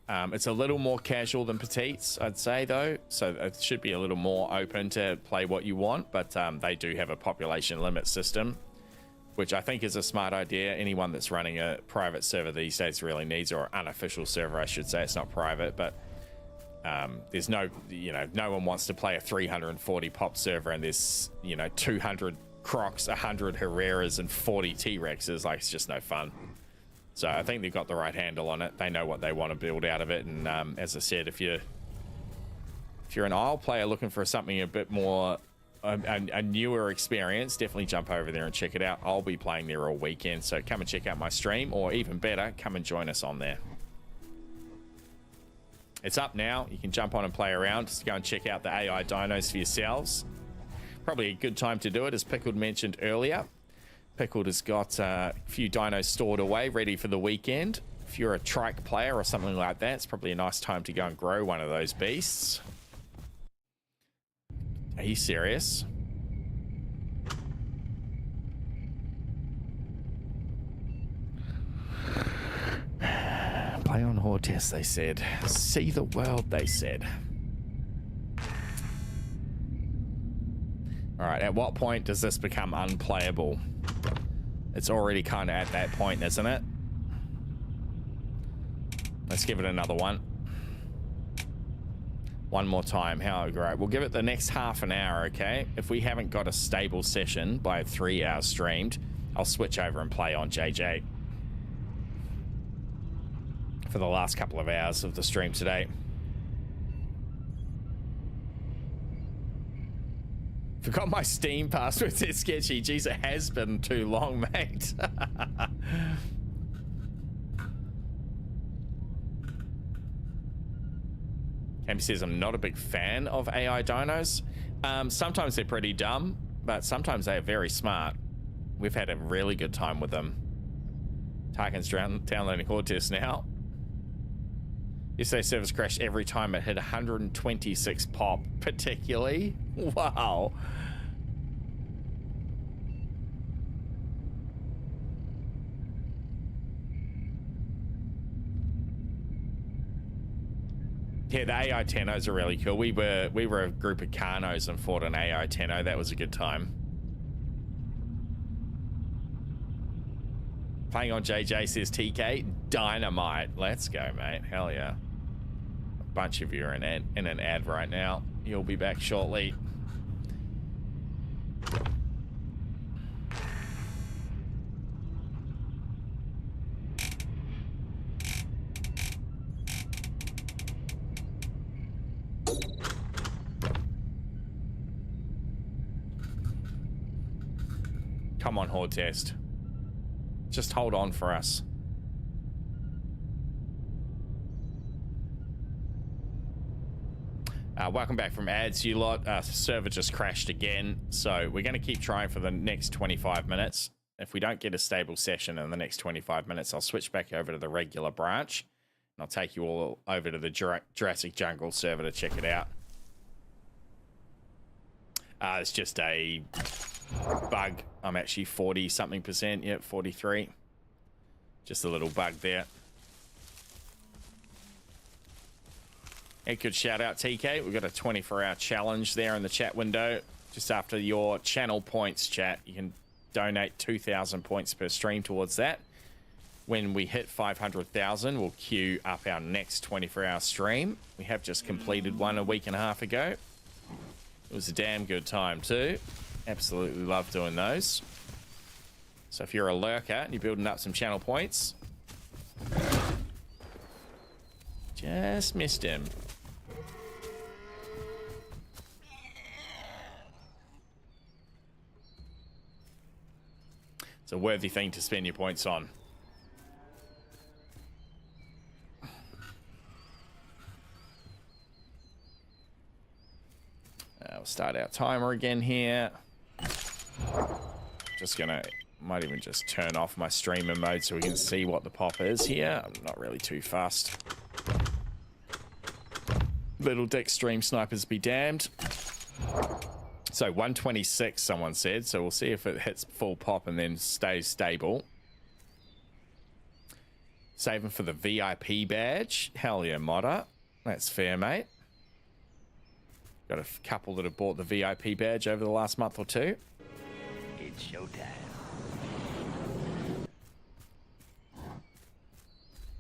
It's a little more casual than Petites, I'd say, though. So it should be a little more open to play what you want. But they do have a population limit system, which I think is a smart idea. Anyone that's running a private server these days really needs, or unofficial server, I should say. It's not private, but there's no, no one wants to play a 340 pop server and there's, 200 Crocs, 100 Herreras, and 40 T-Rexes. Like, it's just no fun. So I think they've got the right handle on it. They know what they want to build out of it. And as I said, if you're an Isle player looking for something a bit more, a newer experience, definitely jump over there and check it out. I'll be playing there all weekend. So come and check out my stream, or even better, come and join us on there. It's up now. You can jump on and play around. Just go and check out the AI dinos for yourselves. Probably a good time to do it, as Pickled mentioned earlier. Pickled has got a few dinos stored away, ready for the weekend. If you're a trike player or something like that, it's probably a nice time to go and grow one of those beasts. Are you serious? Play on Hordetest, they said. See the world, they said. All right, at what point does this become unplayable? It's already kind of at that point, isn't it? Let's give it another one. One more time. How great. We'll give it the next half an hour, okay? If we haven't got a stable session by 3 hours streamed, I'll switch over and play on JJ for the last couple of hours of the stream today. Forgot my Steam password. It's sketchy. Jeez, it has been too long, mate. Cammy says, I'm not a big fan of AI dinos. Sometimes they're pretty dumb, but sometimes they're very smart. We've had a really good time with them. Tarkin's downloading Hordetest now. Yesterday service crashed every time it hit 126 pop, particularly. Wow. Yeah, the AI Tennos are really cool. We were a group of Carnos and fought an AI Tenno. That was a good time. Playing on JJ, says TK. Dynamite. Let's go, mate. Hell yeah. A bunch of you are in an ad right now. You'll be back shortly. Come on, Hordetest. Just hold on for us. Welcome back from ads, you lot. Server just crashed again, so we're going to keep trying for the next 25 minutes. If we don't get a stable session in the next 25 minutes, I'll switch back over to the regular branch, and I'll take you all over to the Jurassic Jungle server to check it out. It's just a bug. I'm actually 40-something%. Yep, 43. Just a little bug there. A good shout out, TK. We've got a 24-hour challenge there in the chat window. Just after your channel points, chat, you can donate 2,000 points per stream towards that. When we hit 500,000, we'll queue up our next 24-hour stream. We have just completed one a week and a half ago. It was a damn good time too. Absolutely love doing those. So if you're a lurker and you're building up some channel points, just missed him. It's a worthy thing to spend your points on. We'll start our timer again here. Just gonna, might even just turn off my streamer mode so we can see what the pop is here. I'm not really too fast. Little Dick stream snipers be damned. So 126, someone said. So we'll see if it hits full pop and then stays stable. Saving for the VIP badge. Hell yeah, modder. That's fair, mate. Got a couple that have bought the VIP badge over the last month or two. It's showtime.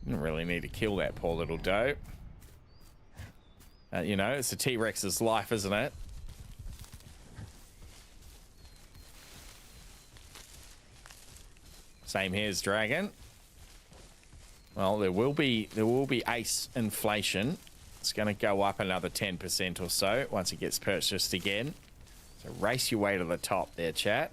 Didn't really need to kill that poor little doe. You know, it's the T-Rex's life, isn't it? Same here as Dragon. Well, there will be ace inflation. It's going to go up another 10% or so once it gets purchased again. So race your way to the top there, chat.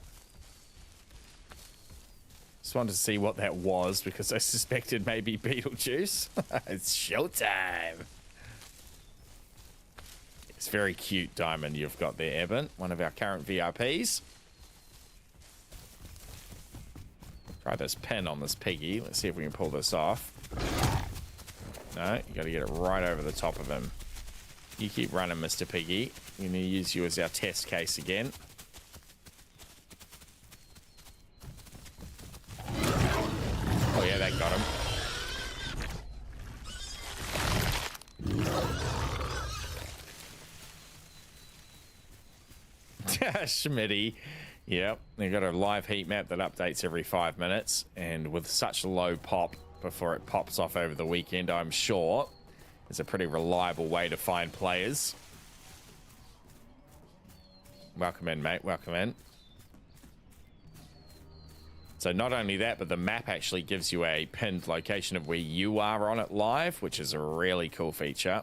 Just wanted to see what that was because I suspected maybe Beetlejuice. It's showtime. It's very cute diamond you've got there, Eben. One of our current VIPs. Try this pin on this piggy. Let's see if we can pull this off. No, you got to get it right over the top of him. You keep running, Mr. Piggy. We're going to use you as our test case again. Oh yeah, that got him. Schmitty. Yep, they've got a live heat map that updates every 5 minutes, and with such a low pop before it pops off over the weekend, I'm sure it's a pretty reliable way to find players. Welcome in, mate. Welcome in. So not only that, but the map actually gives you a pinned location of where you are on it live, which is a really cool feature.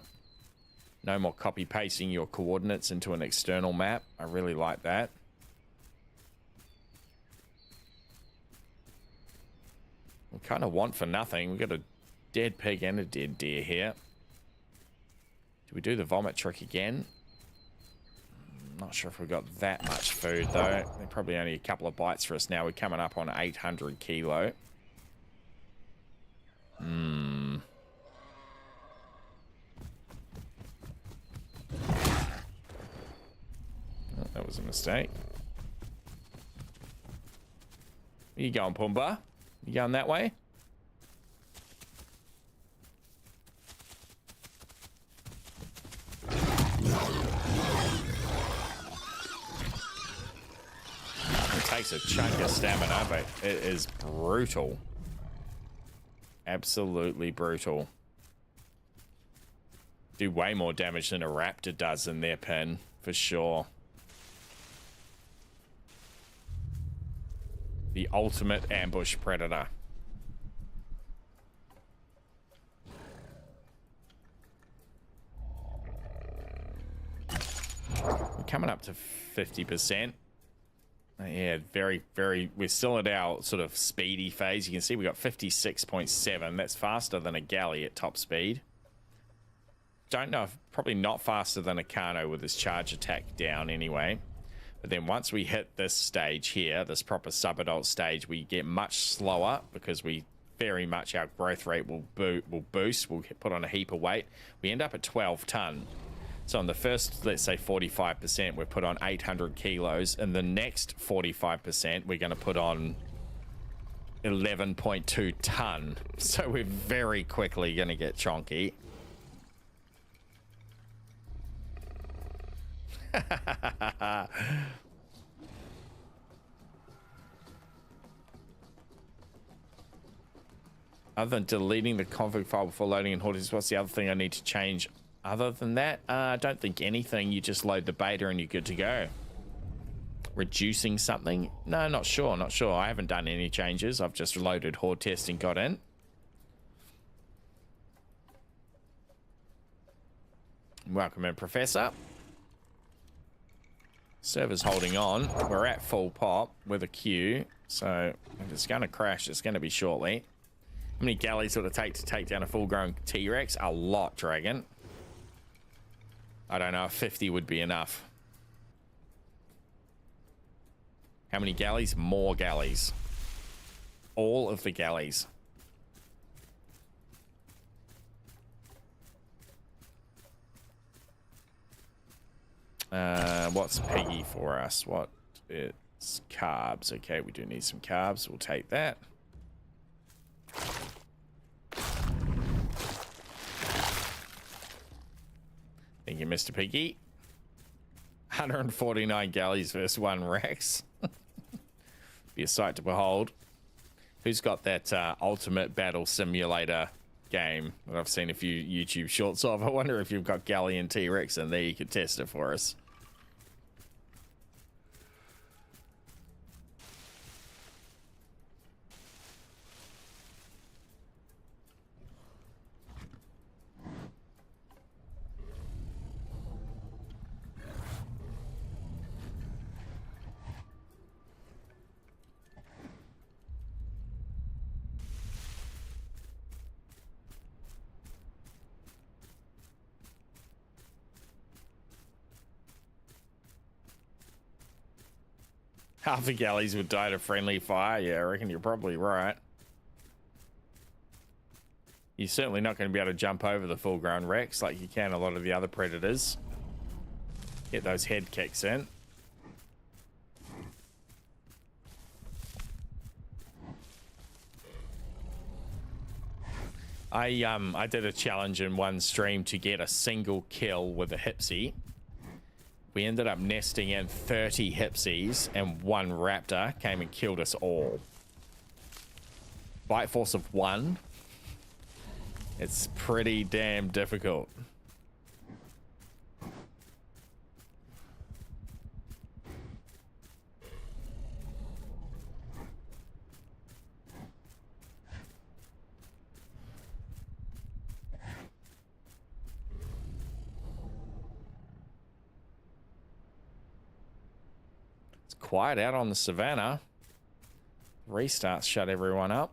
No more copy pasting your coordinates into an external map. I really like that. We kind of want for nothing. We've got a dead pig and a dead deer here. Do we do the vomit trick again? Not sure if we've got that much food, though. They're probably only a couple of bites for us now. We're coming up on 800 kilo. Oh, that was a mistake. Where you going, Pumbaa? You going that way? It takes a chunk of stamina, but it is brutal. Absolutely brutal. Do way more damage than a raptor does in their pen, for sure. The ultimate ambush predator. We're coming up to 50%. Yeah, very, very... We're still at our sort of speedy phase. You can see we got 56.7. That's faster than a galley at top speed. Don't know if... Probably not faster than a Kano with his charge attack down anyway. But then once we hit this stage here, this proper sub-adult stage, we get much slower because we very much... Our growth rate will boost. We'll put on a heap of weight. We end up at 12 ton. So on the first, let's say 45%, we've put on 800 kilos. And the next 45%, we're going to put on 11.2 ton. So we're very quickly going to get chonky. Other than deleting the config file before loading in Hordetest, what's the other thing I need to change? Other than that, I don't think anything. You just load the beta and you're good to go. Reducing something? No, not sure, not sure. I haven't done any changes. I've just loaded Hordetest and got in. Welcome in, Professor. Server's holding on. We're at full pop with a queue, so if it's going to crash, it's going to be shortly. How many galleys would it take to take down a full-grown T-Rex? A lot, Dragon. I don't know, 50 would be enough. How many galleys? More galleys. All of the galleys. What's Piggy for us? What? It's carbs. Okay, we do need some carbs. We'll take that. Thank you, Mr. Piggy. 149 galleys versus 1 Rex. Be a sight to behold. Who's got that ultimate battle simulator game that I've seen a few YouTube shorts of? I wonder if you've got Galley and T-Rex in there. You could test it for us. Half the galleys would die to friendly fire. Yeah, I reckon you're probably right. You're certainly not going to be able to jump over the full-grown Rex like you can a lot of the other predators. Get those head kicks in. I did a challenge in one stream to get a single kill with a Hipsy. We ended up nesting in 30 Hipsies, and 1 Raptor came and killed us all. Bite force of 1. It's pretty damn difficult. Quiet out on the savannah. Restarts shut everyone up.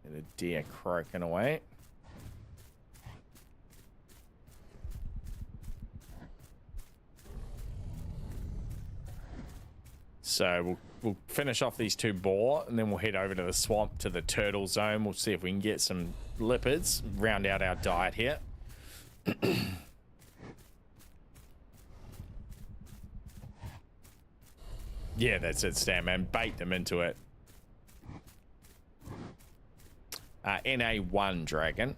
And a deer croaking away. So we'll finish off these 2 boar, and then we'll head over to the swamp to the turtle zone. We'll see if we can get some lipids, round out our diet here. Yeah, that's it, Stan, man. Bait them into it. NA1 dragon.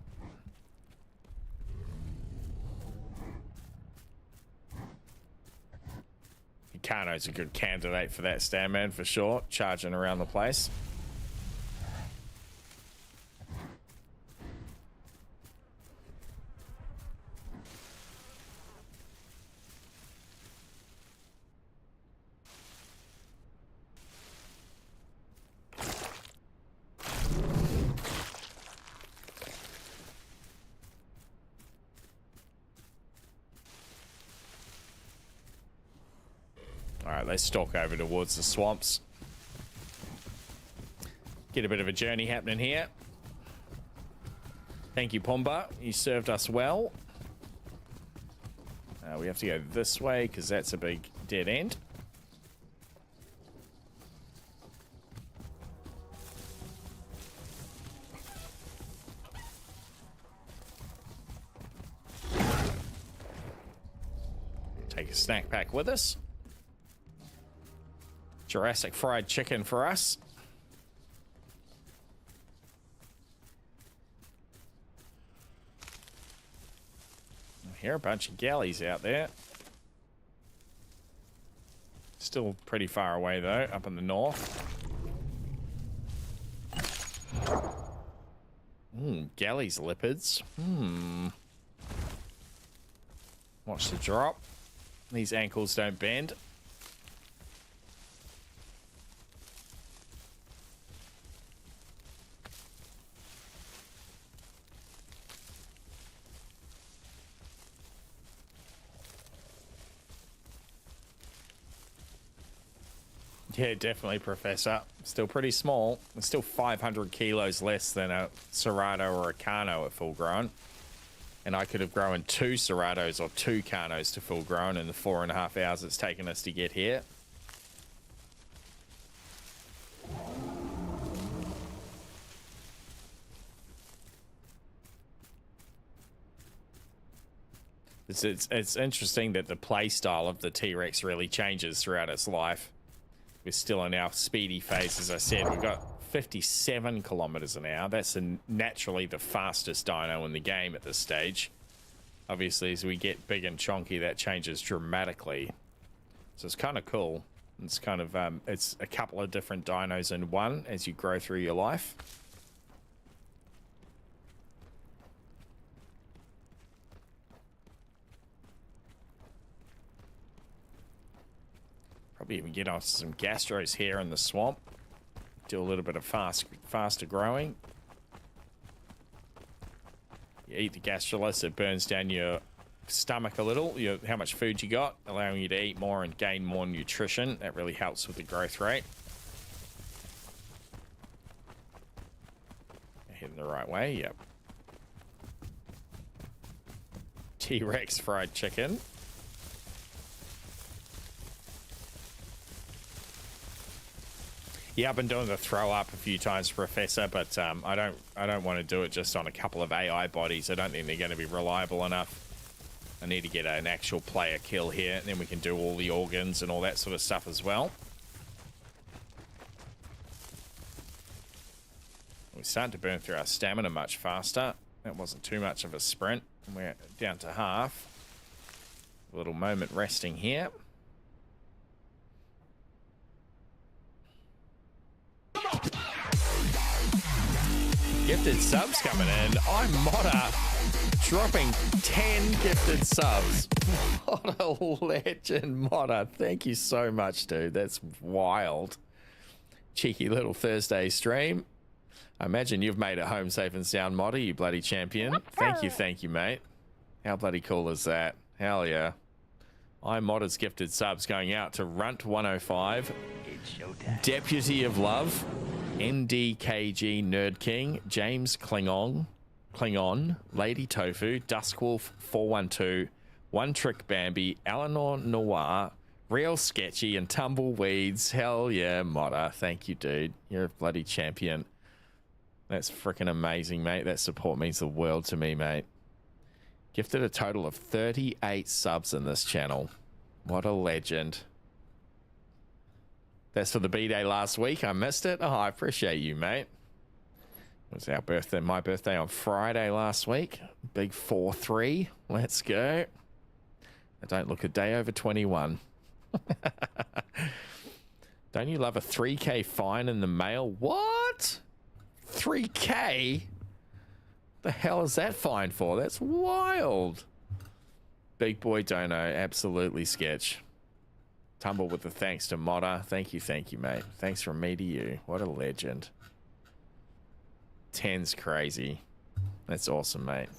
Kano's a good candidate for that, Stan, man, for sure. Charging around the place. Alright, let's stalk over towards the swamps. Get a bit of a journey happening here. Thank you, Pumba. You served us well. We have to go this way because that's a big dead end. Take a snack pack with us. Jurassic fried chicken for us. I hear a bunch of galleys out there. Still pretty far away though, up in the north. Galleys lipids. Watch the drop. These ankles don't bend. Yeah, definitely, Professor. Still pretty small. It's still 500 kilos less than a Cerrado or a Carno at full grown. And I could have grown 2 Cerrados or 2 Carnos to full grown in the 4.5 hours it's taken us to get here. It's interesting that the play style of the T-Rex really changes throughout its life. We're still in our speedy phase, as I said. We've got 57 kilometers an hour. That's naturally the fastest dino in the game at this stage. Obviously, as we get big and chonky, that changes dramatically. So it's kind of cool. It's kind of it's a couple of different dinos in one as you grow through your life. Probably even get onto some gastros here in the swamp. Do a little bit of faster growing. You eat the gastrolus, it burns down your stomach a little, how much food you got, allowing you to eat more and gain more nutrition. That really helps with the growth rate. Heading the right way, yep. T-Rex fried chicken. Yeah, I've been doing the throw up a few times, Professor, but I don't want to do it just on a couple of AI bodies. I don't think they're going to be reliable enough. I need to get an actual player kill here, and then we can do all the organs and all that sort of stuff as well. We're starting to burn through our stamina much faster. That wasn't too much of a sprint. We're down to half. A little moment resting here. Gifted subs coming in. I'm Modder dropping 10 gifted subs. What a legend, Modder. Thank you so much, dude. That's wild. Cheeky little Thursday stream. I imagine you've made it home safe and sound, Modder, you bloody champion. Thank you, mate. How bloody cool is that? Hell yeah. I'm Modder's gifted subs going out to Runt105, Deputy of Love, NDKG Nerd King, James Klingon, Lady Tofu, Duskwolf 412, One Trick Bambi, Eleanor Noir, Real sketchy and tumbleweeds. Hell yeah, Modder. Thank you, dude. You're a bloody champion. That's freaking amazing, mate. That support means the world to me, mate. Gifted a total of 38 subs in this channel. What a legend. That's for the B-Day last week. I missed it. Oh, I appreciate you, mate. It was our birthday, my birthday on Friday last week. Big 4-3. Let's go. I don't look a day over 21. Don't you love a 3K fine in the mail? What? 3K? The hell is that fine for? That's wild. Big boy dono. Absolutely sketch. Tumble with the thanks to Modder. Thank you, mate. Thanks from me to you. What a legend. 10's crazy. That's awesome, mate.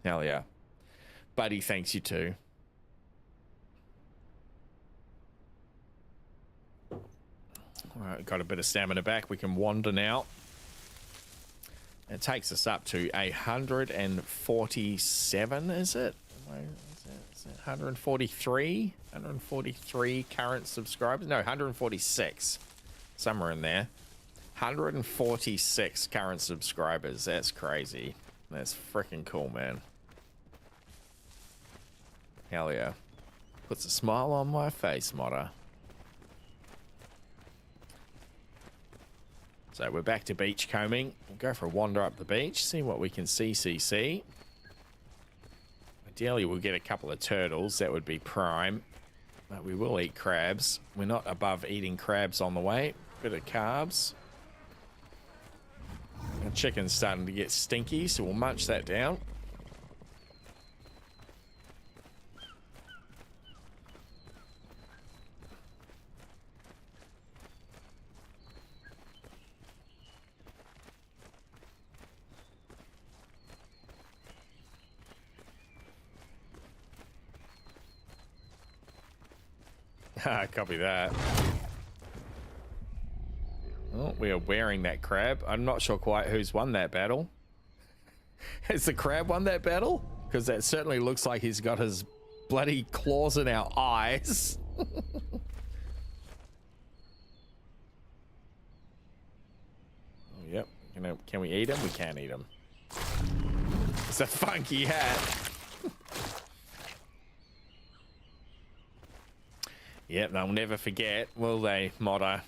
Hell yeah. Buddy thanks you too. All right, got a bit of stamina back. We can wander now. It takes us up to 147, is it? Is it 143? 143 current subscribers? No, 146. Somewhere in there. 146 current subscribers. That's crazy. That's freaking cool, man. Hell yeah. Puts a smile on my face, Modder. So we're back to beach combing. We'll go for a wander up the beach, see what we can see. Ideally, we'll get a couple of turtles. That would be prime. But we will eat crabs. We're not above eating crabs on the way. Bit of carbs. The chicken's starting to get stinky, so we'll munch that down. Copy that. Oh, we are wearing that crab. I'm not sure quite who's won that battle. Has the crab won that battle? Because that certainly looks like he's got his bloody claws in our eyes. Oh, yep. Can we eat him? We can't eat him. It's a funky hat. Yep, they'll never forget, will they, Modder?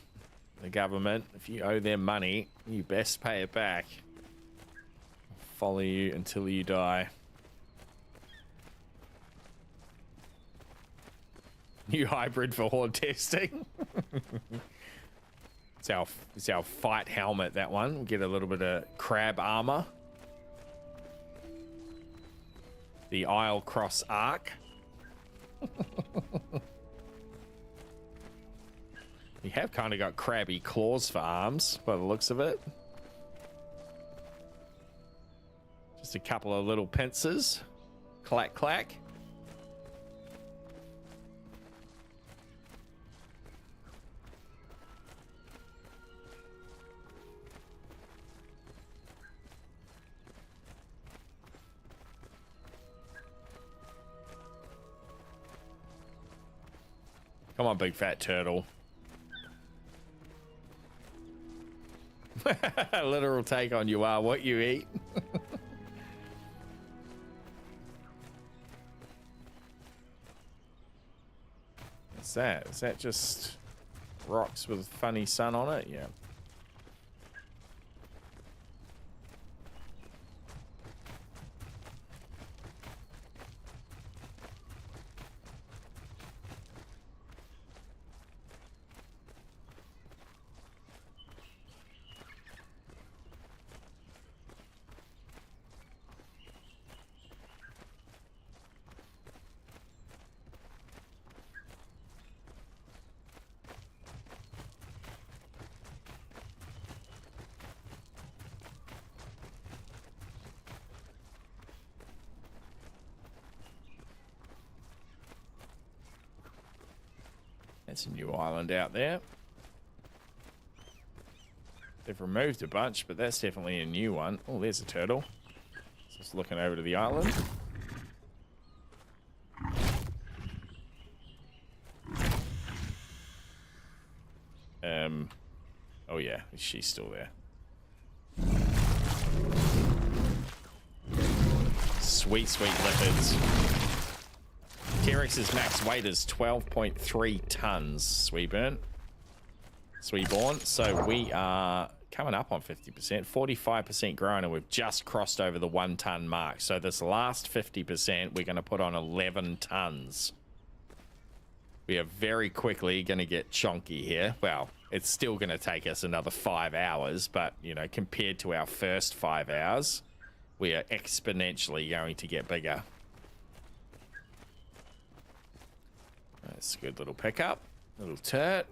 The government, if you owe them money, you best pay it back. Follow you until you die. New hybrid for horde testing. It's our fight helmet, that one. We'll get a little bit of crab armor. The Isle Cross Arc. We have kind of got crabby claws for arms by the looks of it. Just a couple of little pincers. Clack, clack. Come on, big fat turtle. A literal take on you are what you eat. What's that? Is that just rocks with a funny sun on it? Yeah. That's a new island out there. They've removed a bunch, but that's definitely a new one. Oh, there's a turtle. Just looking over to the island. Oh yeah, she's still there. Sweet, sweet lipids. T-Rex's max weight is 12.3 tons, Sweetborn. So we are coming up on 50%, 45% grown, and we've just crossed over the 1 ton mark. So this last 50%, we're going to put on 11 tons. We are very quickly going to get chonky here. Well, it's still going to take us another 5 hours, but, you know, compared to our first 5 hours, we are exponentially going to get bigger. That's a good little pickup. Little turt.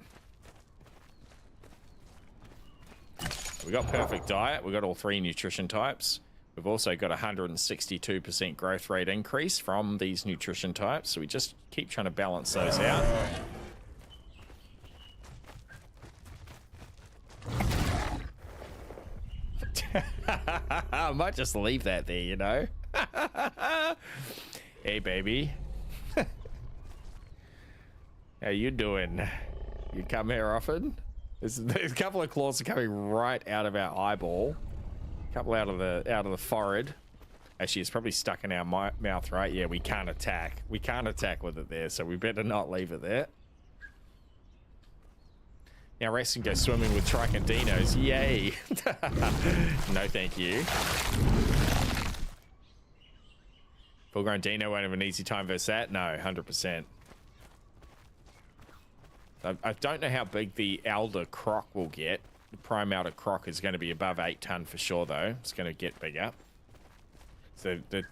We got perfect diet. We got all 3 nutrition types. We've also got 162% growth rate increase from these nutrition types. So we just keep trying to balance those out. I might just leave that there, you know. Hey, baby. How you doing? You come here often? There's a couple of claws are coming right out of our eyeball. A couple out of the forehead. Actually, it's probably stuck in our mouth, right? Yeah, we can't attack. We can't attack with it there, so we better not leave it there. Now Rex can go swimming with tricondinos. Yay! No, thank you. Full-grown dino won't have an easy time versus that. No, 100%. I don't know how big the Elder Croc will get. The Prime Elder Croc is going to be above 8 ton for sure, though. It's going to get bigger. So the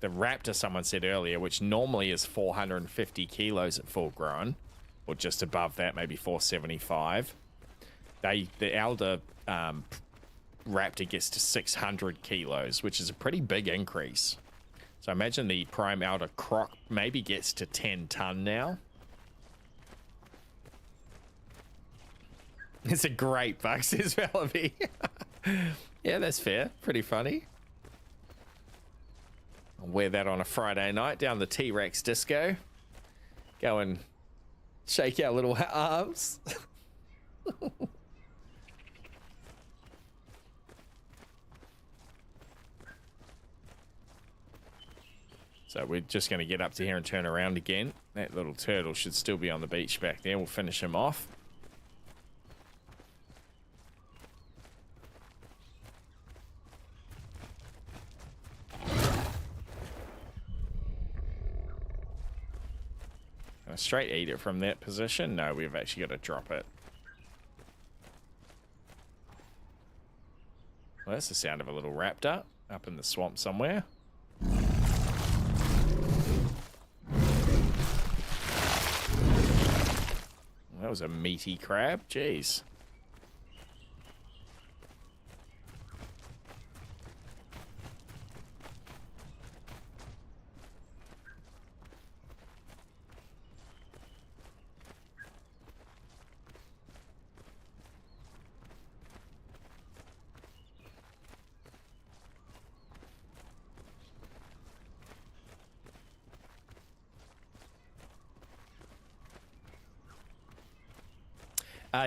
Raptor, someone said earlier, which normally is 450 kilos at full grown, or just above that, maybe 475. The Elder Raptor gets to 600 kilos, which is a pretty big increase. So I imagine the Prime Elder Croc maybe gets to 10 ton now. It's a great buck, says Valaby. Yeah, that's fair. Pretty funny. I'll wear that on a Friday night down the T-Rex disco. Go and shake our little arms. So we're just going to get up to here and turn around again. That little turtle should still be on the beach back there. We'll finish him off. Straight eat it from that position? No, we've actually got to drop it. Well, that's the sound of a little raptor up in the swamp somewhere. That was a meaty crab. Jeez.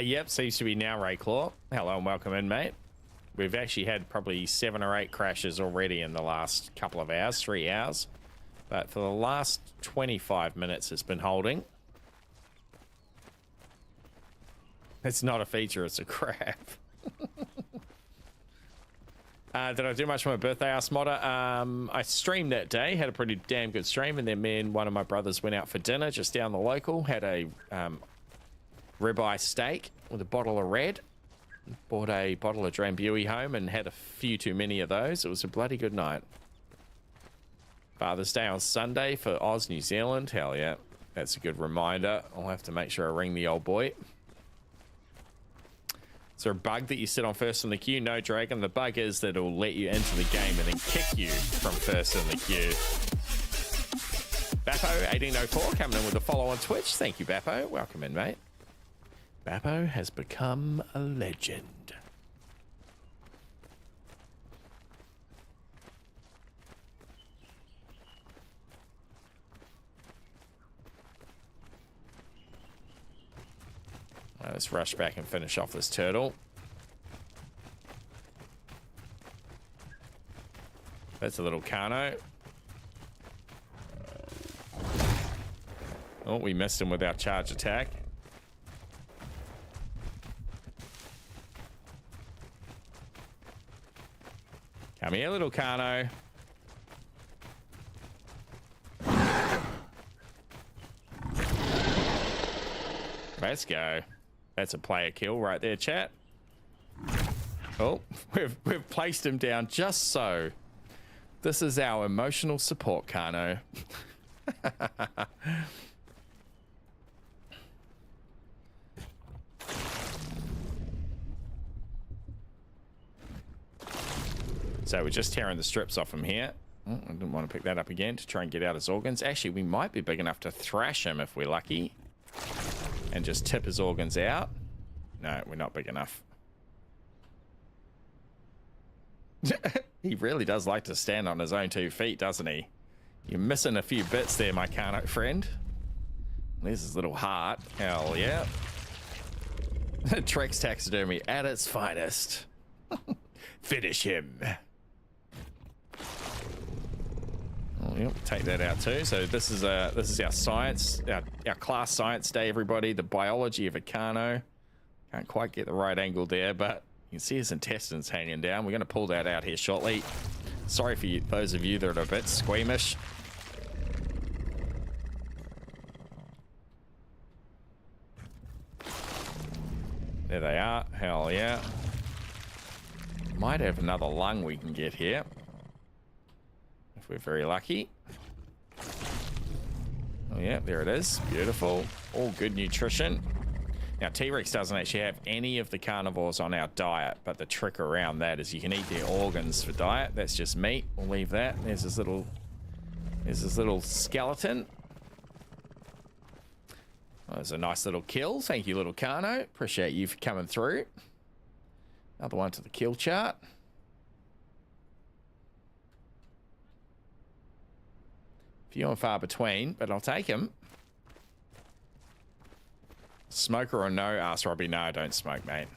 Yep, seems to be now, Rayclaw. Hello and welcome in, mate. We've actually had probably 7 or 8 crashes already in the last couple of hours, 3 hours. But for the last 25 minutes, it's been holding. It's not a feature, it's a crab. Did I do much for my birthday? Asked Modder. I streamed that day, had a pretty damn good stream, and then me and one of my brothers went out for dinner just down the local, had a ribeye steak with a bottle of red. Bought a bottle of Drambuie home and had a few too many of those. It was a bloody good night. Father's Day on Sunday for Oz, New Zealand. Hell yeah. That's a good reminder. I'll have to make sure I ring the old boy. Is there a bug that you sit on first in the queue? No, Dragon. The bug is that it'll let you into the game and then kick you from first in the queue. Bappo1804 coming in with a follow on Twitch. Thank you, Bappo. Welcome in, mate. Bappo has become a legend. Let's rush back and finish off this turtle. That's a little Kano. Oh, we missed him with our charge attack. Come here, little Kano. Let's go. That's a player kill right there, chat. Oh, we've placed him down just so. This is our emotional support, Kano. So we're just tearing the strips off him here. Oh, I didn't want to pick that up again to try and get out his organs. Actually, we might be big enough to thrash him if we're lucky. And just tip his organs out. No, we're not big enough. He really does like to stand on his own 2 feet, doesn't he? You're missing a few bits there, my Kano friend. There's his little heart. Hell yeah. Trex taxidermy at its finest. Finish him. Oh, yep, take that out too. So this is our science, our class science day, everybody. The biology of a Kano. Can't quite get the right angle there, but you can see his intestines hanging down. We're going to pull that out here shortly. Sorry for you, those of you that are a bit squeamish. There they are. Hell yeah. Might have another lung we can get here. If we're very lucky. Oh yeah, there it is. Beautiful. All good nutrition. Now, T-Rex doesn't actually have any of the carnivores on our diet, but the trick around that is you can eat their organs for diet. That's just meat. We'll leave that. There's his little skeleton. Oh, there's a nice little kill. Thank you, little Kano. Appreciate you for coming through. Another one to the kill chart. Few and far between, but I'll take him. Smoker or no? Asked Robbie. No, I don't smoke, mate.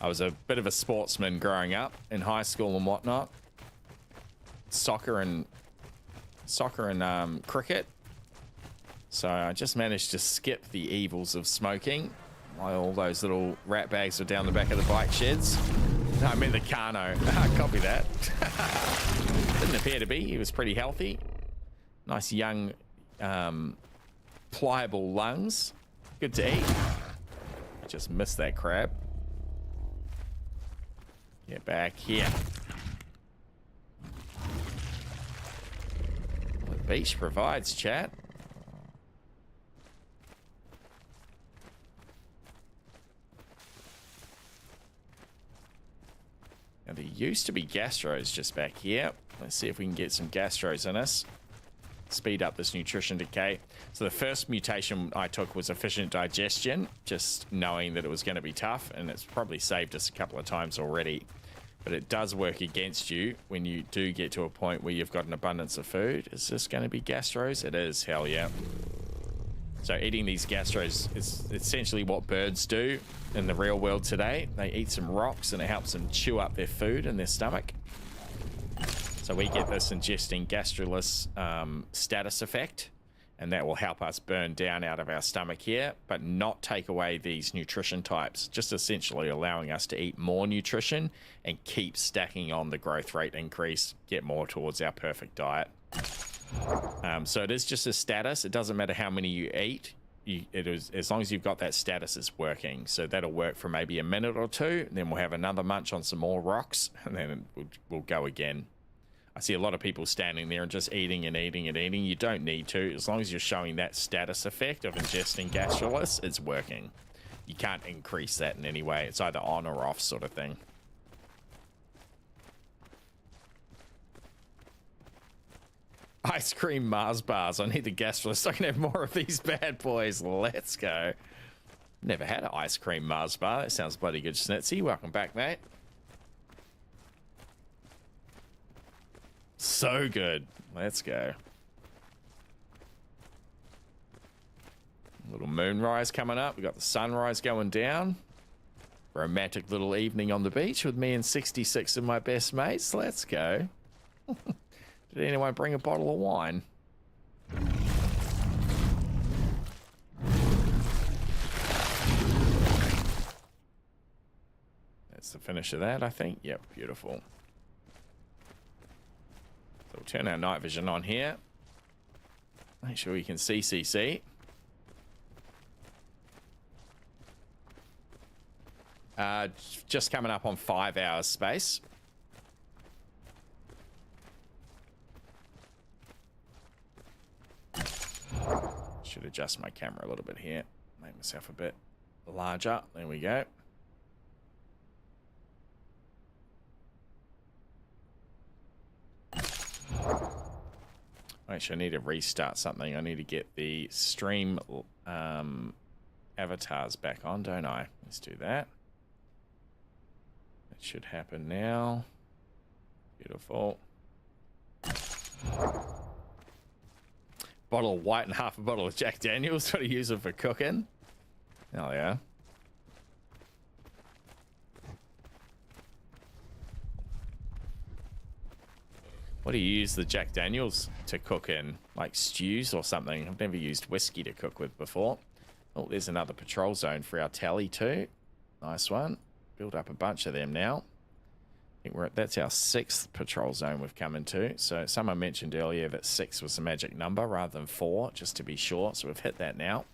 I was a bit of a sportsman growing up in high school and whatnot. Soccer and cricket. So I just managed to skip the evils of smoking while all those little rat bags were down the back of the bike sheds. No, I meant the Kano. Copy that. Didn't appear to be. He was pretty healthy. Nice young, pliable lungs. Good to eat. Just missed that crab. Get back here. The beach provides, chat. Now, there used to be gastros just back here. Let's see if we can get some gastros in us. Speed up this nutrition decay. So the first mutation I took was efficient digestion, just knowing that it was going to be tough, and it's probably saved us a couple of times already. But it does work against you when you do get to a point where you've got an abundance of food. Is this going to be gastros? It is, hell yeah. So eating these gastros is essentially what birds do in the real world today. They eat some rocks and it helps them chew up their food in their stomach. So we get this ingesting gastrolus status effect, and that will help us burn down out of our stomach here, but not take away these nutrition types, just essentially allowing us to eat more nutrition and keep stacking on the growth rate increase, get more towards our perfect diet. So it is just a status. It doesn't matter how many you eat. It is, as long as you've got that status, it's working. So that'll work for maybe a minute or two, then we'll have another munch on some more rocks, and then we'll go again. I see a lot of people standing there and just eating and eating and eating. You don't need to. As long as you're showing that status effect of ingesting gastrolus, it's working. You can't increase that in any way. It's either on or off sort of thing. Ice cream Mars bars. I need the gastrolus. I can have more of these bad boys. Let's go. Never had an ice cream Mars bar. That sounds bloody good, Snitsy. Welcome back, mate. So good. Let's go. Little moonrise coming up. We got the sunrise going down. Romantic little evening on the beach with me and 66 of my best mates. Let's go. Did anyone bring a bottle of wine? That's the finish of that, I think. Yep, beautiful. So we'll turn our night vision on here. Make sure we can see CC. Just coming up on 5 hours space. Should adjust my camera a little bit here. Make myself a bit larger. There we go. Actually, I need to restart something. I need to get the stream avatars back on, don't I? Let's do that. It should happen now. Beautiful. Bottle of white and half a bottle of Jack Daniels. What do you use it for cooking? Oh, yeah. What do you use the Jack Daniels to cook in? Like stews or something? I've never used whiskey to cook with before. Oh, there's another patrol zone for our tally too. Nice one. Build up a bunch of them now. I think that's our 6th patrol zone we've come into. So someone mentioned earlier that 6 was the magic number rather than 4, just to be sure. So we've hit that now.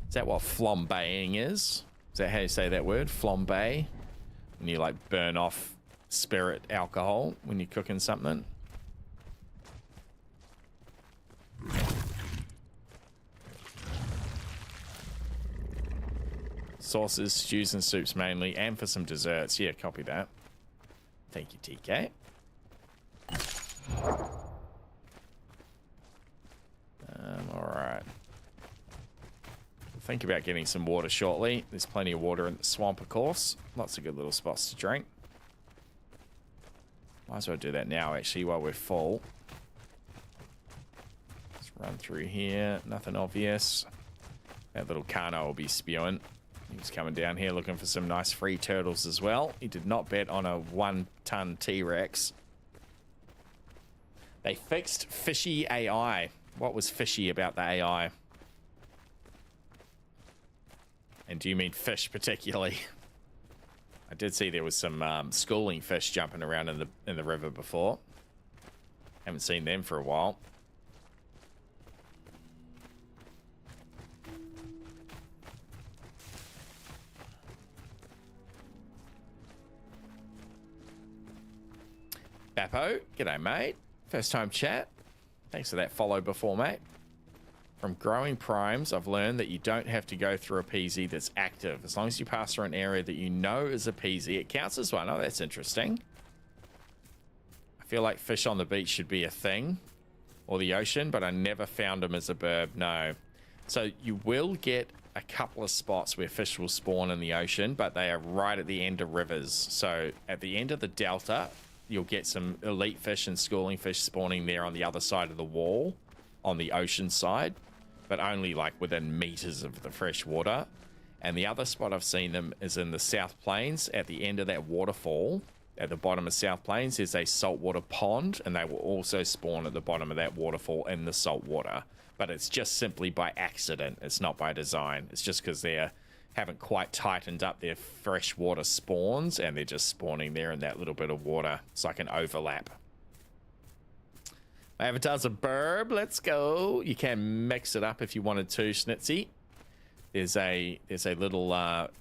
Is that what flambeing is? Is that how you say that word? Flambe? When you like burn off spirit alcohol when you're cooking something? Sauces, stews and soups mainly, and for some desserts. Yeah, copy that. Thank you, TK. All right. Think about getting some water shortly. There's plenty of water in the swamp, of course. Lots of good little spots to drink. Might as well do that now, actually, while we're full. Let's run through here. Nothing obvious. That little Kano will be spewing. He's coming down here looking for some nice free turtles as well. He did not bet on a 1-ton T-Rex. They fixed fishy AI. What was fishy about the AI? And do you mean fish particularly? I did see there was some schooling fish jumping around in the river before. Haven't seen them for a while. Bappo, g'day mate. First time chat. Thanks for that follow before, mate. From growing primes, I've learned that you don't have to go through a PZ that's active. As long as you pass through an area that you know is a PZ, it counts as one. Oh, that's interesting. I feel like fish on the beach should be a thing, or the ocean, but I never found them as a burb, no. So you will get a couple of spots where fish will spawn in the ocean, but they are right at the end of rivers. So at the end of the delta, you'll get some elite fish and schooling fish spawning there on the other side of the wall, on the ocean side, but only like within meters of the fresh water. And the other spot I've seen them is in the South Plains. At the end of that waterfall, at the bottom of South Plains, there's a saltwater pond, and they will also spawn at the bottom of that waterfall in the salt water. But it's just simply by accident. It's not by design. It's just because they haven't quite tightened up their freshwater spawns, and they're just spawning there in that little bit of water. It's like an overlap. My avatar's a burb. Let's go. You can mix it up if you wanted to, Schnitzy. There's a little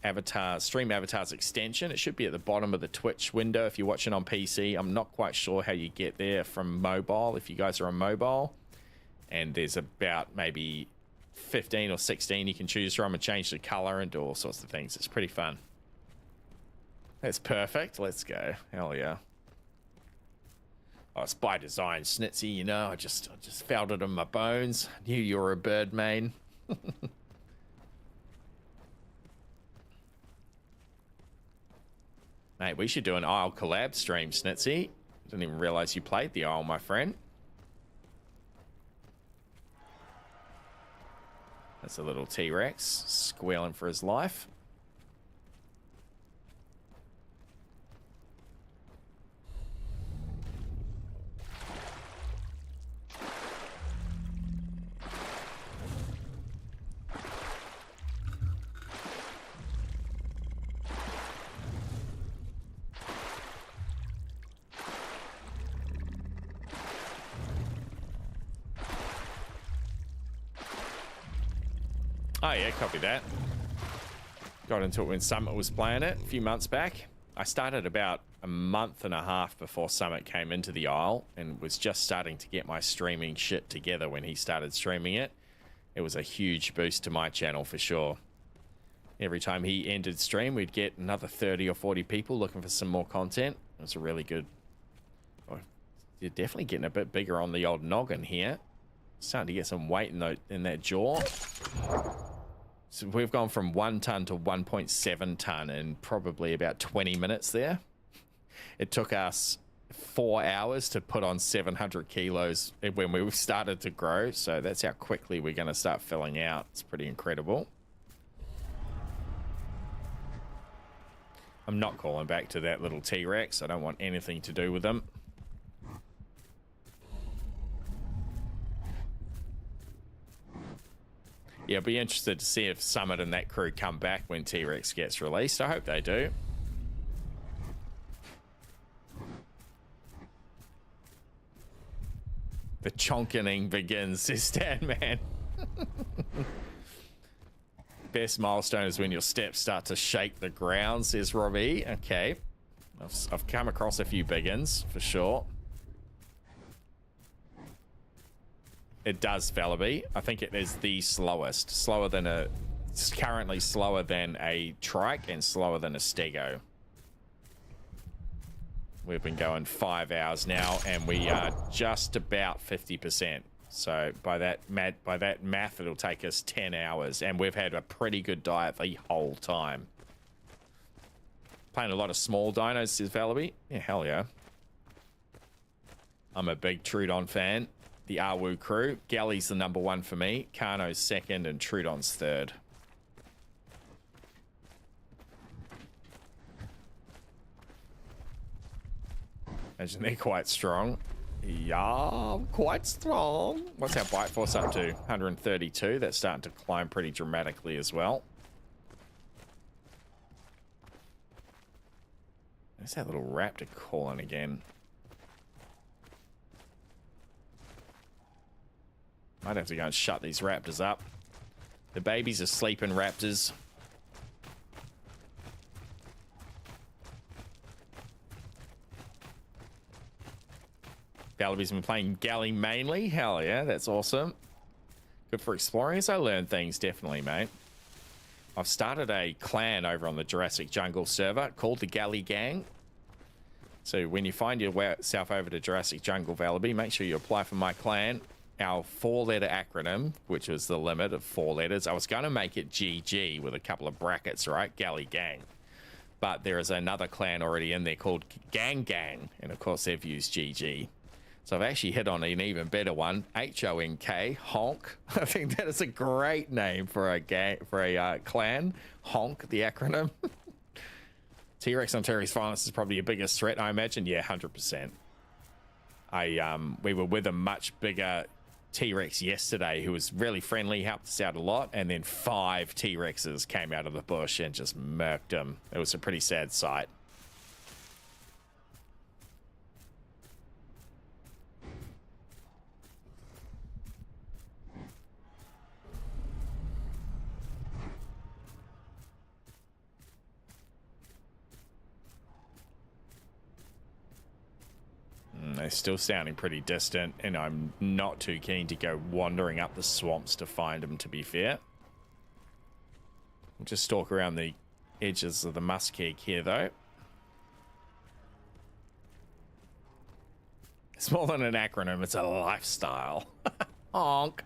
avatar, stream avatars extension. It should be at the bottom of the Twitch window if you're watching on PC. I'm not quite sure how you get there from mobile, if you guys are on mobile. And there's about maybe 15 or 16 you can choose from and change the color and do all sorts of things. It's pretty fun. That's perfect. Let's go. Hell yeah. Oh, it's by design, Snitsy, you know. I just felt it in my bones. Knew you were a bird main. Mate, we should do an Isle collab stream, Snitsy. Didn't even realize you played the Isle, my friend. That's a little T-Rex squealing for his life. Oh yeah, copy that. Got into it when Summit was playing it a few months back. I started about a month and a half before Summit came into the Isle and was just starting to get my streaming shit together when he started streaming it. It was a huge boost to my channel for sure. Every time he ended stream, we'd get another 30 or 40 people looking for some more content. It was a really good... Oh, you're definitely getting a bit bigger on the old noggin here. Starting to get some weight in that jaw. So we've gone from 1 ton to 1.7 ton in probably about 20 minutes there. It took us 4 hours to put on 700 kilos when we started to grow. So that's how quickly we're going to start filling out. It's pretty incredible. I'm not calling back to that little T-Rex. I don't want anything to do with them. Yeah, I'll be interested to see if Summit and that crew come back when T-Rex gets released. I hope they do. The chonkening begins, says Stan Man. Best milestone is when your steps start to shake the ground, says Robbie. Okay. I've come across a few big uns, for sure. It does, Valaby. I think it is the slowest. It's currently slower than a trike and slower than a stego. We've been going 5 hours now, and we are just about 50%. So by that math, it'll take us 10 hours, and we've had a pretty good diet the whole time. Playing a lot of small dinos, says Valaby. Yeah, hell yeah. I'm a big Trudon fan. The Arwu crew. Galley's the number 1 for me. Kano's second, and Trudon's third. Imagine they're quite strong. Yeah, quite strong. What's our bite force up to? 132. That's starting to climb pretty dramatically as well. There's that little raptor calling again. Might have to go and shut these raptors up. The babies are sleeping raptors. Valaby's been playing Galley mainly. Hell yeah, that's awesome. Good for exploring as I learn things, definitely, mate. I've started a clan over on the Jurassic Jungle server called the Galley Gang. So when you find yourself over to Jurassic Jungle, Valaby, make sure you apply for my clan. Our 4-letter acronym, which is the limit of 4 letters. I was going to make it GG with a couple of brackets, right? Galley Gang. But there is another clan already in there called Gang Gang. And of course, they've used GG. So I've actually hit on an even better one. HONK, Honk. I think that is a great name for a gang, for a clan. Honk, the acronym. T-Rex on Terry's Violence is probably your biggest threat, I imagine. Yeah, 100%. We were with a much bigger T-Rex yesterday who was really friendly, helped us out a lot, and then 5 T-Rexes came out of the bush and just murked him. It was a pretty sad sight. They're still sounding pretty distant, and I'm not too keen to go wandering up the swamps to find them, to be fair. We'll just stalk around the edges of the muskeg here, though. It's more than an acronym, it's a lifestyle. Honk.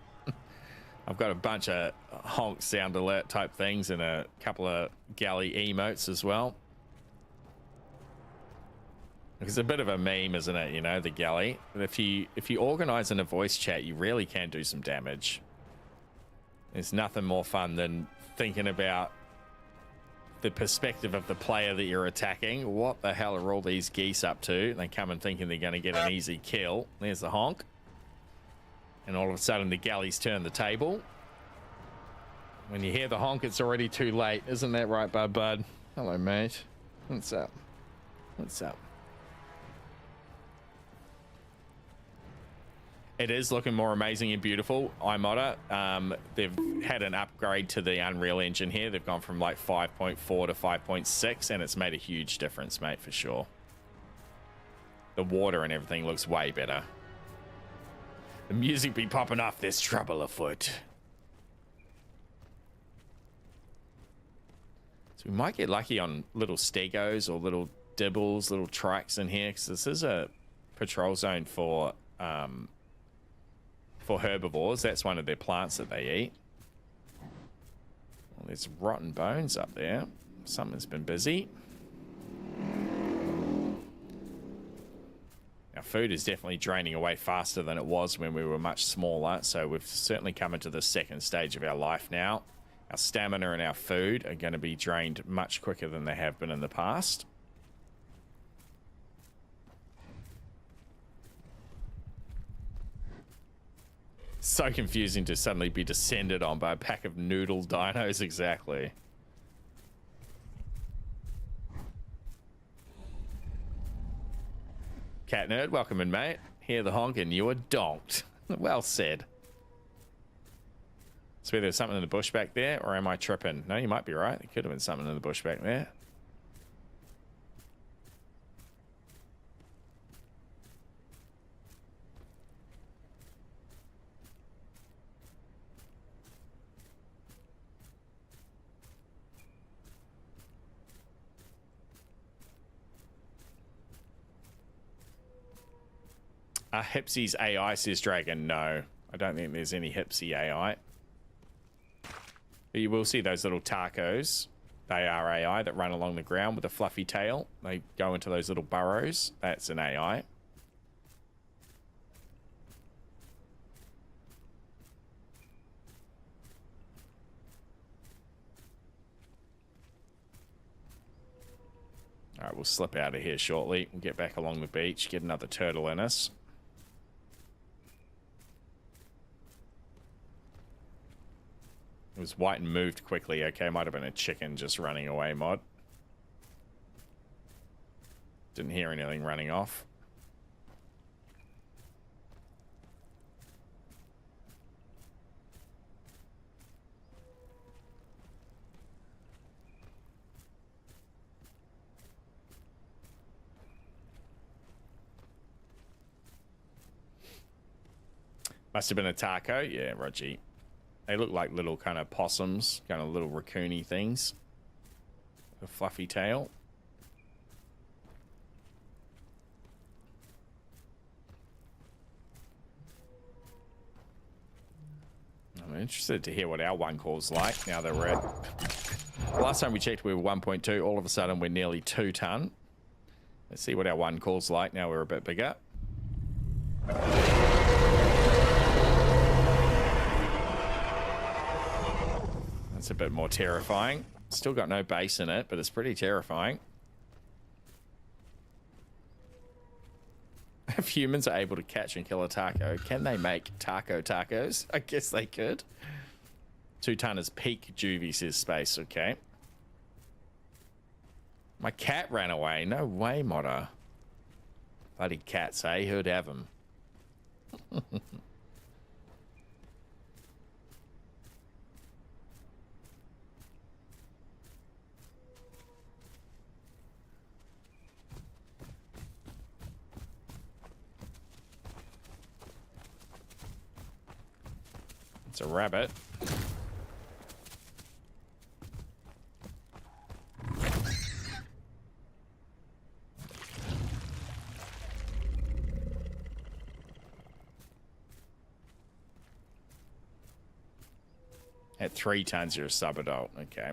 I've got a bunch of honk sound alert type things and a couple of galley emotes as well. It's a bit of a meme, isn't it? You know, the galley. But if you organize in a voice chat, you really can do some damage. There's nothing more fun than thinking about the perspective of the player that you're attacking. What the hell are all these geese up to? They come in thinking they're going to get an easy kill. There's the honk. And all of a sudden the galleys turn the table. When you hear the honk, it's already too late. Isn't that right, bud? Hello, mate. What's up? What's up? It is looking more amazing and beautiful, iModder. They've had an upgrade to the Unreal Engine here. They've gone from like 5.4 to 5.6, and it's made a huge difference, mate, for sure. The water and everything looks way better. The music be popping off. There's trouble afoot. So we might get lucky on little stegos or little dibbles, little trikes in here, because this is a patrol zone for herbivores. That's one of their plants that they eat. Well, there's rotten bones up there. Something's been busy. Our food is definitely draining away faster than it was when we were much smaller, so we've certainly come into the second stage of our life now. Our stamina and our food are going to be drained much quicker than they have been in the past. So confusing to suddenly be descended on by a pack of noodle dinos, exactly. Cat Nerd, welcome in, mate. Hear the honk and you are donked. Well said. So there's something in the bush back there, or am I tripping? No, you might be right. There could have been something in the bush back there. Hipsy's AI, says Dragon. No, I don't think there's any Hipsy AI. But you will see those little tacos. They are AI that run along the ground with a fluffy tail. They go into those little burrows. That's an AI. All right, we'll slip out of here shortly. We'll get back along the beach, get another turtle in us. It was white and moved quickly. Okay, might have been a chicken just running away, mod. Didn't hear anything running off. Must have been a taco. Yeah, Rogie. They look like little kind of possums, kind of little raccoony things. A fluffy tail. I'm interested to hear what our one call's like now that we're at... Last time we checked we were 1.2. All of a sudden we're nearly 2 ton. Let's see what our one call's like now we're a bit bigger. It's a bit more terrifying. Still got no base in it, but it's pretty terrifying. If humans are able to catch and kill a taco, can they make taco tacos? I guess they could. 2 ton is peak juvie, says Space. Okay. My cat ran away. No way, modder. Bloody cats, eh? Who'd have them? It's a rabbit. At 3 tons, you're a subadult. Okay.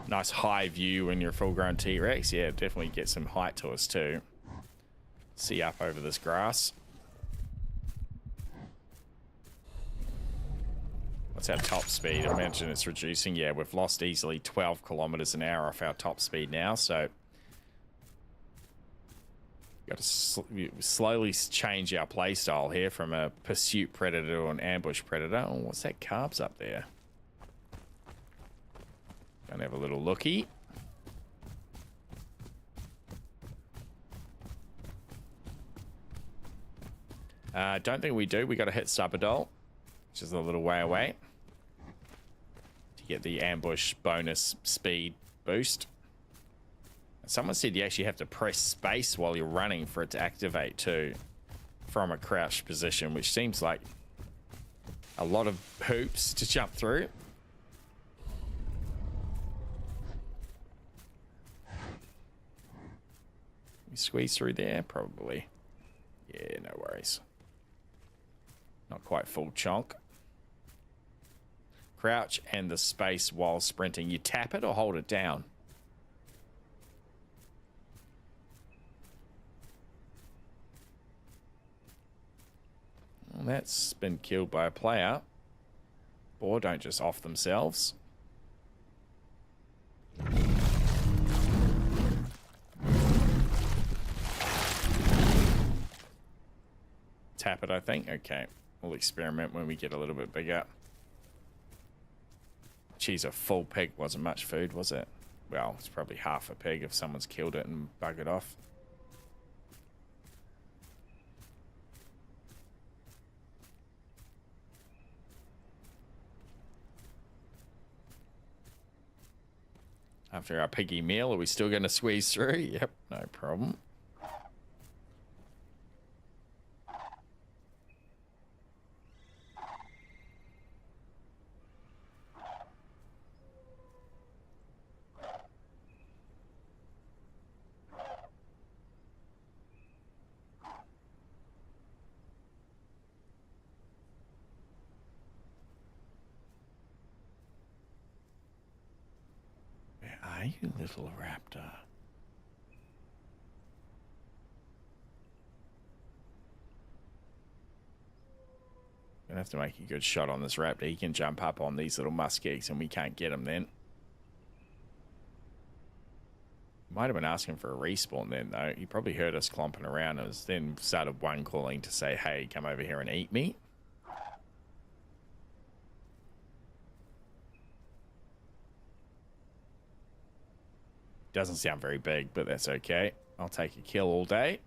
Nice high view when you're a full-grown T-Rex. Yeah, definitely get some height to us too. See up over this grass. What's our top speed? I imagine it's reducing. Yeah, we've lost easily 12 kilometers an hour off our top speed now, so got to slowly change our playstyle here from a pursuit predator to an ambush predator. Oh, what's that carbs up there? Gonna have a little looky. Don't think we do. We got to hit Subadol, which is a little way away, to get the ambush bonus speed boost. Someone said you actually have to press space while you're running for it to activate too, from a crouched position, which seems like a lot of hoops to jump through. We squeeze through there, probably. Yeah, no worries. Not quite full chonk. Crouch and the space while sprinting. You tap it or hold it down? Well, that's been killed by a player. Boar don't just off themselves. Tap it, I think. Okay. We'll experiment when we get a little bit bigger. Geez, a full pig wasn't much food, was it? Well, it's probably half a pig if someone's killed it and buggered off. After our piggy meal, are we still going to squeeze through? Yep, no problem. Are you, little raptor? Gonna have to make a good shot on this raptor. He can jump up on these little muskegs and we can't get him then. Might have been asking for a respawn then though. He probably heard us clomping around and then started one calling to say, hey, come over here and eat me. Doesn't sound very big, but that's okay. I'll take a kill all day.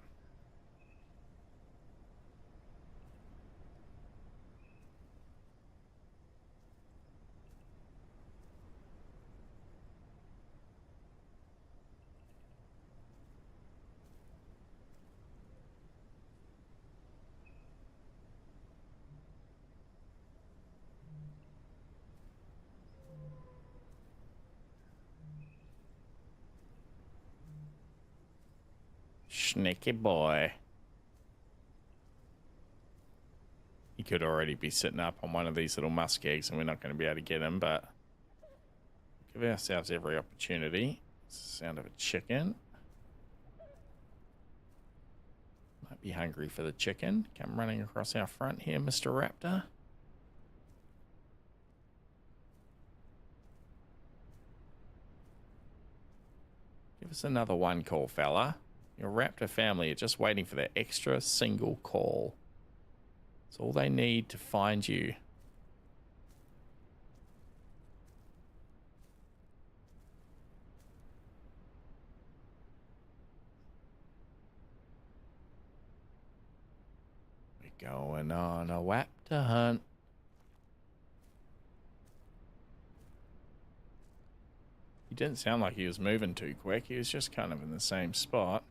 Sneaky boy. He could already be sitting up on one of these little muskegs and we're not going to be able to get him, but give ourselves every opportunity. Sound of a chicken. Might be hungry for the chicken. Come running across our front here, Mr. Raptor. Give us another one call, fella. Your raptor family are just waiting for their extra single call. It's all they need to find you. We're going on a raptor hunt. He didn't sound like he was moving too quick. He was just kind of in the same spot.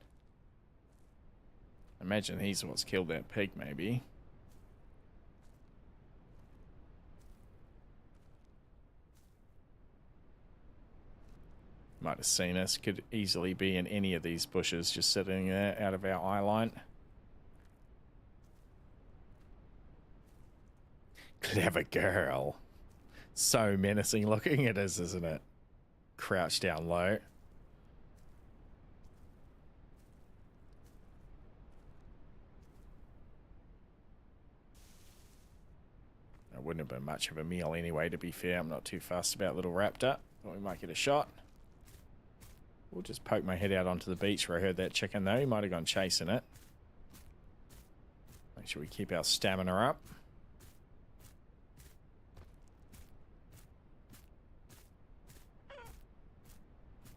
I imagine he's what's killed that pig, maybe. Might have seen us. Could easily be in any of these bushes just sitting there out of our eye line. Clever girl. So menacing looking it is, isn't it? crouch down low. It wouldn't have been much of a meal anyway, to be fair. I'm not too fussed about little raptor. Thought we might get a shot. We'll just poke my head out onto the beach where I heard that chicken, though. He might have gone chasing it. Make sure we keep our stamina up.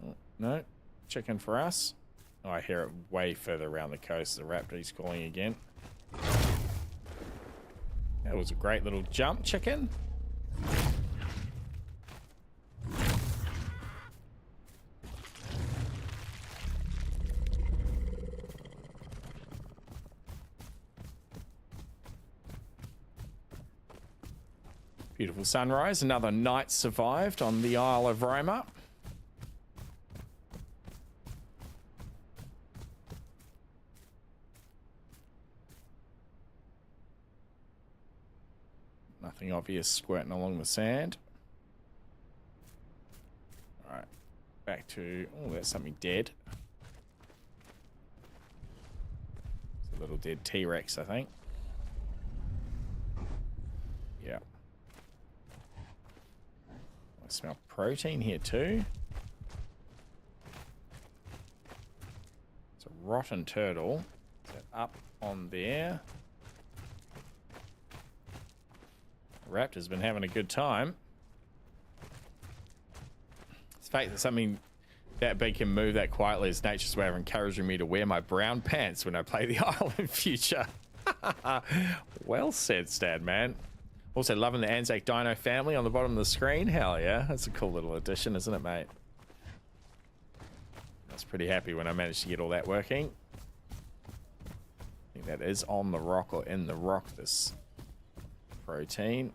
Oh, no. Chicken for us. Oh, I hear it way further around the coast. The raptor, he's calling again. That was a great little jump, chicken. Beautiful sunrise. Another night survived on the Isle of Roma. Nothing obvious squirting along the sand. Alright. Back to... Oh, that's something dead. It's a little dead T-Rex, I think. Yeah. I smell protein here too. It's a rotten turtle. Is that up on there? Raptor's been having a good time. It's the fact that something that big can move that quietly is nature's way of encouraging me to wear my brown pants when I play the Isle in future. Well said, Stad, man. Also loving the Anzac Dino family on the bottom of the screen. Hell yeah. That's a cool little addition, isn't it, mate? I was pretty happy when I managed to get all that working. I think that is on the rock or in the rock, this protein.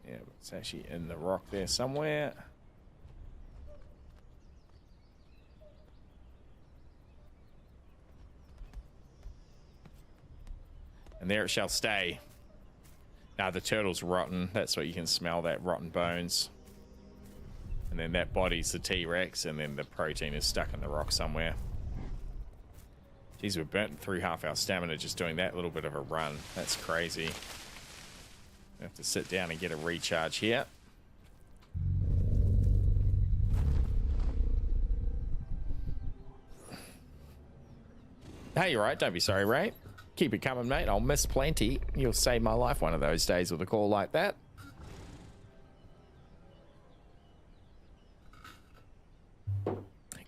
Yeah, but it's actually in the rock there somewhere. And there it shall stay. Now the turtle's rotten. That's what you can smell, that rotten bones. And then that body's the T-Rex, and then the protein is stuck in the rock somewhere. Geez, we're burnt through half our stamina just doing that little bit of a run. That's crazy. We have to sit down and get a recharge here. Hey, you're right. Don't be sorry, Ray. Keep it coming, mate. I'll miss plenty. You'll save my life one of those days with a call like that.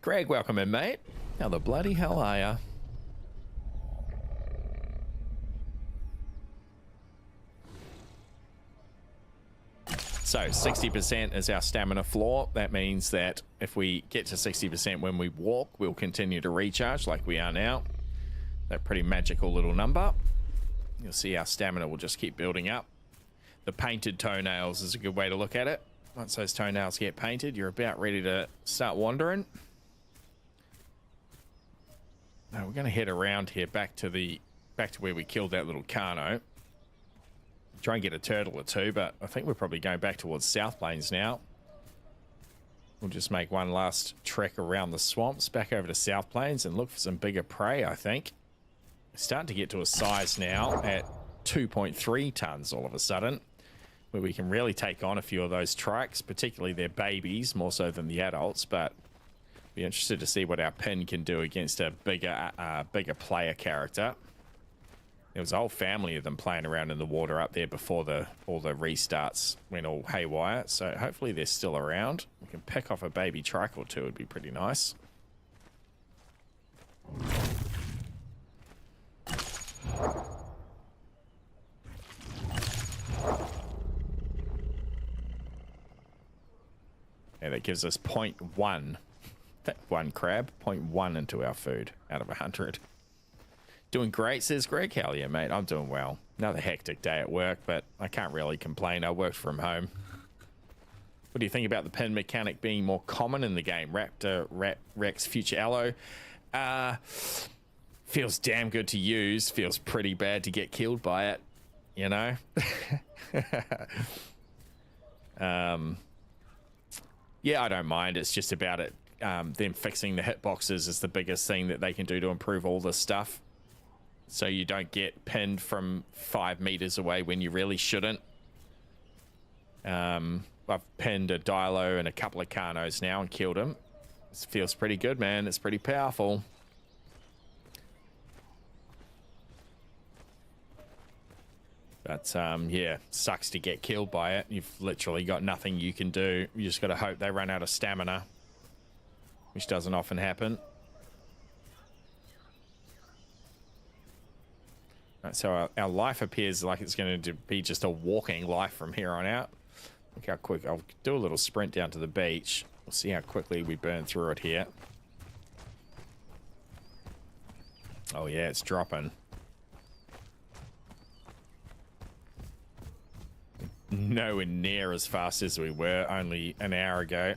Greg, welcome in, mate. How the bloody hell are ya? So 60% is our stamina floor. That means that if we get to 60% when we walk, we'll continue to recharge like we are now. That pretty magical little number. You'll see our stamina will just keep building up. The painted toenails is a good way to look at it. Once those toenails get painted, you're about ready to start wandering. Now we're going to head around here back to where we killed that little Carno. Try and get a turtle or two, but I think we're probably going back towards South Plains now. We'll just make one last trek around the swamps, back over to South Plains, and look for some bigger prey, I think. We're starting to get to a size now at 2.3 tons all of a sudden, where we can really take on a few of those trikes, particularly their babies, more so than the adults, but be interested to see what our pin can do against a bigger player character. There was a whole family of them playing around in the water up there before all the restarts went all haywire, so hopefully they're still around. We can pick off a baby trike or two, would be pretty nice. Yeah, that gives us 0.1. That one crab, 0.1 into our food out of 100. Doing great, says Greg. Hell yeah, mate. I'm doing well. Another hectic day at work, but I can't really complain. I worked from home. What do you think about the pin mechanic being more common in the game? Raptor, Rex, Future Allo. Feels damn good to use. Feels pretty bad to get killed by it, you know? Yeah, I don't mind. It's just about it. Them fixing the hitboxes is the biggest thing that they can do to improve all this stuff. So you don't get pinned from 5 meters away when you really shouldn't. I've pinned a Dilo and a couple of Carnos now and killed him. It feels pretty good, man. It's pretty powerful. But yeah, sucks to get killed by it. You've literally got nothing you can do. You just got to hope they run out of stamina, which doesn't often happen. Right, so our life appears like it's going to be just a walking life from here on out. Look how quick. I'll do a little sprint down to the beach. We'll see how quickly we burn through it here. Oh yeah, it's dropping. Nowhere near as fast as we were only an hour ago.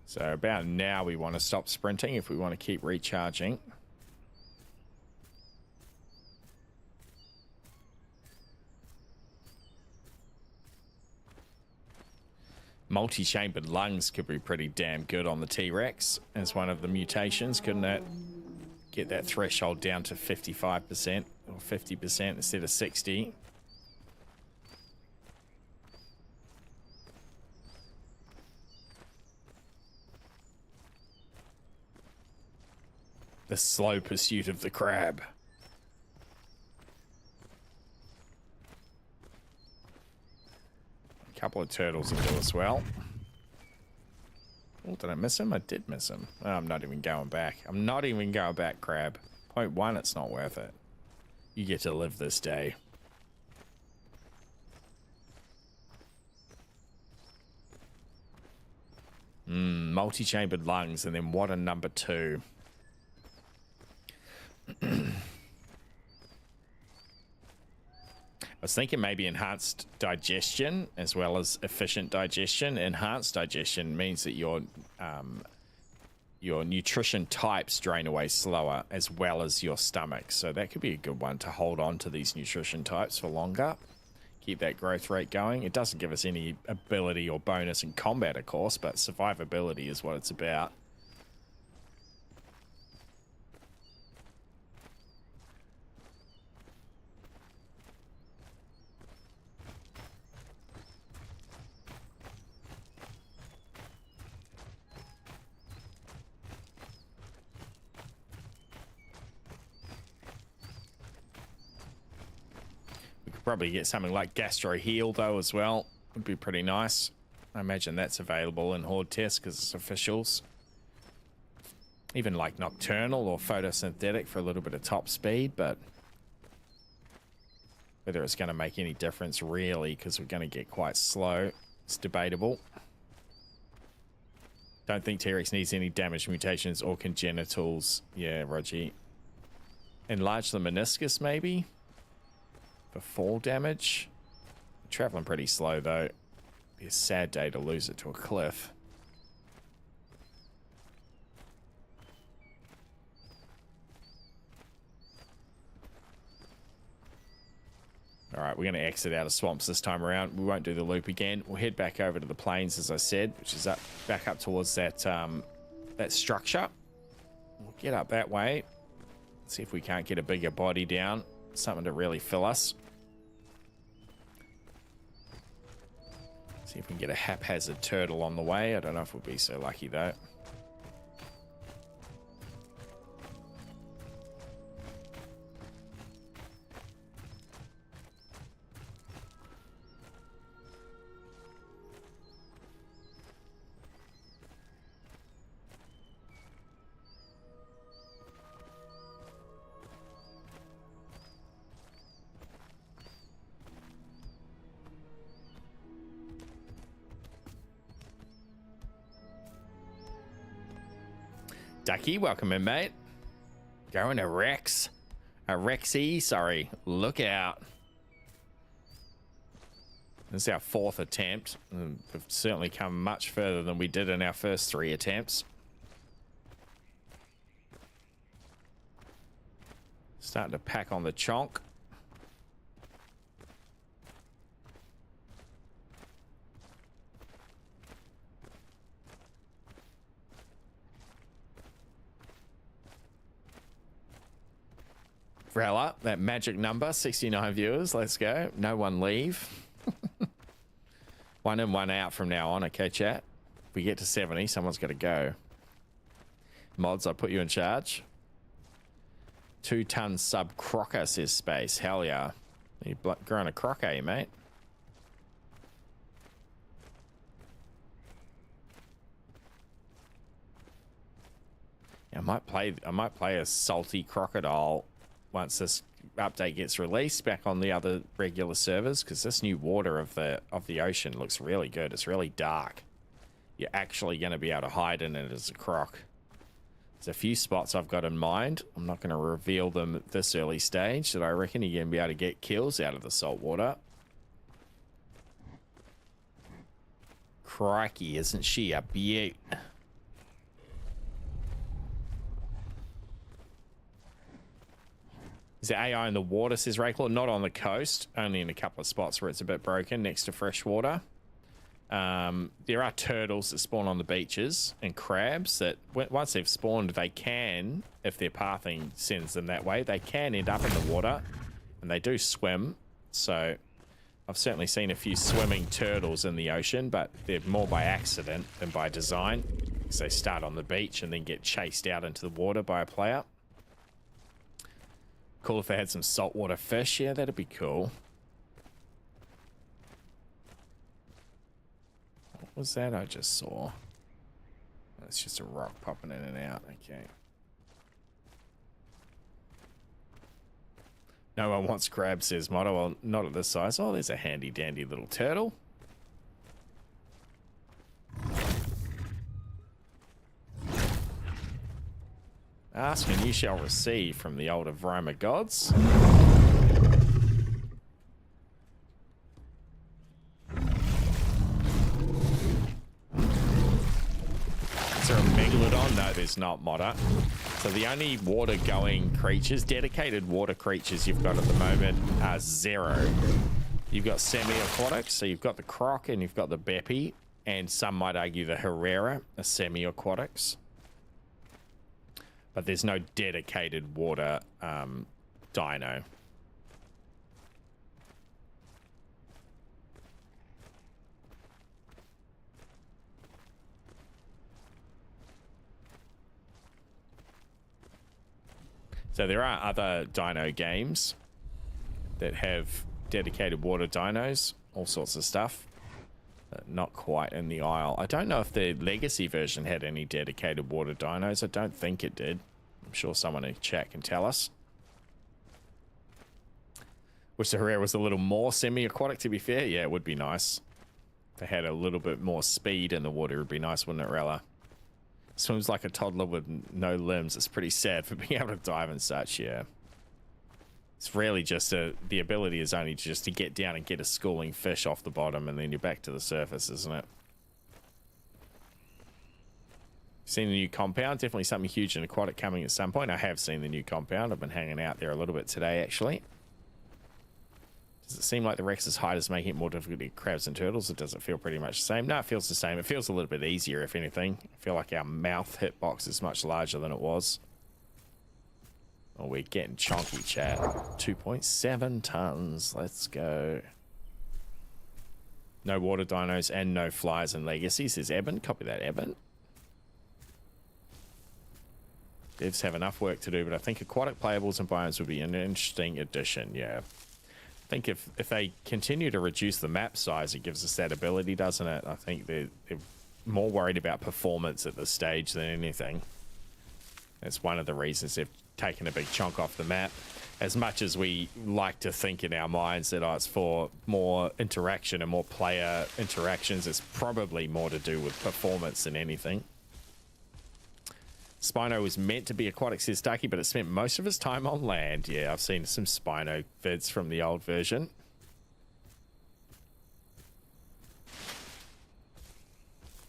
So about now we want to stop sprinting if we want to keep recharging. Multi-chambered lungs could be pretty damn good on the T-Rex as one of the mutations, couldn't it? Get that threshold down to 55% or 50% instead of 60. The slow pursuit of the crab. A couple of turtles into as well. Oh, did I miss him? I did miss him. Oh, I'm not even going back. I'm not even going back, crab. Point 1, it's not worth it. You get to live this day. Multi-chambered lungs, and then what a number 2. I was thinking maybe enhanced digestion as well as efficient digestion. Enhanced digestion means that your nutrition types drain away slower as well as your stomach. So that could be a good one to hold on to these nutrition types for longer. Keep that growth rate going. It doesn't give us any ability or bonus in combat, of course, but survivability is what it's about. Probably get something like Gastro Heal though as well. Would be pretty nice. I imagine that's available in Hordetest because it's officials. Even like Nocturnal or Photosynthetic for a little bit of top speed, but whether it's going to make any difference really, because we're going to get quite slow, it's debatable. Don't think T-Rex needs any damage mutations or congenitals. Yeah, Roger. Enlarge the meniscus maybe? For fall damage. Traveling pretty slow though. Be a sad day to lose it to a cliff. Alright, we're going to exit out of swamps this time around. We won't do the loop again. We'll head back over to the plains, as I said, which is up back up towards that that structure. We'll get up that way. See if we can't get a bigger body down. Something to really fill us. See if we can get a haphazard turtle on the way. I don't know if we'll be so lucky though. Ducky, welcome in, mate. Going to Rex. Rexy, sorry. Look out. This is our 4th attempt. And we've certainly come much further than we did in our first 3 attempts. Starting to pack on the chonk. Vrella, that magic number, 69 viewers. Let's go. No one leave. 1 in, 1 out from now on. Okay, chat. If we get to 70, someone's got to go. Mods, I put you in charge. 2-ton sub crocker, says Space. Hell yeah. You growing a crocker, you mate. Yeah, I might play a salty crocodile once this update gets released back on the other regular servers, because this new water of the ocean looks really good. It's really dark. You're actually going to be able to hide in it as a croc. There's a few spots I've got in mind. I'm not going to reveal them at this early stage, that I reckon you're going to be able to get kills out of the salt water. Crikey, isn't she a beaut? Is there AI in the water, says Rayclaw? Not on the coast, only in a couple of spots where it's a bit broken next to fresh water. There are turtles that spawn on the beaches and crabs that once they've spawned, they can, if their pathing sends them that way, they can end up in the water, and they do swim. So I've certainly seen a few swimming turtles in the ocean, but they're more by accident than by design, because they start on the beach and then get chased out into the water by a player. Cool if they had some saltwater fish. Yeah, that'd be cool. What was that I just saw? That's just a rock popping in and out. Okay. No one wants crab, says Motto. Well, not at this size. Oh, there's a handy dandy little turtle. Ask and you shall receive from the older Vroma gods. Is there a megalodon? No, there's not, Modder. So the only water-going creatures, dedicated water creatures you've got at the moment are 0. You've got semi-aquatics, so you've got the croc and you've got the beppy, and some might argue the Herrera are semi-aquatics. But there's no dedicated water dino. So there are other dino games that have dedicated water dinos, all sorts of stuff. Not quite in the Isle. I don't know if the legacy version had any dedicated water dinos. I don't think it did. I'm sure someone in chat can tell us. Wish the Herrera was a little more semi-aquatic, to be fair. Yeah, it would be nice. If they had a little bit more speed in the water, it would be nice, wouldn't it, Rella? Swims like a toddler with no limbs. It's pretty sad for being able to dive and such, yeah. It's really just the ability is only just to get down and get a schooling fish off the bottom, and then you're back to the surface, isn't it? Seen the new compound? Definitely something huge and aquatic coming at some point. I have seen the new compound. I've been hanging out there a little bit today, actually. Does it seem like the Rex's height is making it more difficult to get crabs and turtles? Or does it feel pretty much the same? No, it feels the same. It feels a little bit easier, if anything. I feel like our mouth hitbox is much larger than it was. Oh, we're getting chonky, chat. 2.7 tons. Let's go. No water dinos and no flies and legacy, says Eben. Copy that, Eben. Devs have enough work to do, but I think aquatic playables and biomes would be an interesting addition, yeah. I think if they continue to reduce the map size, it gives us that ability, doesn't it? I think they're more worried about performance at this stage than anything. That's one of the reasons they've taken a big chunk off the map. As much as we like to think in our minds that it's for more interaction and more player interactions, it's probably more to do with performance than anything. Spino was meant to be aquatic, says Ducky, but it spent most of his time on land. Yeah, I've seen some Spino vids from the old version.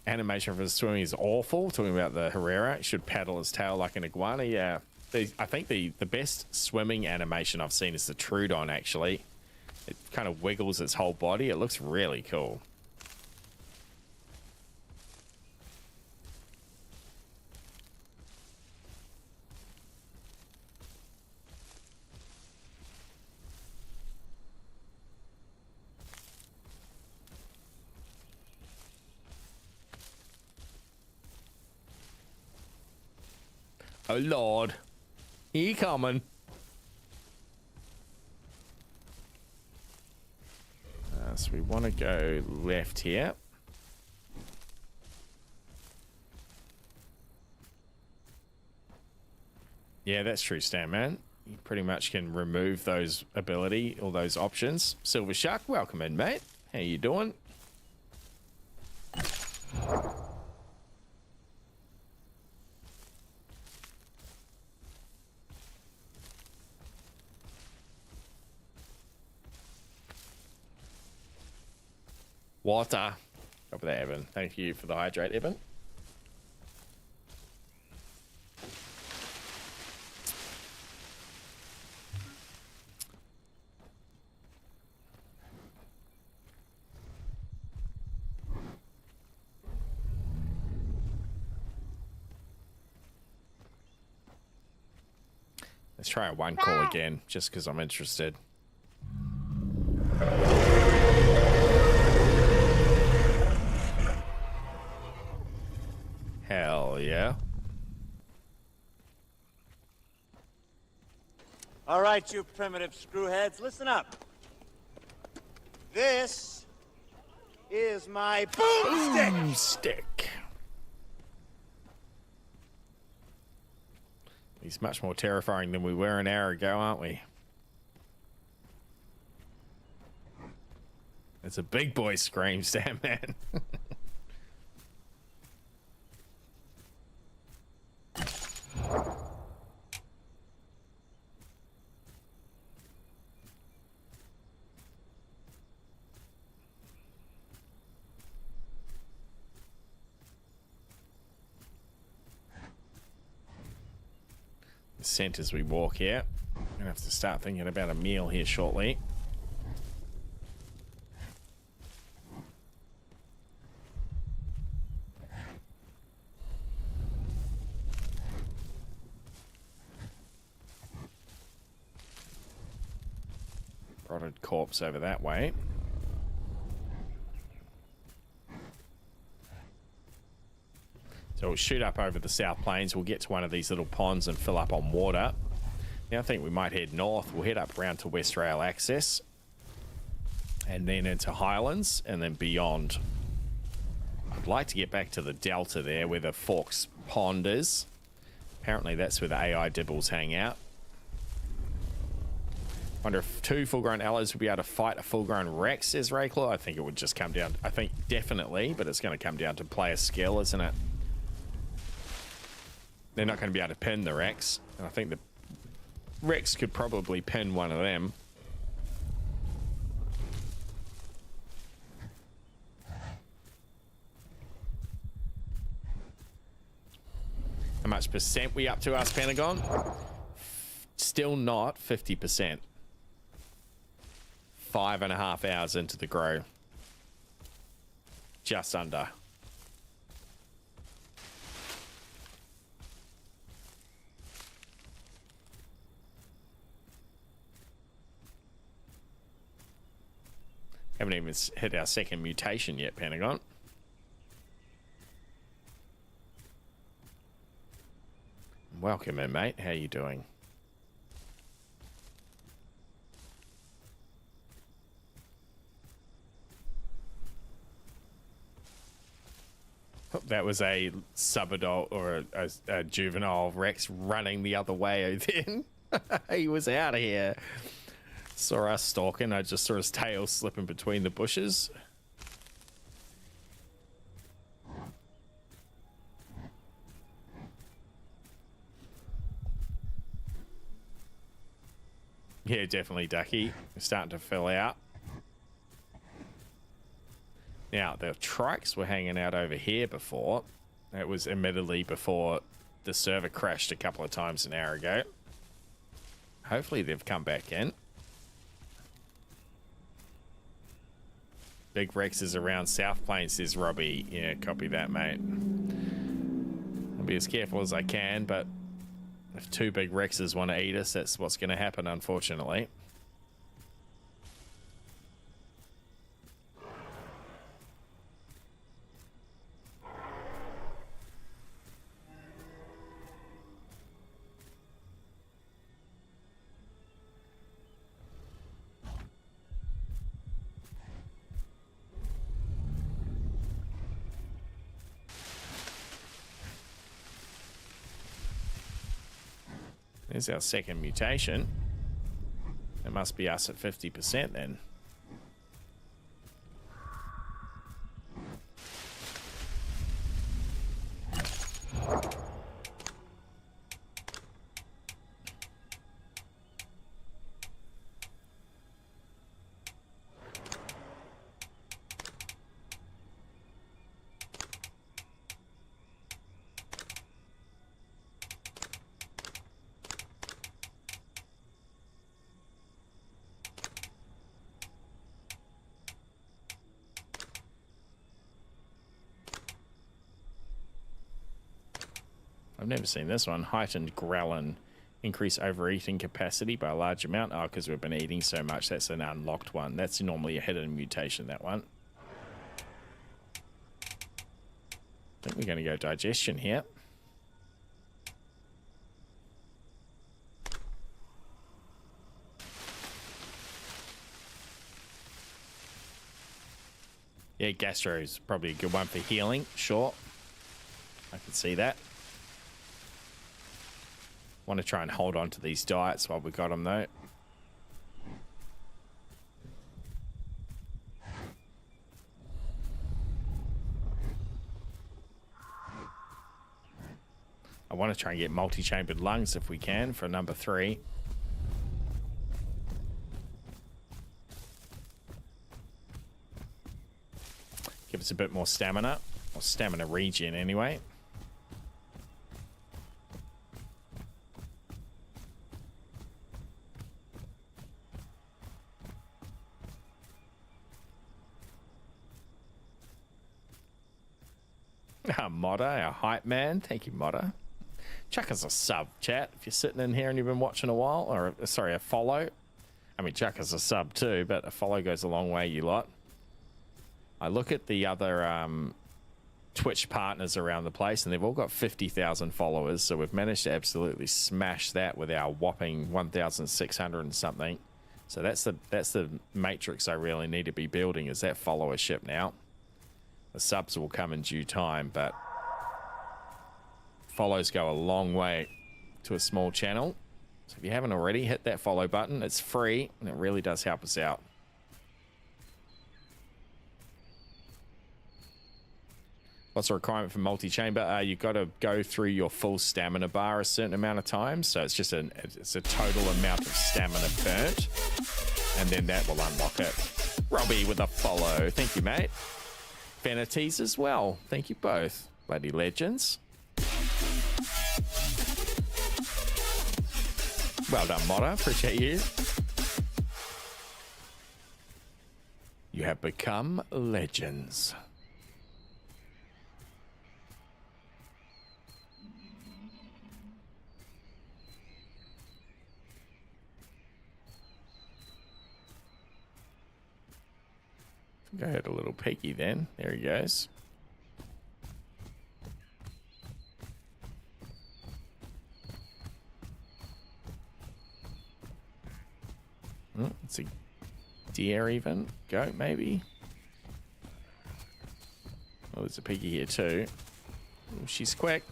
animation for the swimming is awful. Talking about the Herrera, it should paddle his tail like an iguana. Yeah, I think the best swimming animation I've seen is the Trudon. Actually, it kind of wiggles its whole body. It looks really cool. Oh Lord, he coming. So we want to go left here. Yeah, that's true, Stan, man. You pretty much can remove those ability or those options. Silver Shark, welcome in, mate. How you doing? Water. Copy that, Evan. Thank you for the hydrate, Evan. Let's try a one call again, just because I'm interested. Hell yeah. All right, you primitive screwheads, listen up. This is my boomstick. Boomstick. He's much more terrifying than we were an hour ago, aren't we? It's a big boy scream, Sam, man. Scent as we walk here. I'm gonna have to start thinking about a meal here shortly. Rotted corpse over that way. So we'll shoot up over the South Plains. We'll get to one of these little ponds and fill up on water. Now I think we might head north. We'll head up around to West Rail Access. And then into Highlands and then beyond. I'd like to get back to the Delta there where the Forks Pond is. Apparently that's where the AI Dibbles hang out. Wonder if 2 full-grown allos would be able to fight a full-grown Rex, says Rayclaw. I think it would just come down... I think definitely, but it's going to come down to player skill, isn't it? They're not going to be able to pin the Rex. And I think the Rex could probably pin one of them. How much percent we up to us, Pentagon? Still not 50%. 5.5 hours into the grow. Just under. Haven't even hit our second mutation yet, Pentagon. Welcome in, mate. How you doing? That was a sub-adult or a juvenile Rex running the other way then. He was out of here. Saw us stalking. I just saw his tail slipping between the bushes. Yeah, definitely, Ducky. We're starting to fill out. Now, the trikes were hanging out over here before. It was admittedly before the server crashed a couple of times an hour ago. Hopefully they've come back in. Big Rex is around South Plains, says Robbie. Yeah, copy that, mate. I'll be as careful as I can, but if two big Rexes want to eat us, that's what's going to happen, unfortunately. There's our second mutation. It must be us at 50% then. I've never seen this one. Heightened ghrelin. Increase overeating capacity by a large amount. Oh, because we've been eating so much. That's an unlocked one. That's normally a hidden mutation, that one. I think we're going to go digestion here. Yeah, gastro is probably a good one for healing. Sure. I can see that. Want to try and hold on to these diets while we got them, though. I want to try and get multi-chambered lungs if we can for number 3. Give us a bit more stamina, or stamina regen anyway. Modder, our hype man. Thank you, Modder. Chuck us a sub, chat, if you're sitting in here and you've been watching a while. Or, sorry, a follow. I mean, chuck us a sub too, but a follow goes a long way, you lot. I look at the other Twitch partners around the place, and they've all got 50,000 followers, so we've managed to absolutely smash that with our whopping 1,600 and something. So that's the matrix I really need to be building, is that followership now. The subs will come in due time, but follows go a long way to a small channel. So if you haven't already, hit that follow button. It's free, and it really does help us out. What's the requirement for multi-chamber? You've got to go through your full stamina bar a certain amount of times. So it's just it's a total amount of stamina burnt, and then that will unlock it. Robbie with a follow. Thank you, mate. Vanities as well. Thank you both. Bloody legends. Well done, Modder. Appreciate you. You have become legends. Go ahead a little peeky then. There he goes. Oh, it's a deer even. Goat maybe. Oh, there's a piggy here too. Oh, she's quick.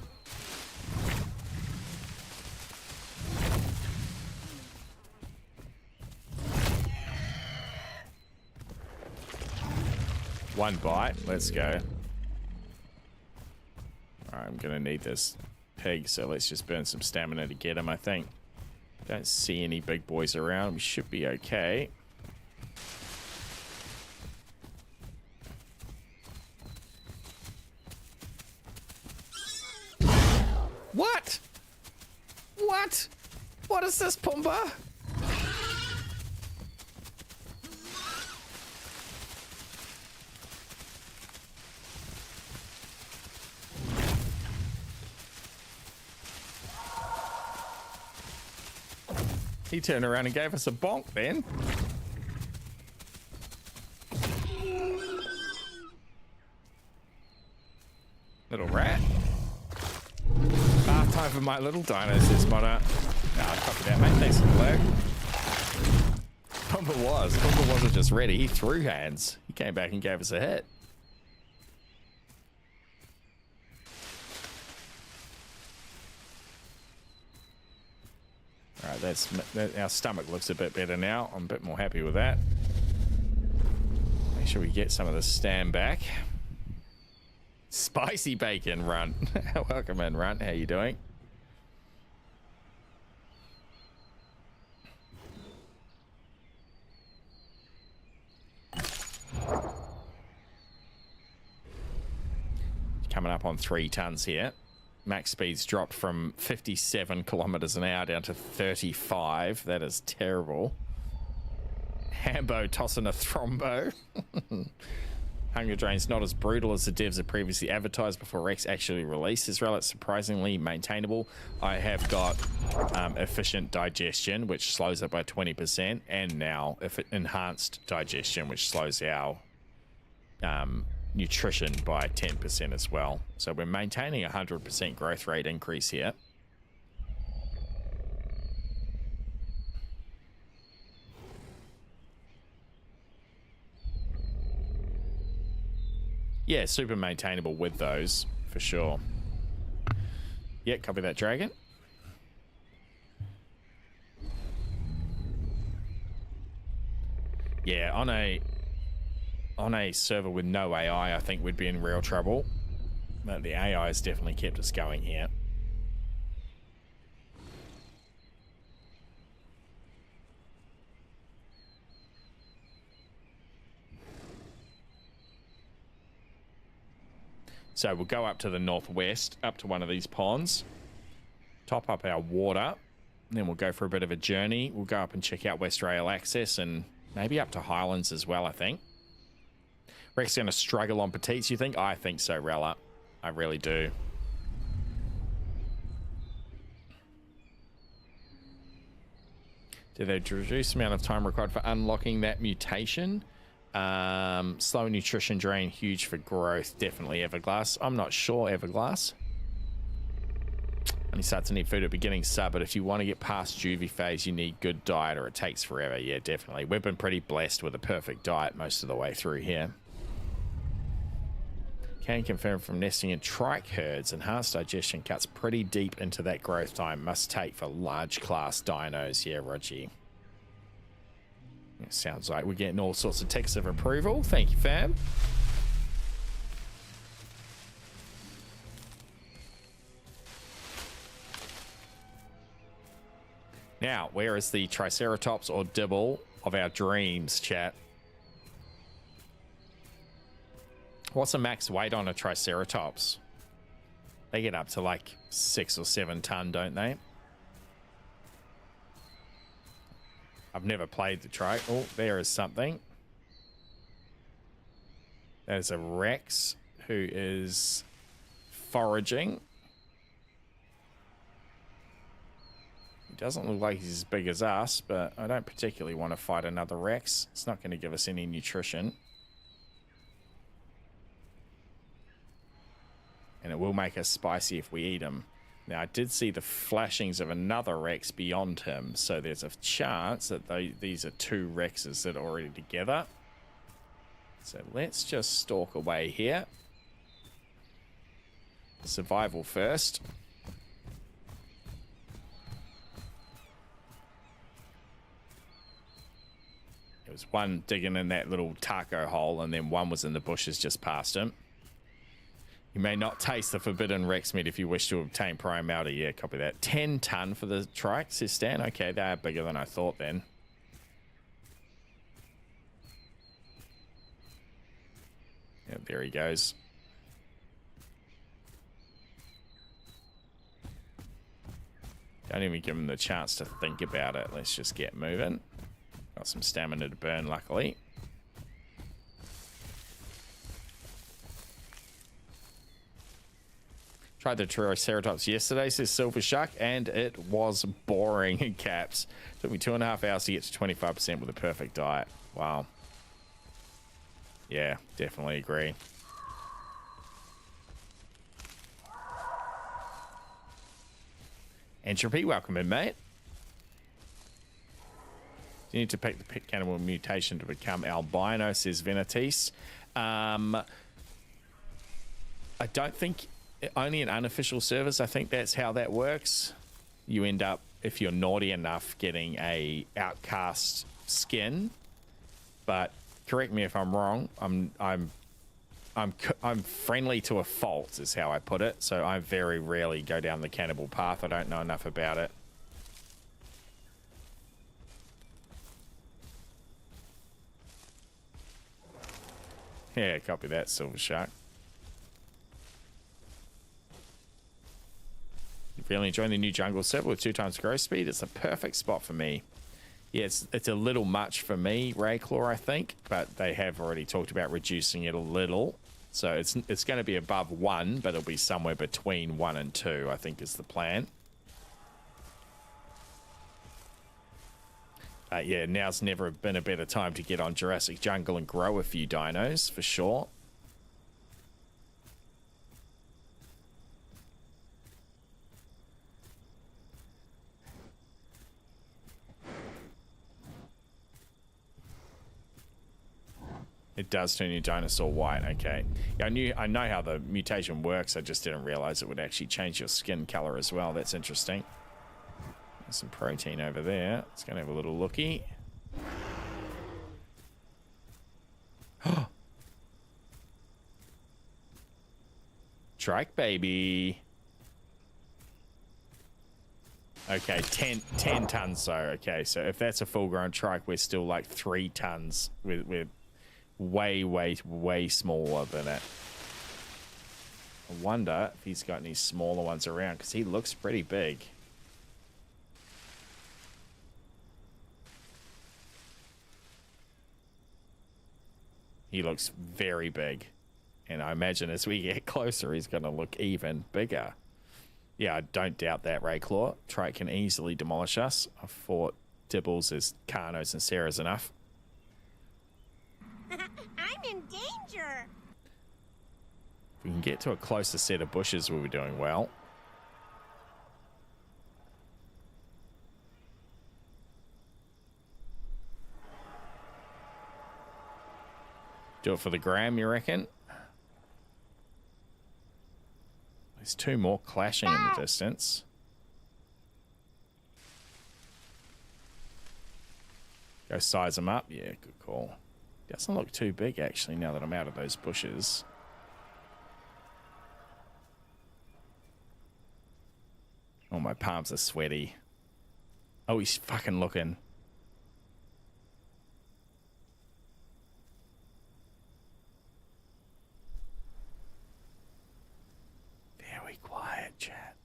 One bite. Let's go. Alright, I'm gonna need this pig, so let's just burn some stamina to get him, I think. Don't see any big boys around. We should be okay. What? What? What is this, Pumbaa? He turned around and gave us a bonk then. Little rat. Time for my little dino, says Modder. Nah, copy that, mate. Thanks for the lag. Pumbaa wasn't just ready. He threw hands. He came back and gave us a hit. All right, our stomach looks a bit better now. I'm a bit more happy with that. Make sure we get some of the stand back. Spicy bacon, Runt. Welcome in, Runt. How you doing? Coming up on 3 tons here. Max speed's dropped from 57 kilometers an hour down to 35. That is terrible. Hambo tossing a thrombo. Hunger Drain's not as brutal as the devs had previously advertised before Rex actually released. This relic surprisingly maintainable. I have got efficient digestion, which slows it by 20%, and now enhanced digestion, which slows our nutrition by 10% as well. So we're maintaining a 100% growth rate increase here. Yeah, super maintainable with those, for sure. Yeah, copy that, Dragon. Yeah, on a server with no AI, I think we'd be in real trouble. But the AI has definitely kept us going here. So we'll go up to the northwest, up to one of these ponds, top up our water, and then we'll go for a bit of a journey. We'll go up and check out West Rail Access and maybe up to Highlands as well, I think. Rex going to struggle on petites, you think? I think so, Rella. I really do. Did they reduce the amount of time required for unlocking that mutation? Slow nutrition drain, huge for growth. Definitely Everglass. I'm not sure, Everglass. Only start to need food at beginning sub, but if you want to get past juvie phase, you need good diet or it takes forever. Yeah, definitely. We've been pretty blessed with a perfect diet most of the way through here. Can confirm from nesting in trike herds, enhanced digestion cuts pretty deep into that growth time. Must take for large class dinos. Yeah, Rogie. It sounds like we're getting all sorts of ticks of approval. Thank you, fam. Now, where is the Triceratops or Dibble of our dreams, chat? What's the max weight on a Triceratops? They get up to like 6 or 7 ton, don't they? I've never played the tri. Oh, there is something. There's a Rex who is foraging. He doesn't look like he's as big as us, but I don't particularly want to fight another Rex. It's not going to give us any nutrition. And it will make us spicy if we eat him. Now, I did see the flashings of another Rex beyond him, so there's a chance that these are 2 Rexes that are already together. So let's just stalk away here. Survival first. There was one digging in that little taco hole, and then one was in the bushes just past him. You may not taste the forbidden Rex meat if you wish to obtain primality. Yeah, copy that. 10 ton for the trike, says Stan. Okay, they are bigger than I thought then. Yeah, there he goes. Don't even give him the chance to think about it. Let's just get moving. Got some stamina to burn, luckily. Tried the Triceratops yesterday, says Silver Shark, and it was boring in caps. Took me 2.5 hours to get to 25% with a perfect diet. Wow. Yeah, definitely agree. Entropy, welcome in, mate. You need to pick the pit cannibal mutation to become albino, says Venatis. I don't think only an unofficial service. I think that's how that works. You end up, if you're naughty enough, getting a outcast skin. But correct me if I'm wrong. I'm friendly to a fault, is how I put it. So I very rarely go down the cannibal path. I don't know enough about it. Yeah, copy that, Silver Shark. Really enjoying the new jungle server with 2 times growth speed. It's a perfect spot for me. Yeah, it's a little much for me, Rayclaw, I think, but they have already talked about reducing it a little. So it's going to be above 1, but it'll be somewhere between 1 and 2, I think is the plan. Yeah, now's never been a better time to get on Jurassic Jungle and grow a few dinos, for sure. It does turn your dinosaur white, okay. Yeah, I know how the mutation works, I just didn't realize it would actually change your skin color as well. That's interesting. There's some protein over there. It's gonna have a little looky. Trike, baby. Okay, 10 tons though. Okay, so if that's a full-grown trike, we're still like 3 tons. We're way smaller than it. I wonder if he's got any smaller ones around, because he looks pretty big. He looks very big. And I imagine as we get closer, he's going to look even bigger. Yeah, I don't doubt that, Rayclaw. Trike can easily demolish us. I fought Dibbles as Carnos and Sarah's enough. I'm in danger. If we can get to a closer set of bushes, we'll be doing well. Do it for the gram, you reckon? There's 2 more clashing in the distance. Go size them up. Yeah, good call. Doesn't look too big, actually, now that I'm out of those bushes. Oh, my palms are sweaty. Oh, he's fucking looking. Very quiet, chat.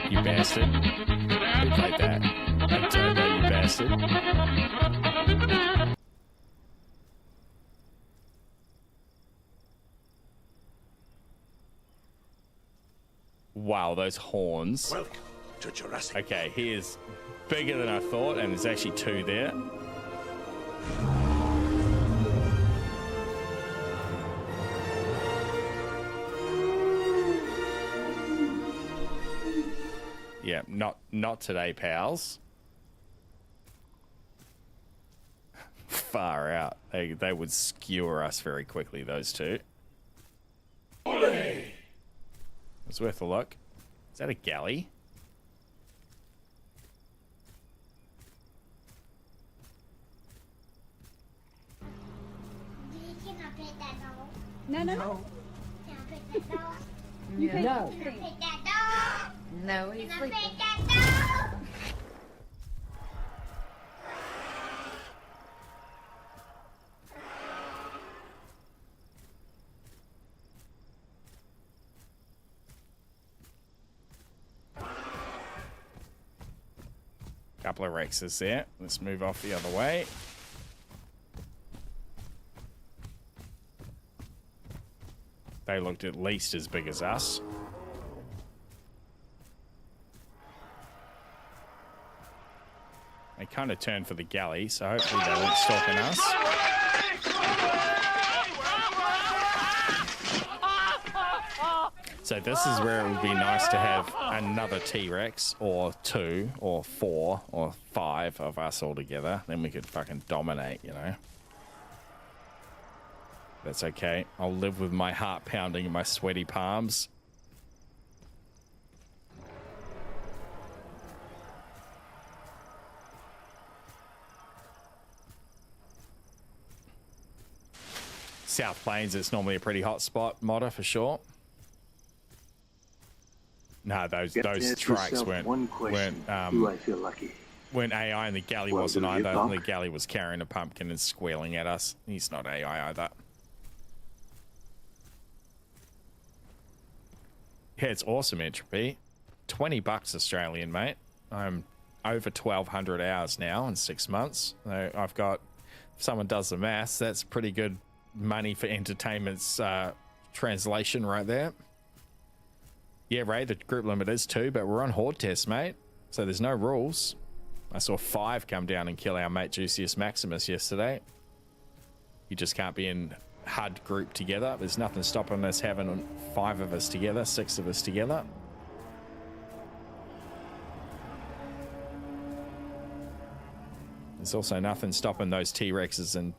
You bastard. Who played that? I don't know, you bastard. Wow, those horns. Welcome to Jurassic. Okay, he is bigger than I thought, and there's actually 2 there. Yeah, not today, pals. Far out. They would skewer us very quickly, those 2. It's worth a look. Is that a galley? No. No. You can't No. sleep. No, he's sleeping. Couple of Rexes there. Let's move off the other way. They looked at least as big as us. They kind of turned for the galley, so hopefully they weren't stalking us. So this is where it would be nice to have another T-Rex, or 2, or 4, or 5 of us all together. Then we could fucking dominate, you know. That's okay. I'll live with my heart pounding and my sweaty palms. South Plains, it's normally a pretty hot spot, Modder, for sure. No, those trikes weren't Do I feel lucky? weren't AI, and the galley Well, wasn't do you, either. Doc? The galley was carrying a pumpkin and squealing at us. He's not AI either. Yeah, it's awesome, Entropy. $20 Australian, mate. I'm over 1,200 hours now in 6 months. So I've got, if someone does the maths, that's pretty good money for entertainment's translation right there. Yeah, Ray, the group limit is 2, but we're on Hordetest, mate. So there's no rules. I saw 5 come down and kill our mate Juicius Maximus yesterday. You just can't be in HUD group together. There's nothing stopping us having 5 of us together, 6 of us together. There's also nothing stopping those T-Rexes and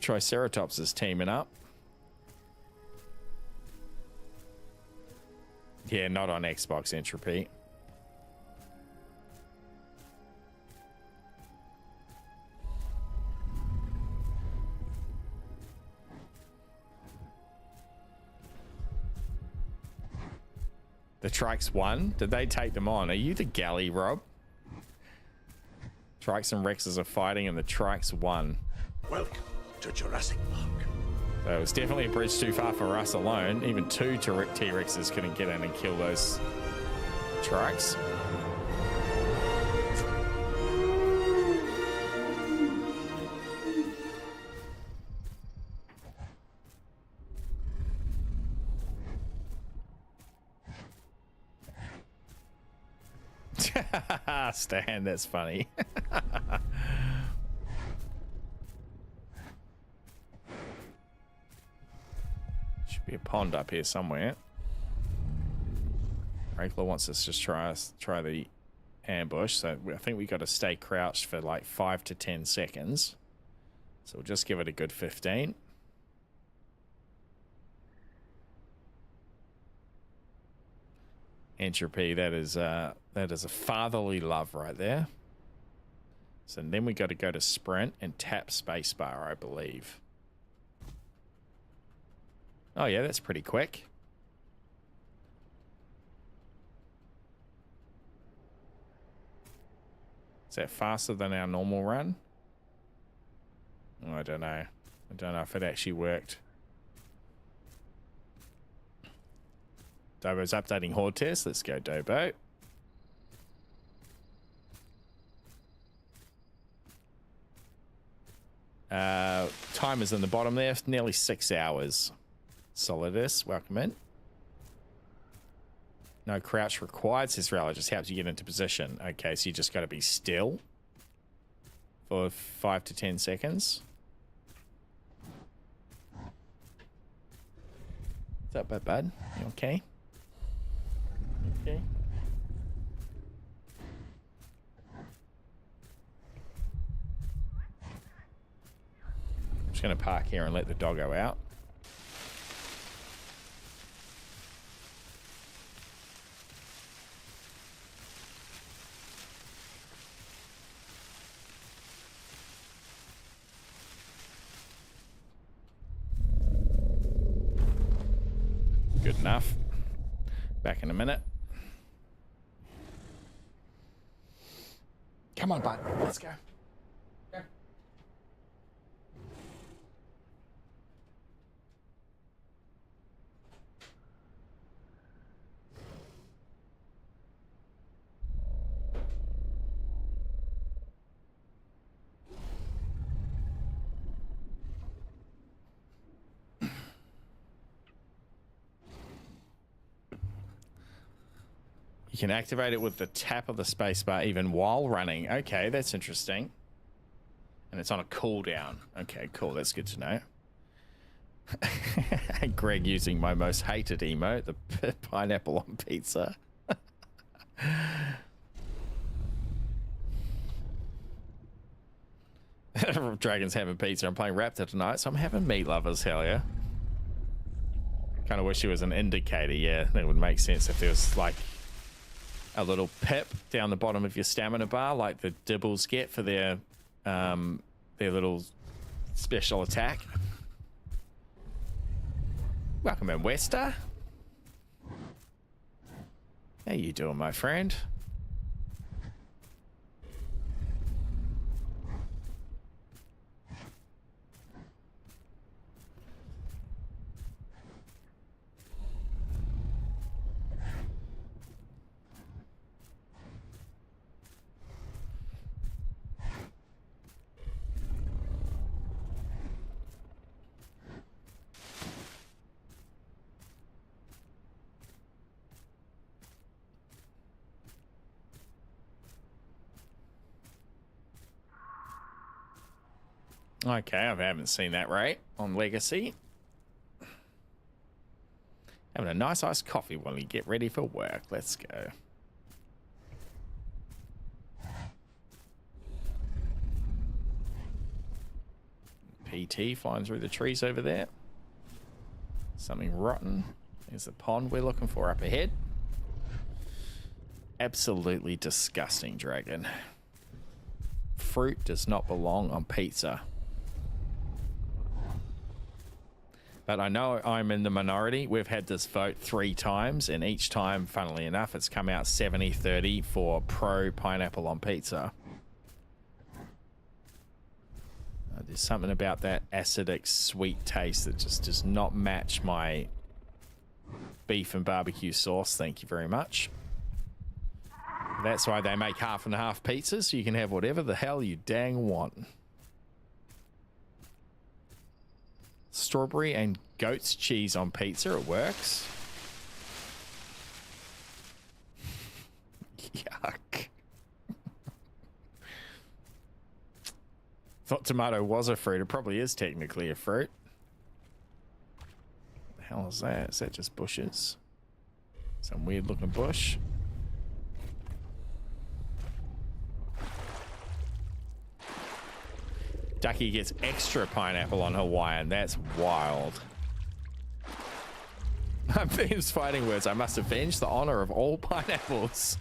Triceratopses teaming up. Yeah, not on Xbox, Entropy. The Trikes won? Did they take them on? Are you the galley, Rob? Trikes and Rexes are fighting and the Trikes won. Welcome to Jurassic Park. So it was definitely a bridge too far for us alone. Even 2 T-Rexes couldn't get in and kill those Trikes. Stan, that's funny. Should be a pond up here somewhere. Rankler wants us to try the ambush, so I think we got to stay crouched for like 5 to 10 seconds. So we'll just give it a good 15. Entropy, that is a fatherly love right there. So then we got to go to sprint and tap spacebar, I believe. Oh yeah, that's pretty quick. Is that faster than our normal run? Oh, I don't know. I don't know if it actually worked. Dobo's updating Hordetest. Let's go, Dobo. Timer's in the bottom there. Nearly 6 hours. Solidus, welcome in. No crouch required, says Rella. Just helps you get into position. Okay, so you just got to be still for 5 to 10 seconds. What's up, bud? You okay? Okay. I'm just going to park here and let the doggo out. Good enough. Back in a minute. Come on, bud. Let's go. Go. You can activate it with the tap of the spacebar even while running. Okay, that's interesting. And it's on a cooldown. Okay, cool. That's good to know. Greg using my most hated emote, the pineapple on pizza. Dragon's having pizza. I'm playing Raptor tonight, so I'm having meat lovers. Hell yeah. Kind of wish it was an indicator. Yeah, that would make sense if there was like a little pip down the bottom of your stamina bar, like the Dibbles get for their little special attack. Welcome in, Wester. How you doing, my friend? Okay, I haven't seen that right on Legacy. Having a nice iced coffee while you get ready for work. Let's go. PT flying through the trees over there. Something rotten. There's the pond we're looking for up ahead. Absolutely disgusting, dragon. Fruit does not belong on pizza. But I know I'm in the minority. We've had this vote 3 times, and each time, funnily enough, it's come out 70-30 for pro pineapple on pizza. There's something about that acidic, sweet taste that just does not match my beef and barbecue sauce. Thank you very much. That's why they make half and half pizzas, so you can have whatever the hell you dang want. Strawberry and goat's cheese on pizza, it works. Yuck. Thought tomato was a fruit. It probably is technically a fruit. What the hell is that? Is that just bushes? Some weird looking bush. Ducky gets extra pineapple on Hawaiian. That's wild. Themes fighting words. I must avenge the honor of all pineapples.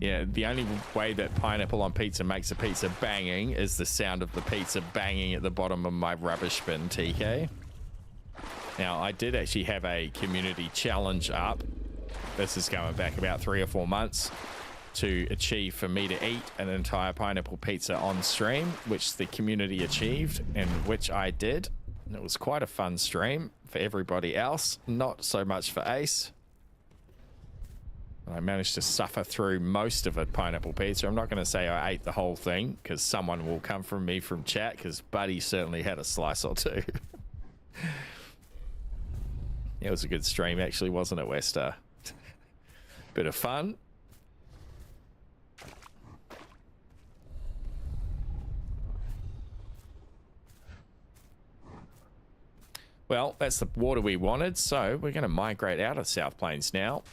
Yeah, the only way that pineapple on pizza makes a pizza banging is the sound of the pizza banging at the bottom of my rubbish bin, TK. Now, I did actually have a community challenge up. This is going back about 3 or 4 months. To achieve for me to eat an entire pineapple pizza on stream, which the community achieved and which I did. And it was quite a fun stream for everybody else, not so much for Ace. I managed to suffer through most of a pineapple pizza. I'm not going to say I ate the whole thing because someone will come from me from chat because Buddy certainly had a slice or two. It was a good stream actually, wasn't it, Wester? Bit of fun. Well, that's the water we wanted, so we're going to migrate out of South Plains now.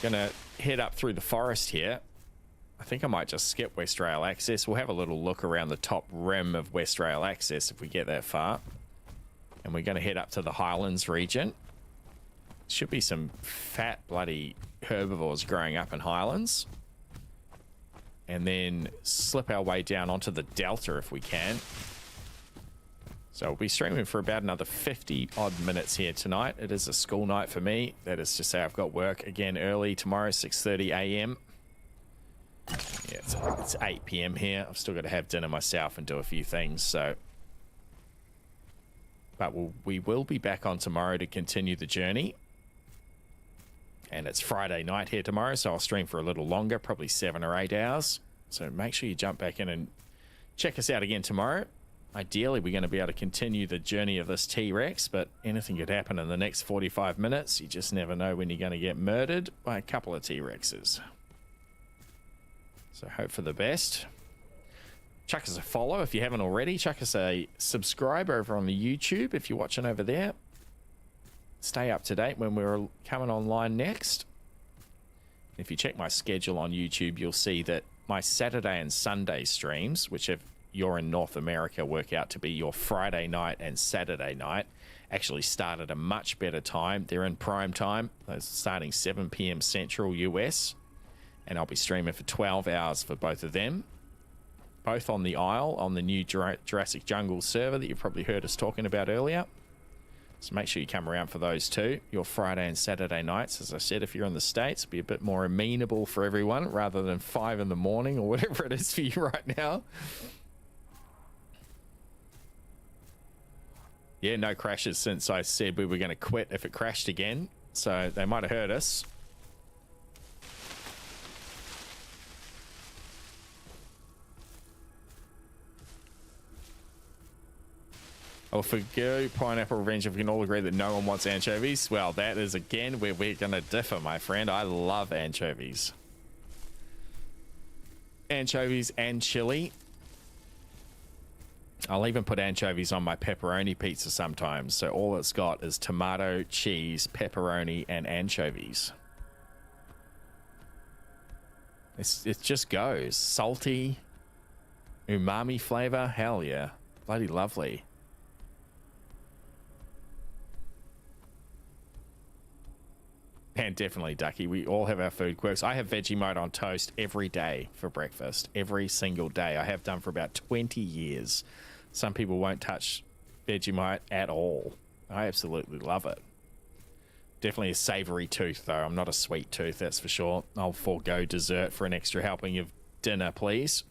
Going to head up through the forest here. I think I might just skip West Rail Access. We'll have a little look around the top rim of West Rail Access if we get that far. And we're going to head up to the Highlands region. Should be some fat bloody herbivores growing up in Highlands. And then slip our way down onto the Delta if we can. So I'll be streaming for about another 50 odd minutes here tonight. It is a school night for me. That is to say I've got work again early tomorrow, 6:30 a.m. Yeah, it's 8 p.m. here. I've still got to have dinner myself and do a few things. So, but we will be back on tomorrow to continue the journey. And it's Friday night here tomorrow, so I'll stream for a little longer, probably 7 or 8 hours. So make sure you jump back in and check us out again tomorrow. Ideally, we're going to be able to continue the journey of this T-Rex, but anything could happen in the next 45 minutes. You just never know when you're going to get murdered by a couple of T-Rexes. So hope for the best. Chuck us a follow if you haven't already. Chuck us a subscribe over on the YouTube if you're watching over there. Stay up to date when we're coming online next. If you check my schedule on YouTube, you'll see that my Saturday and Sunday streams, which if you're in North America, work out to be your Friday night and Saturday night, actually start at a much better time. They're in prime time. They're starting 7 p.m. Central US. And I'll be streaming for 12 hours for both of them. Both on the Isle, on the new Jurassic Jungle server that you've probably heard us talking about earlier. So make sure you come around for those too. Your Friday and Saturday nights, as I said, if you're in the States, be a bit more amenable for everyone rather than 5 in the morning or whatever it is for you right now. Yeah, no crashes since I said we were going to quit if it crashed again. So they might have heard us. I'll forgo Pineapple Revenge if we can all agree that no one wants anchovies. Well, that is again where we're going to differ, my friend. I love anchovies. Anchovies and chili. I'll even put anchovies on my pepperoni pizza sometimes. So all it's got is tomato, cheese, pepperoni, and anchovies. It just goes. Salty, umami flavor. Hell yeah. Bloody lovely. And definitely, Ducky, we all have our food quirks. I have Vegemite on toast every day for breakfast. Every single day. I have done for about 20 years. Some people won't touch Vegemite at all. I absolutely love it. Definitely a savory tooth, though. I'm not a sweet tooth, that's for sure. I'll forego dessert for an extra helping of dinner, please.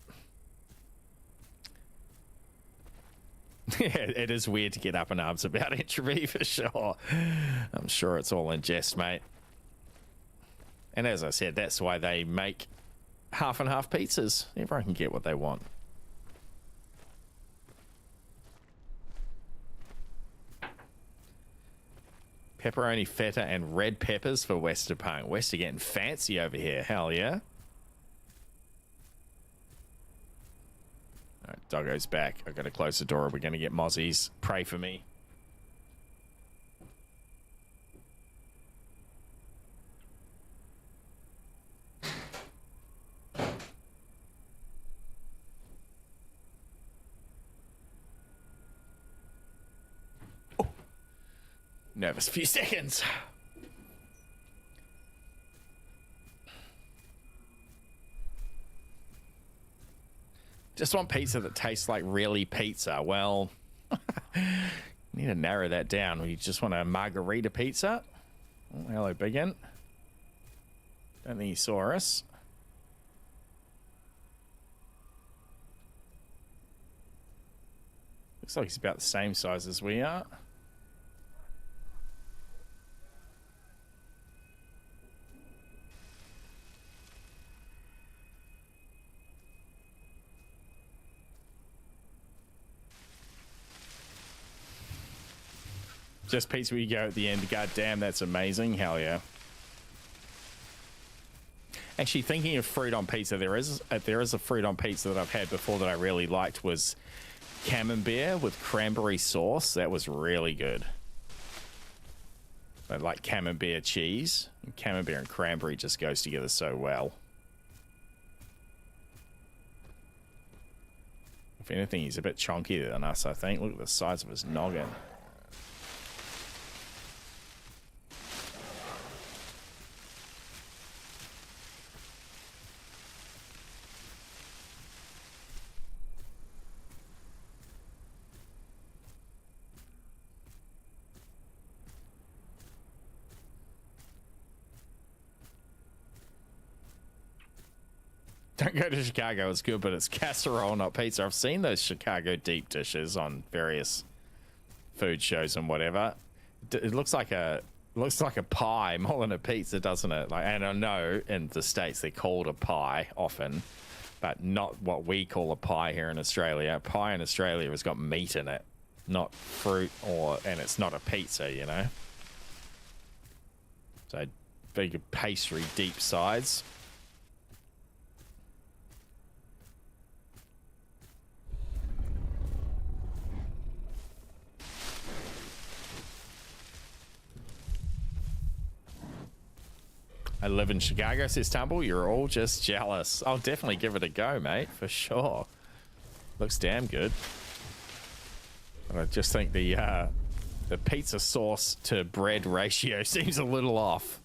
Yeah, it is weird to get up in arms about entropy, for sure. I'm sure it's all in jest, mate. And as I said, that's why they make half and half pizzas. Everyone can get what they want. Pepperoni, feta, and red peppers for Wester Punk. Wester getting fancy over here. Hell yeah. All right, Doggo's back. I've got to close the door or we're going to get mozzies. Pray for me. Nervous few seconds. Just want pizza that tastes like really pizza. Well, need to narrow that down. We just want a margarita pizza. Oh, hello, Biggin. Don't think he saw us. Looks like he's about the same size as we are. Just pizza we go at the end. God damn, that's amazing. Hell yeah. Actually, thinking of fruit on pizza, there is a fruit on pizza that I've had before that I really liked was camembert with cranberry sauce. That was really good. I like camembert cheese. And camembert and cranberry just goes together so well. If anything, he's a bit chunkier than us, I think. Look at the size of his noggin. Don't go to Chicago. It's good, but it's casserole, not pizza. I've seen those Chicago deep dishes on various food shows and whatever. It looks like a pie more than a pizza, doesn't it? Like, and I know in the States they're called a pie often, but not what we call a pie here in Australia. A pie in Australia has got meat in it, not fruit, and it's not a pizza, you know. So big pastry, deep sides. I live in Chicago, says Tumble. You're all just jealous. I'll definitely give it a go, mate, for sure. Looks damn good. But I just think the pizza sauce to bread ratio seems a little off.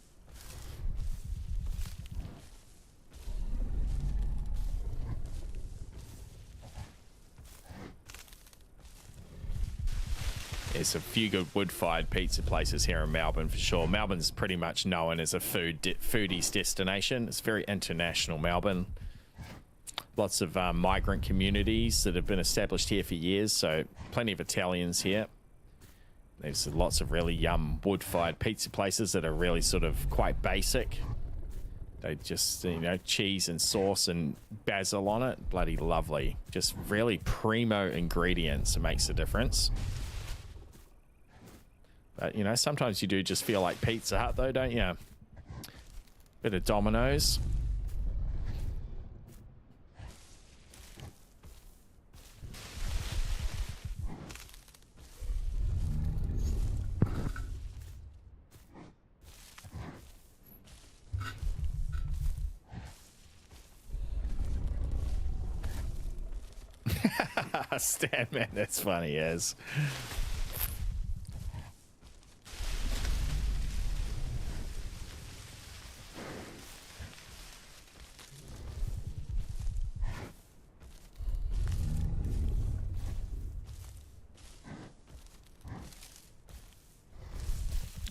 There's a few good wood-fired pizza places here in Melbourne for sure. Melbourne's pretty much known as a foodies destination. It's very international, Melbourne. Lots of migrant communities that have been established here for years, so plenty of Italians here. There's lots of really wood-fired pizza places that are really sort of quite basic. They just, you know, cheese and sauce and basil on it. Bloody lovely. Just really primo ingredients. It makes a difference. But, you know, sometimes you do just feel like Pizza Hut, though, don't you? Bit of Domino's. Stan, man, that's funny as.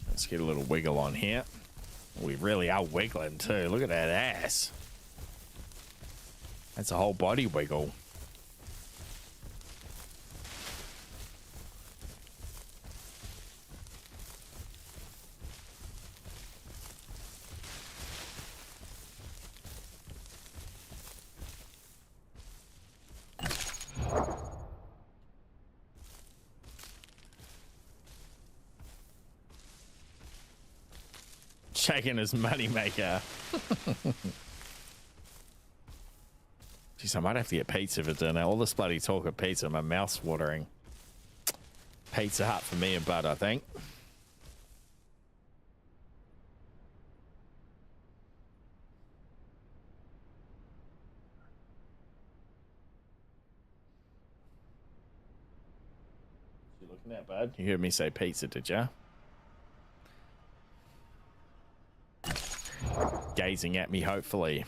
Let's get a little wiggle on here. We really are wiggling too. Look at that ass. That's a whole body wiggle. Shaking his moneymaker. Jeez, I might have to get pizza for dinner. All this bloody talk of pizza, my mouth's watering. Pizza Hut for me and Bud, I think. You looking at, Bud? You heard me say pizza, did ya? Gazing at me, hopefully.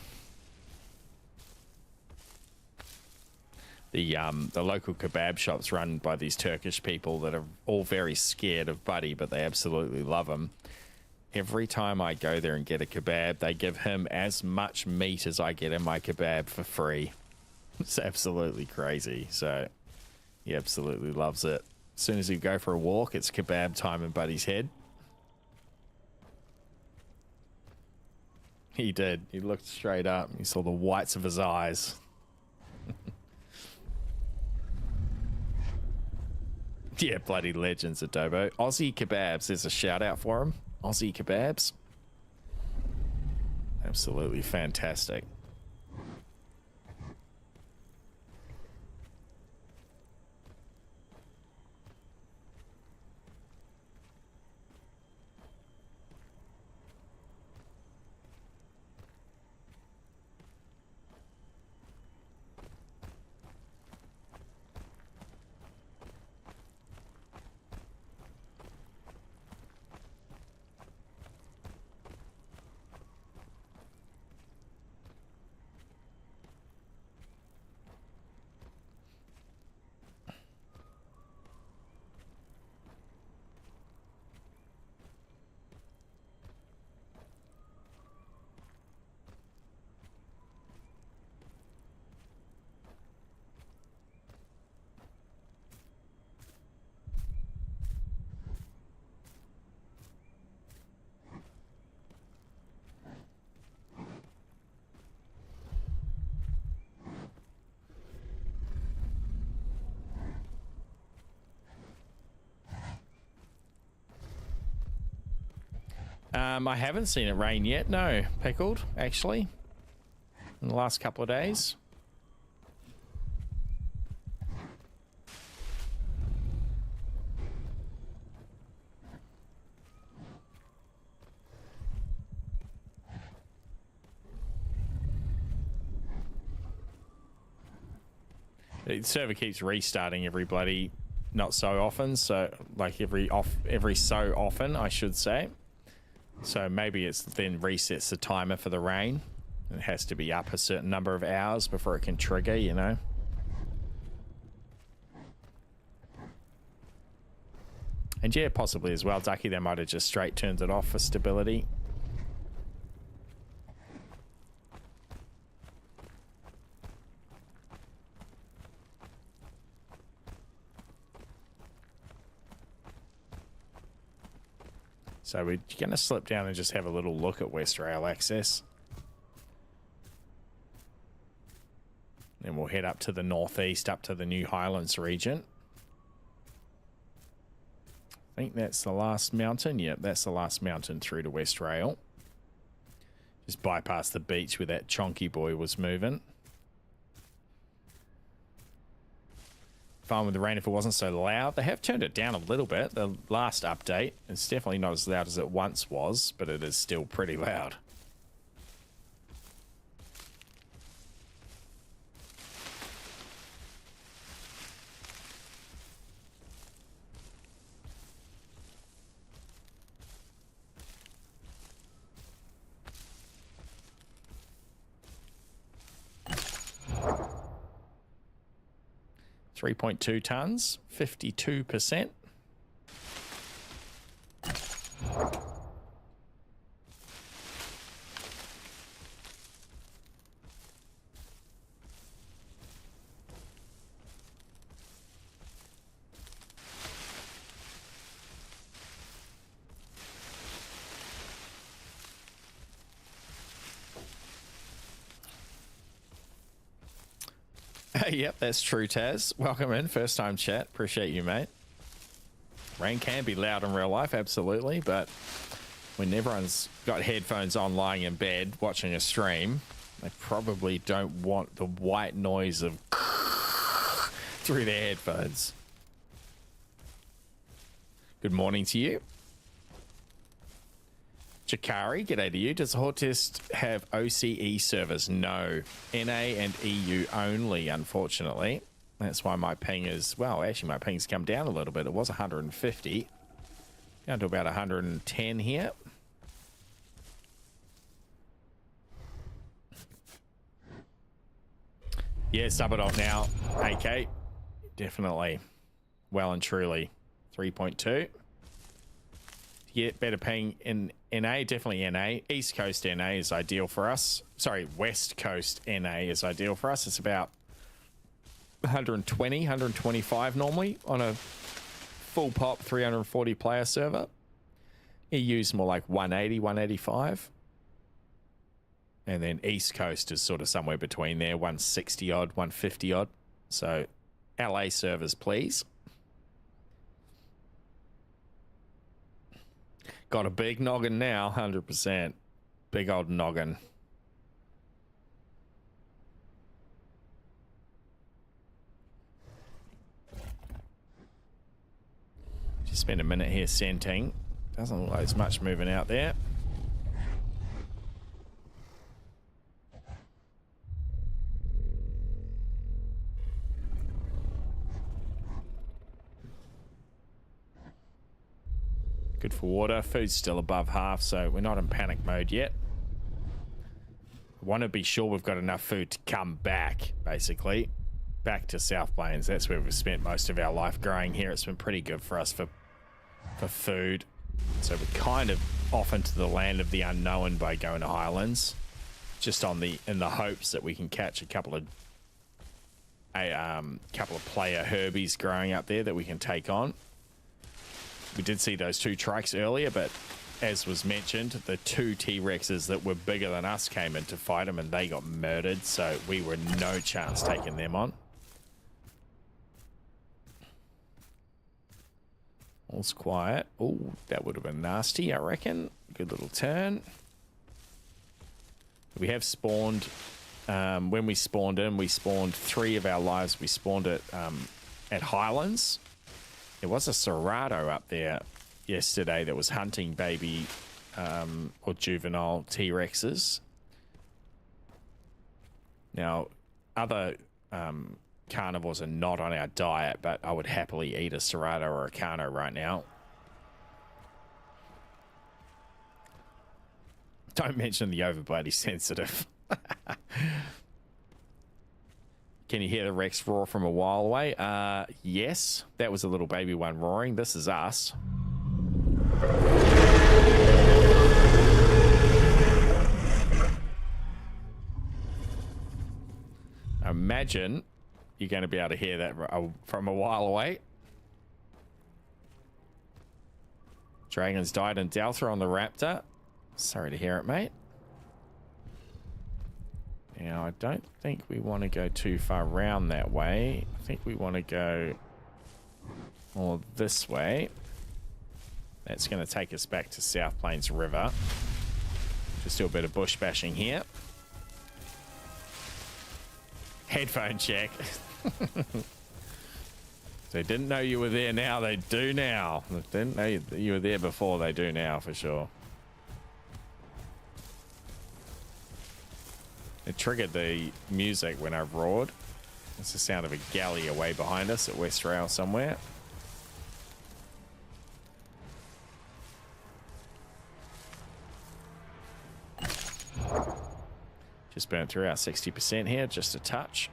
The local kebab shops run by these Turkish people that are all very scared of Buddy, but they absolutely love him. Every time I go there and get a kebab, they give him as much meat as I get in my kebab for free. It's absolutely crazy. So he absolutely loves it. As soon as we go for a walk, it's kebab time in Buddy's head. He did. He looked straight up. You saw the whites of his eyes. Yeah, bloody legends, Adobo. Aussie Kebabs. There's a shout out for him. Aussie Kebabs. Absolutely fantastic. I haven't seen it rain yet. No, Pickled, actually, in the last couple of days. The server keeps restarting every bloody not so often, so like every so often, I should say. So maybe it's then resets the timer for the rain. It has to be up a certain number of hours before it can trigger, you know. And yeah, possibly as well, Ducky, they might have just straight turned it off for stability. So we're going to slip down and just have a little look at West Rail access. Then we'll head up to the northeast, up to the New Highlands region. I think that's the last mountain. Yep, that's the last mountain through to West Rail. Just bypass the beach where that chonky boy was moving. Fine with the rain if it wasn't so loud. They have turned it down a little bit. The last update, it's definitely not as loud as it once was, but it is still pretty loud. $3.2 tons, 52%. Yep, that's true, Taz. Welcome in, first time chat. Appreciate you, mate. Rain can be loud in real life, absolutely, but when everyone's got headphones on lying in bed watching a stream, they probably don't want the white noise of through their headphones. Good morning to you. Jakari, g'day to you. Does Hordetest have OCE servers? No. NA and EU only, unfortunately. That's why my ping is, well, actually my ping's come down a little bit. It was 150. Down to about 110 here. Yeah, sub it off now. AK. Definitely. Well and truly. 3.2. Yeah, better ping in NA, definitely NA. East Coast NA is ideal for us. Sorry, West Coast NA is ideal for us. It's about 120, 125 normally on a full pop 340 player server. EU's more like 180, 185. And then East Coast is sort of somewhere between there, 160 odd, 150 odd. So LA servers, please. Got a big noggin now, 100%. Big old noggin. Just spend a minute here scenting. Doesn't look like there's much moving out there. Good for water. Food's still above half, so we're not in panic mode yet. I want to be sure we've got enough food to come back, basically. Back to South Plains. That's where we've spent most of our life growing here. It's been pretty good for us for food. So we're kind of off into the land of the unknown by going to Highlands. Just in the hopes that we can catch a couple of player herbies growing up there that we can take on. We did see those two trikes earlier, but as was mentioned, the two T-Rexes that were bigger than us came in to fight them and they got murdered, so we were no chance taking them on. All's quiet. Oh, that would have been nasty, I reckon. good little turn. We have spawned, when we spawned in, we spawned 3 of our lives. We spawned at Highlands. There was a Serato up there yesterday that was hunting baby or juvenile T-Rexes. Now, other carnivores are not on our diet, but I would happily eat a Serato or a Carno right now. Don't mention the overbody sensitive. Can you hear the Rex roar from a while away? Yes, that was a little baby one roaring. This is us. Imagine you're going to be able to hear that from a while away. Dragons died in Delta on the Raptor. Sorry to hear it, mate. Now, I don't think we want to go too far around that way. I think we want to go more this way. That's going to take us back to South Plains River. Just do a bit of bush bashing here. Headphone check. They didn't know you were there, now they do now. They didn't know you were there before, they do now for sure. It triggered the music when I roared. It's the sound of a galley away behind us at West Rail somewhere. Just burnt through our 60% here, just a touch.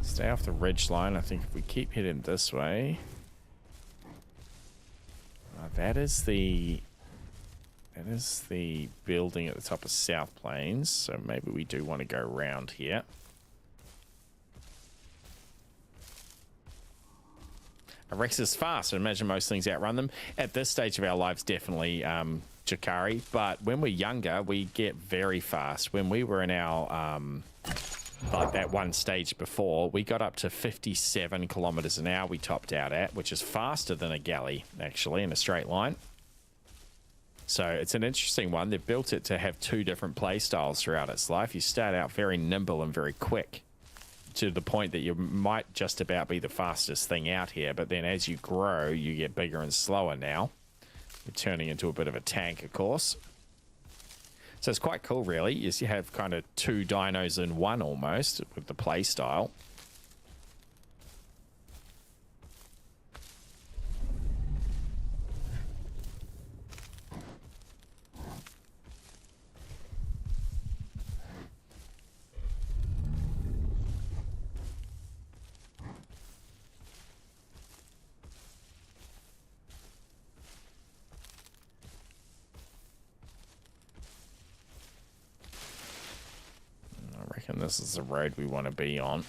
Stay off the ridge line. I think if we keep heading this way, that is the building at the top of South Plains. So maybe we do want to go around here. A Rex is fast. I imagine most things outrun them. At this stage of our lives, definitely Jakari. But when we're younger, we get very fast. When we were in our like that one stage before, we got up to 57 kilometers an hour we topped out at, which is faster than a galley, actually, in a straight line. So it's an interesting one. They've built it to have 2 different play styles throughout its life. You start out very nimble and very quick, to the point that you might just about be the fastest thing out here, but then as you grow, you get bigger and slower now. You're turning into a bit of a tank, of course. So it's quite cool, really. You have kind of 2 dinos in one almost with the play style. And this is the road we want to be on.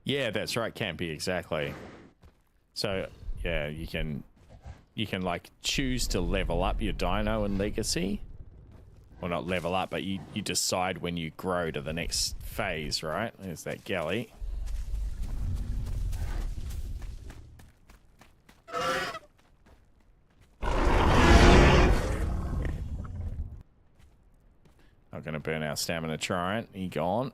Yeah, that's right, Campy, exactly. So yeah, you can like choose to level up your dino in Legacy. Well, not level up, but you decide when you grow to the next phase, right? There's that galley. Not going to burn our stamina trident. He gone.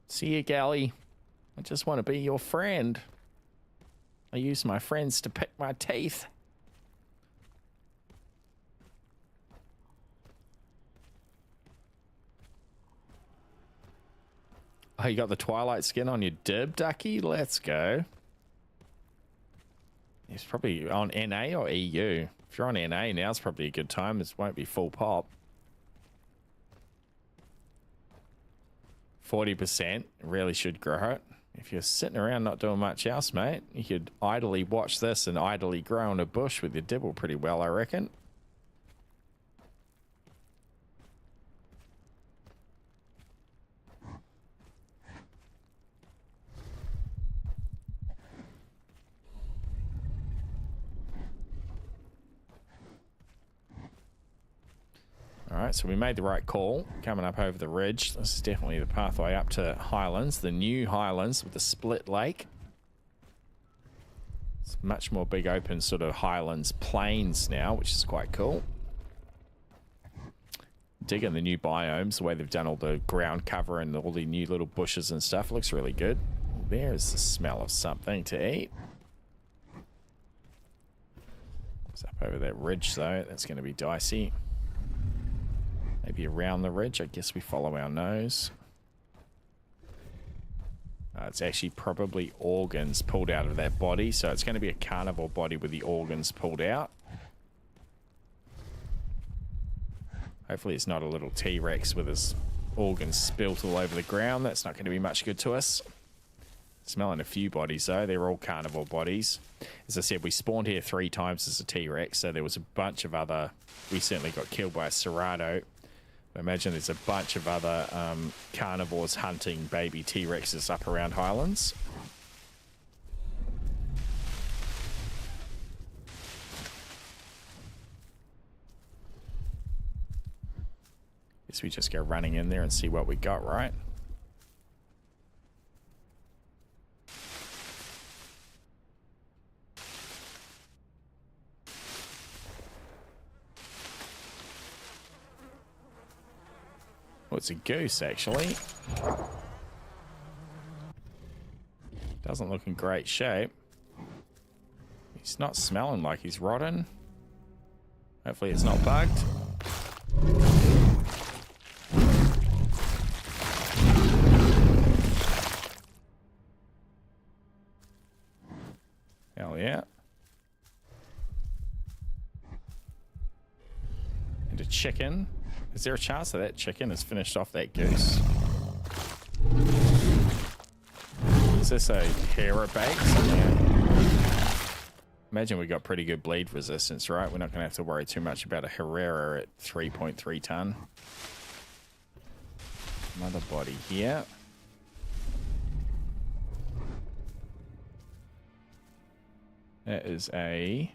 See you, Galley. I just want to be your friend. I use my friends to pick my teeth. Oh, you got the Twilight skin on your dib, Ducky? Let's go. It's probably on NA or EU. If you're on NA, now's probably a good time. This won't be full pop. 40%. Really should grow it. If you're sitting around not doing much else, mate, you could idly watch this and idly grow in a bush with your dibble pretty well, I reckon. Alright, so we made the right call. Coming up over the ridge. This is definitely the pathway up to Highlands. The new Highlands with the split lake. It's much more big open sort of Highlands plains now, which is quite cool. Digging the new biomes, the way they've done all the ground cover and all the new little bushes and stuff. Looks really good. There's the smell of something to eat. It's up over that ridge though. That's going to be dicey. Maybe around the ridge. I guess we follow our nose. It's actually probably organs pulled out of that body. So it's going to be a carnivore body with the organs pulled out. Hopefully it's not a little T-Rex with his organs spilt all over the ground. That's not going to be much good to us. Smelling a few bodies though. They're all carnivore bodies. As I said, we spawned here 3 times as a T-Rex. So there was a bunch of other... We certainly got killed by a Cerrado. I imagine there's a bunch of other carnivores hunting baby T-Rexes up around Highlands. Guess we just go running in there and see what we got, right? Well, it's a goose, actually. Doesn't look in great shape. He's not smelling like he's rotten. Hopefully it's not bugged. Hell yeah. And a chicken. Is there a chance that chicken has finished off that goose? Is this a Hera bait somewhere? Imagine we got pretty good bleed resistance, right? We're not going to have to worry too much about a Herrera at 3.3 ton. Another body here. That is a...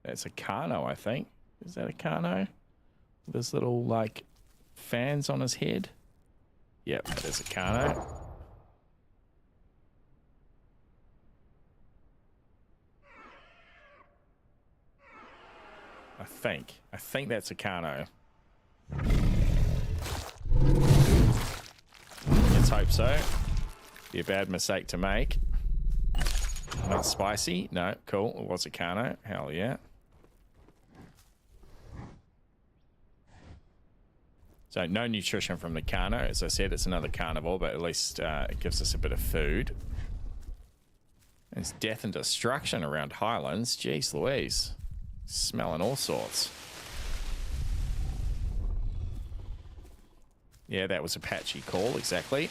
That's a Carno, I think. Is that a Carno? There's little, like, fans on his head. Yep, that is a Carno. I think that's a Carno. Let's hope so. Be a bad mistake to make. Not spicy. No, cool. It was a Carno. Hell yeah. So no nutrition from the Carno. As I said, it's another carnivore, but at least it gives us a bit of food. There's death and destruction around Highlands. Jeez Louise. Smelling all sorts. Yeah, that was a patchy call, exactly.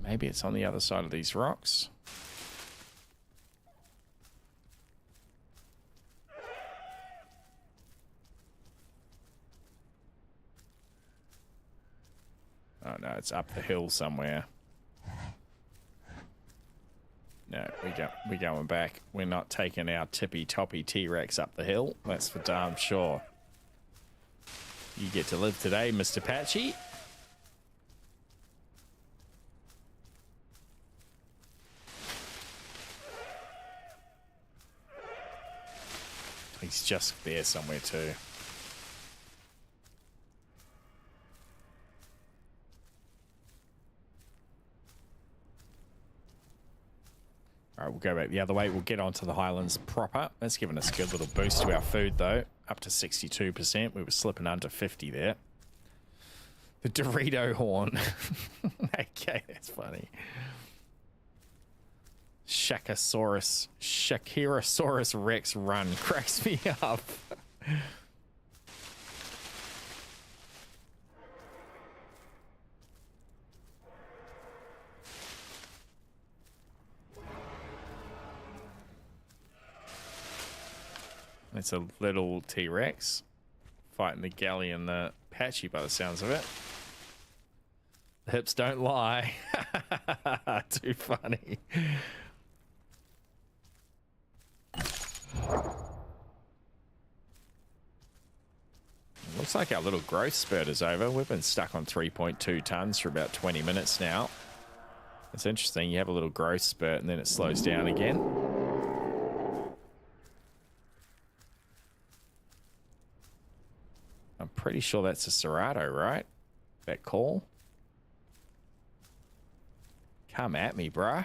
Maybe it's on the other side of these rocks. Oh no, it's up the hill somewhere. No, we're going back. We're not taking our tippy-toppy T-Rex up the hill. That's for damn sure. You get to live today, Mr. Patchy. He's just there somewhere too. All right, we'll go back the other way. We'll get onto the Highlands proper. That's given us a good little boost to our food, though. Up to 62%. We were slipping under 50 there. The Dorito horn. Okay, that's funny. Shakirasaurus Rex run cracks me up. It's a little T-Rex fighting the Galley and the Patchy by the sounds of it. The hips don't lie. Too funny. Looks like our little growth spurt is over. We've been stuck on 3.2 tons for about 20 minutes now. It's interesting. You have a little growth spurt and then it slows down again. I'm pretty sure that's a Serato, right? That call? Come at me, bruh.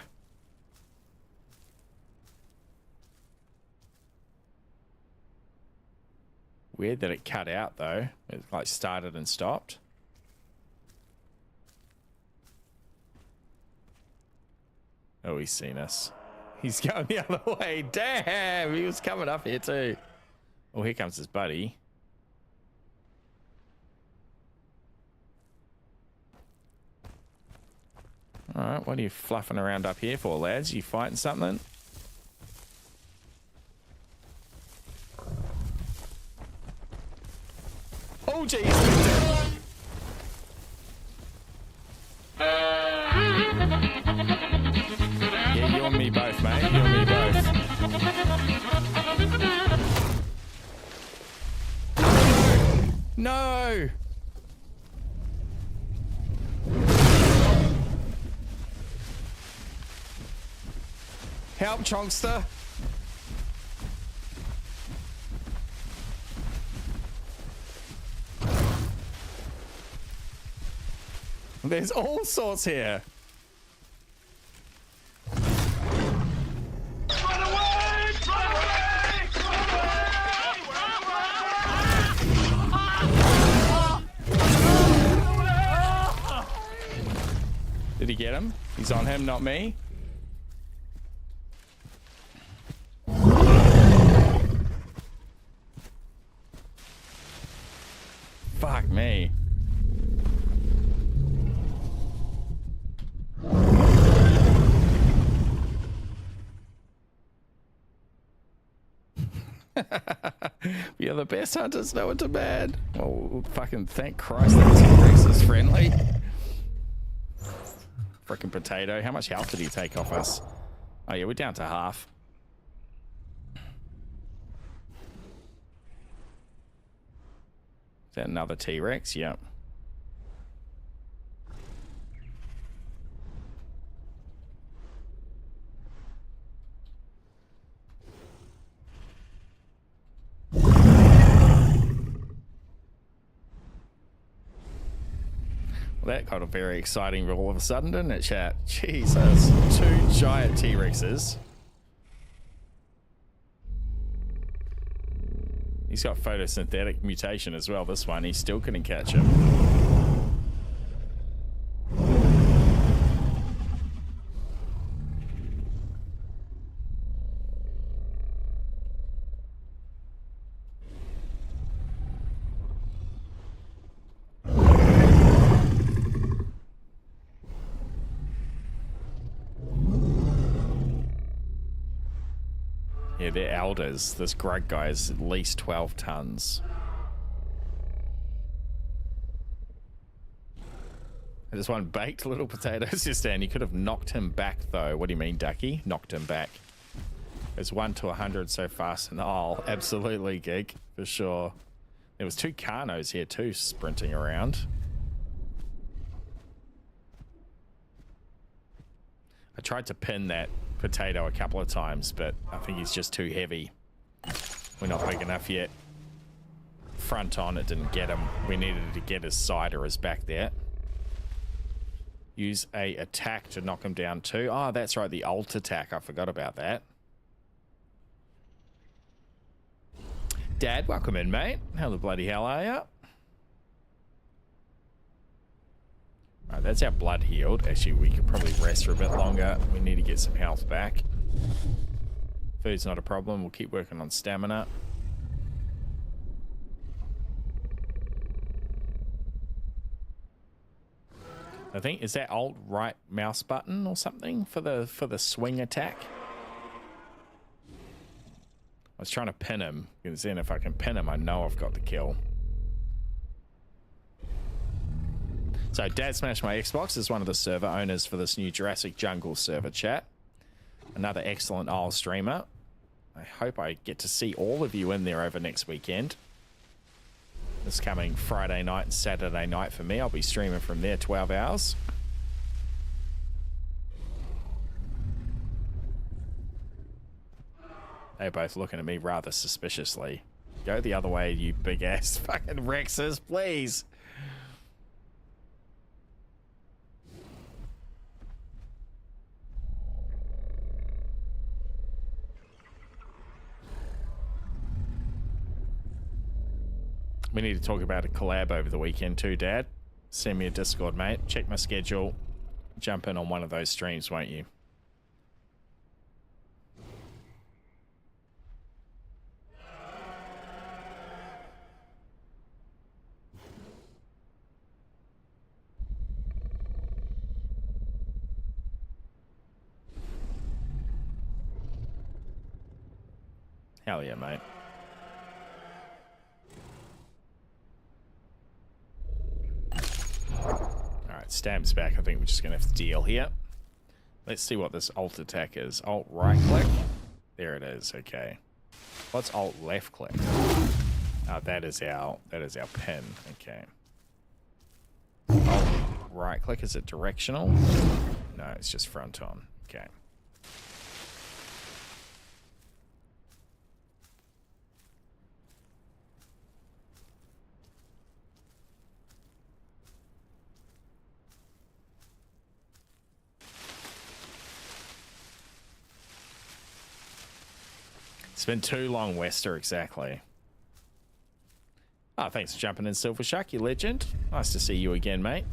Weird that it cut out, though. It, like, started and stopped. Oh, he's seen us. He's going the other way. Damn, he was coming up here, too. Oh, here comes his buddy. Alright, what are you fluffing around up here for, lads? You fighting something? Oh, jeez! Yeah, you and me both, mate. You and me both. No! Help, Chonkster. There's all sorts here. Did he get him? He's on him, not me. Fuck me. We are the best hunters, no one to bad. Oh, fucking thank Christ that T-Rex is friendly. Frickin' potato. How much health did he take off us? Oh yeah, we're down to half. Is that another T-Rex? Yep. Well, that got a very exciting all of a sudden, didn't it, chat? Jesus. 2 giant T-Rexes. He's got photosynthetic mutation as well, this one. He still couldn't catch him. Yeah, they're elders. This Grug guy is at least 12 tons. I just want baked little potatoes just then. You could have knocked him back, though. What do you mean, Ducky? Knocked him back. It's 1 to 100 so fast. And oh, absolutely, Gig. For sure. There was 2 Carnos here, too, sprinting around. I tried to pin that potato a couple of times, but I think he's just too heavy. We're not big enough yet. Front on, it didn't get him. We needed to get his side or his back there. Use a attack to knock him down too. Oh, that's right, the ult attack. I forgot about that. Dad, welcome in, mate. How the bloody hell are you? Alright, that's our blood healed. Actually, we could probably rest for a bit longer. We need to get some health back. Food's not a problem. We'll keep working on stamina. I think, is that alt right mouse button or something for the swing attack? I was trying to pin him, because then if I can pin him, I know I've got the kill. So Dad Smash My Xbox is one of the server owners for this new Jurassic Jungle server, chat. Another excellent Isle streamer. I hope I get to see all of you in there over next weekend. This coming Friday night and Saturday night for me. I'll be streaming from there 12 hours. They're both looking at me rather suspiciously. Go the other way, you big ass fucking Rexes, please. We need to talk about a collab over the weekend too, Dad. Send me a Discord, mate. Check my schedule. Jump in on one of those streams, won't you? Hell yeah, mate. Alright, Stab's back. I think we're just going to have to deal here. Let's see what this alt attack is. Alt right click. There it is. Okay. What's alt left click? Oh, that is our pin. Okay. Alt right click, is it directional? No, it's just front on. Okay. It's been too long, Wester, exactly. Oh, thanks for jumping in, Silver Shark, you legend. Nice to see you again, mate.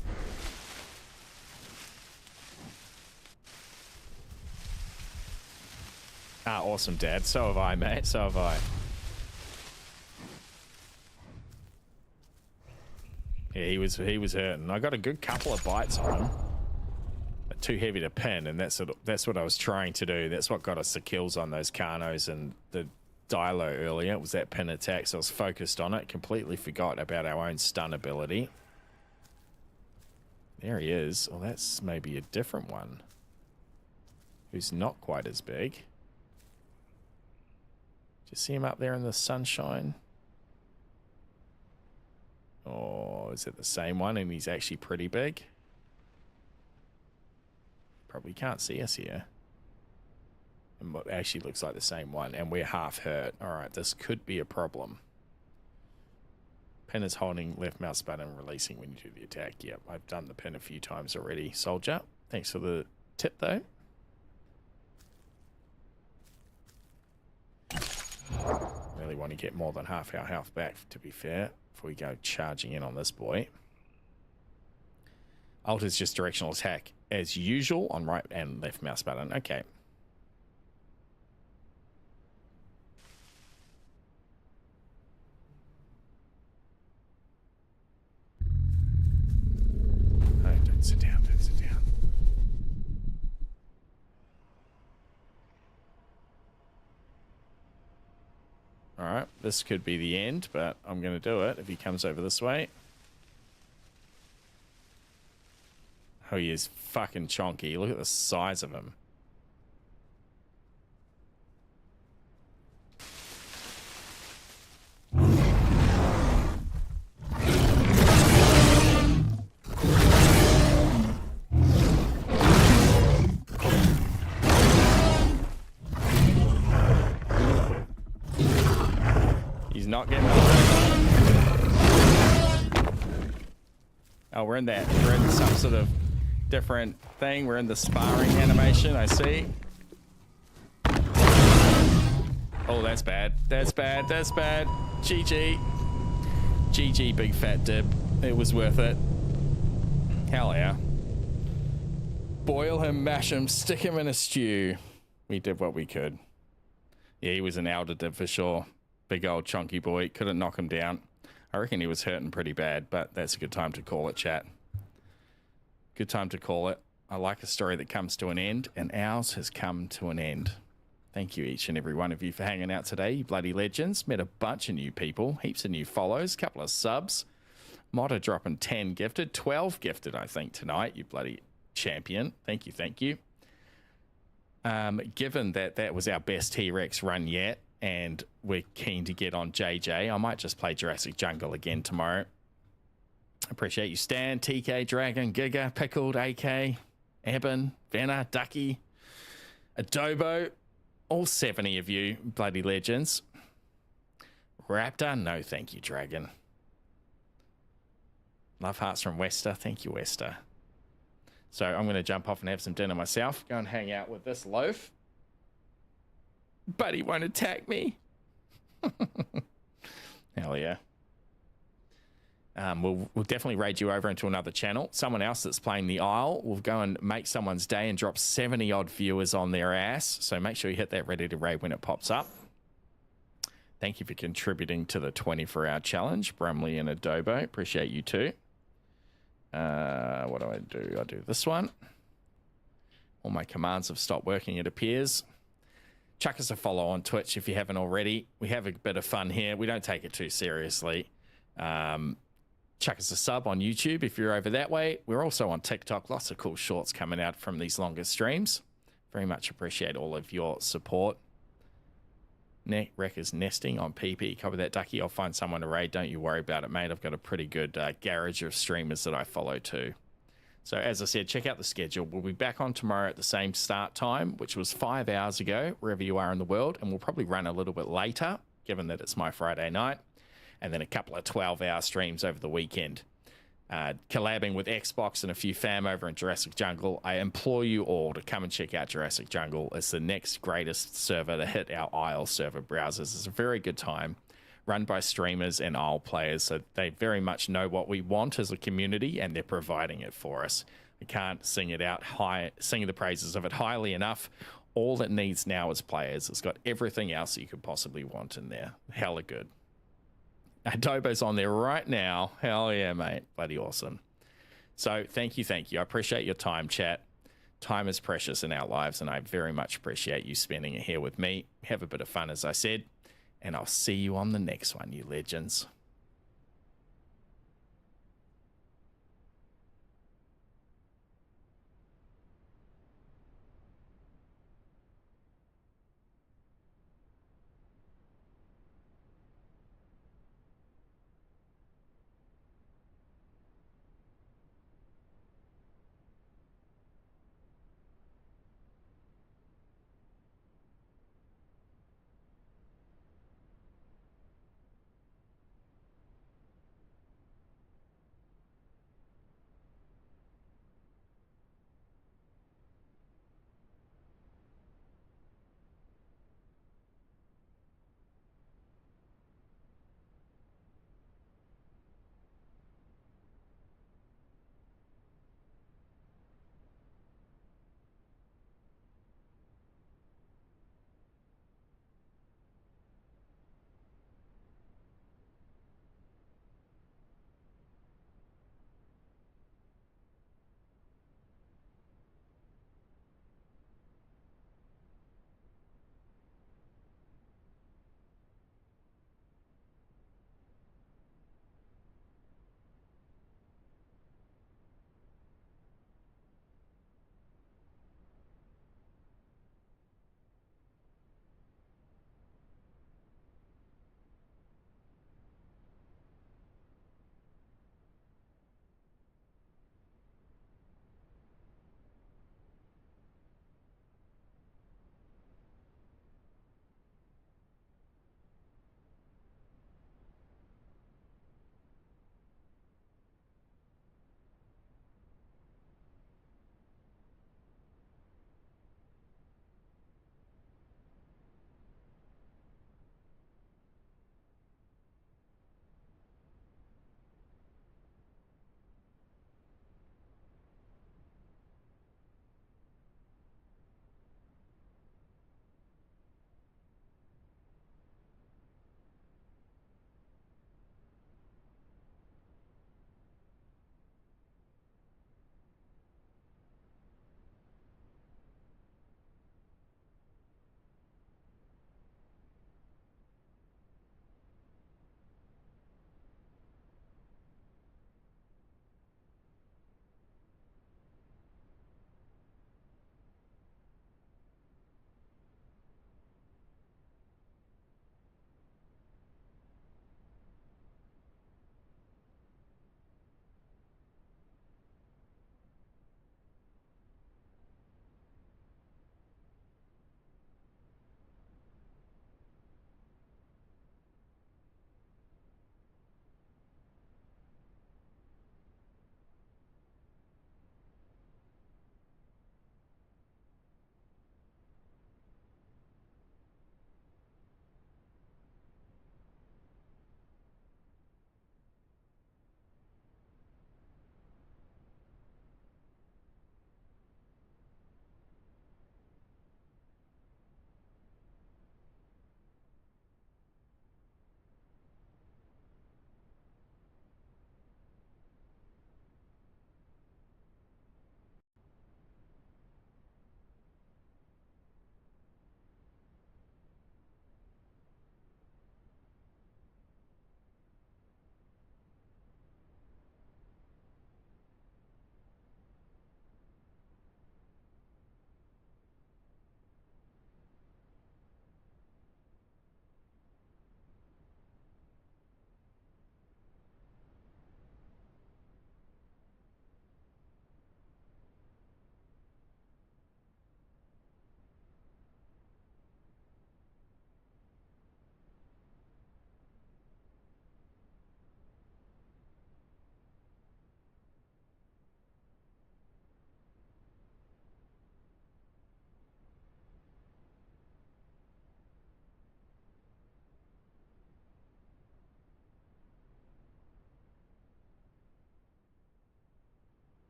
Ah, awesome, Dad. So have I, mate. So have I. Yeah, he was hurting. I got a good couple of bites on him. But too heavy to pin, and that's what I was trying to do. That's what got us the kills on those Carnos and the Dilo earlier. It was that pin attack, so I was focused on it. Completely forgot about our own stun ability. There he is. Oh, that's maybe a different one. Who's not quite as big. Did you see him up there in the sunshine? Or is it the same one and he's actually pretty big? Probably can't see us here. And what actually looks like the same one, and we're half hurt. Alright, this could be a problem. Pin is holding left mouse button and releasing when you do the attack. Yep, I've done the pin a few times already, soldier. Thanks for the tip though. Really want to get more than half our health back, to be fair, before we go charging in on this boy. Alt is just directional attack as usual on right and left mouse button. Okay. Oh, don't sit down, don't sit down. Alright, this could be the end, but I'm going to do it if he comes over this way. Oh, he is fucking chonky. Look at the size of him. He's not getting it. Oh, we're in some sort of different thing. We're in the sparring animation, I see. Oh, that's bad. That's bad. That's bad. GG. GG, big fat dib. It was worth it. Hell yeah. Boil him, mash him, stick him in a stew. We did what we could. Yeah, he was an altitude for sure. Big old chunky boy. Couldn't knock him down. I reckon he was hurting pretty bad, but that's a good time to call it, chat. Good time to call it. I like a story that comes to an end, and ours has come to an end. Thank you, each and every one of you, for hanging out today, you bloody legends. Met a bunch of new people, heaps of new follows, couple of subs. Modder dropping 10 gifted, 12 gifted, I think, tonight, you bloody champion. Thank you, thank you. Given that that was our best T-Rex run yet, and we're keen to get on JJ, I might just play Jurassic Jungle again tomorrow. Appreciate you, Stan, TK, Dragon, Giga, Pickled, AK, Eben, Venna, Ducky, Adobo, all 70 of you, bloody legends. Raptor, no thank you, Dragon. Love hearts from Wester, thank you, Wester. So I'm going to jump off and have some dinner myself, go and hang out with this loaf. But he won't attack me. Hell yeah. We'll definitely raid you over into another channel. Someone else that's playing the Isle will go and make someone's day and drop 70 odd viewers on their ass. So make sure you hit that ready to raid when it pops up. Thank you for contributing to the 24-hour challenge, Brumley and Adobo. Appreciate you too. What do? I do this one. All my commands have stopped working, it appears. Chuck us a follow on Twitch if you haven't already. We have a bit of fun here. We don't take it too seriously. Chuck us a sub on YouTube if you're over that way. We're also on TikTok. Lots of cool shorts coming out from these longer streams. Very much appreciate all of your support. Wreck is nesting on PP. Cover that, Ducky. I'll find someone to raid. Don't you worry about it, mate. I've got a pretty good garage of streamers that I follow too. So as I said, check out the schedule. We'll be back on tomorrow at the same start time, which was 5 hours ago, wherever you are in the world. And we'll probably run a little bit later, given that it's my Friday night. And then a couple of 12-hour streams over the weekend. Collabing with Xbox and a few fam over in Jurassic Jungle. I implore you all to come and check out Jurassic Jungle. It's the next greatest server to hit our Isle server browsers. It's a very good time, run by streamers and Isle players, so they very much know what we want as a community, and they're providing it for us. I can't sing it out high, sing the praises of it highly enough. All it needs now is players. It's got everything else you could possibly want in there. Hella good. Adobo's on there right now. Hell yeah, mate. Bloody awesome. So thank you. I appreciate your time, chat. Time is precious in our lives, and I very much appreciate you spending it here with me. Have a bit of fun, as I said, and I'll see you on the next one, you legends.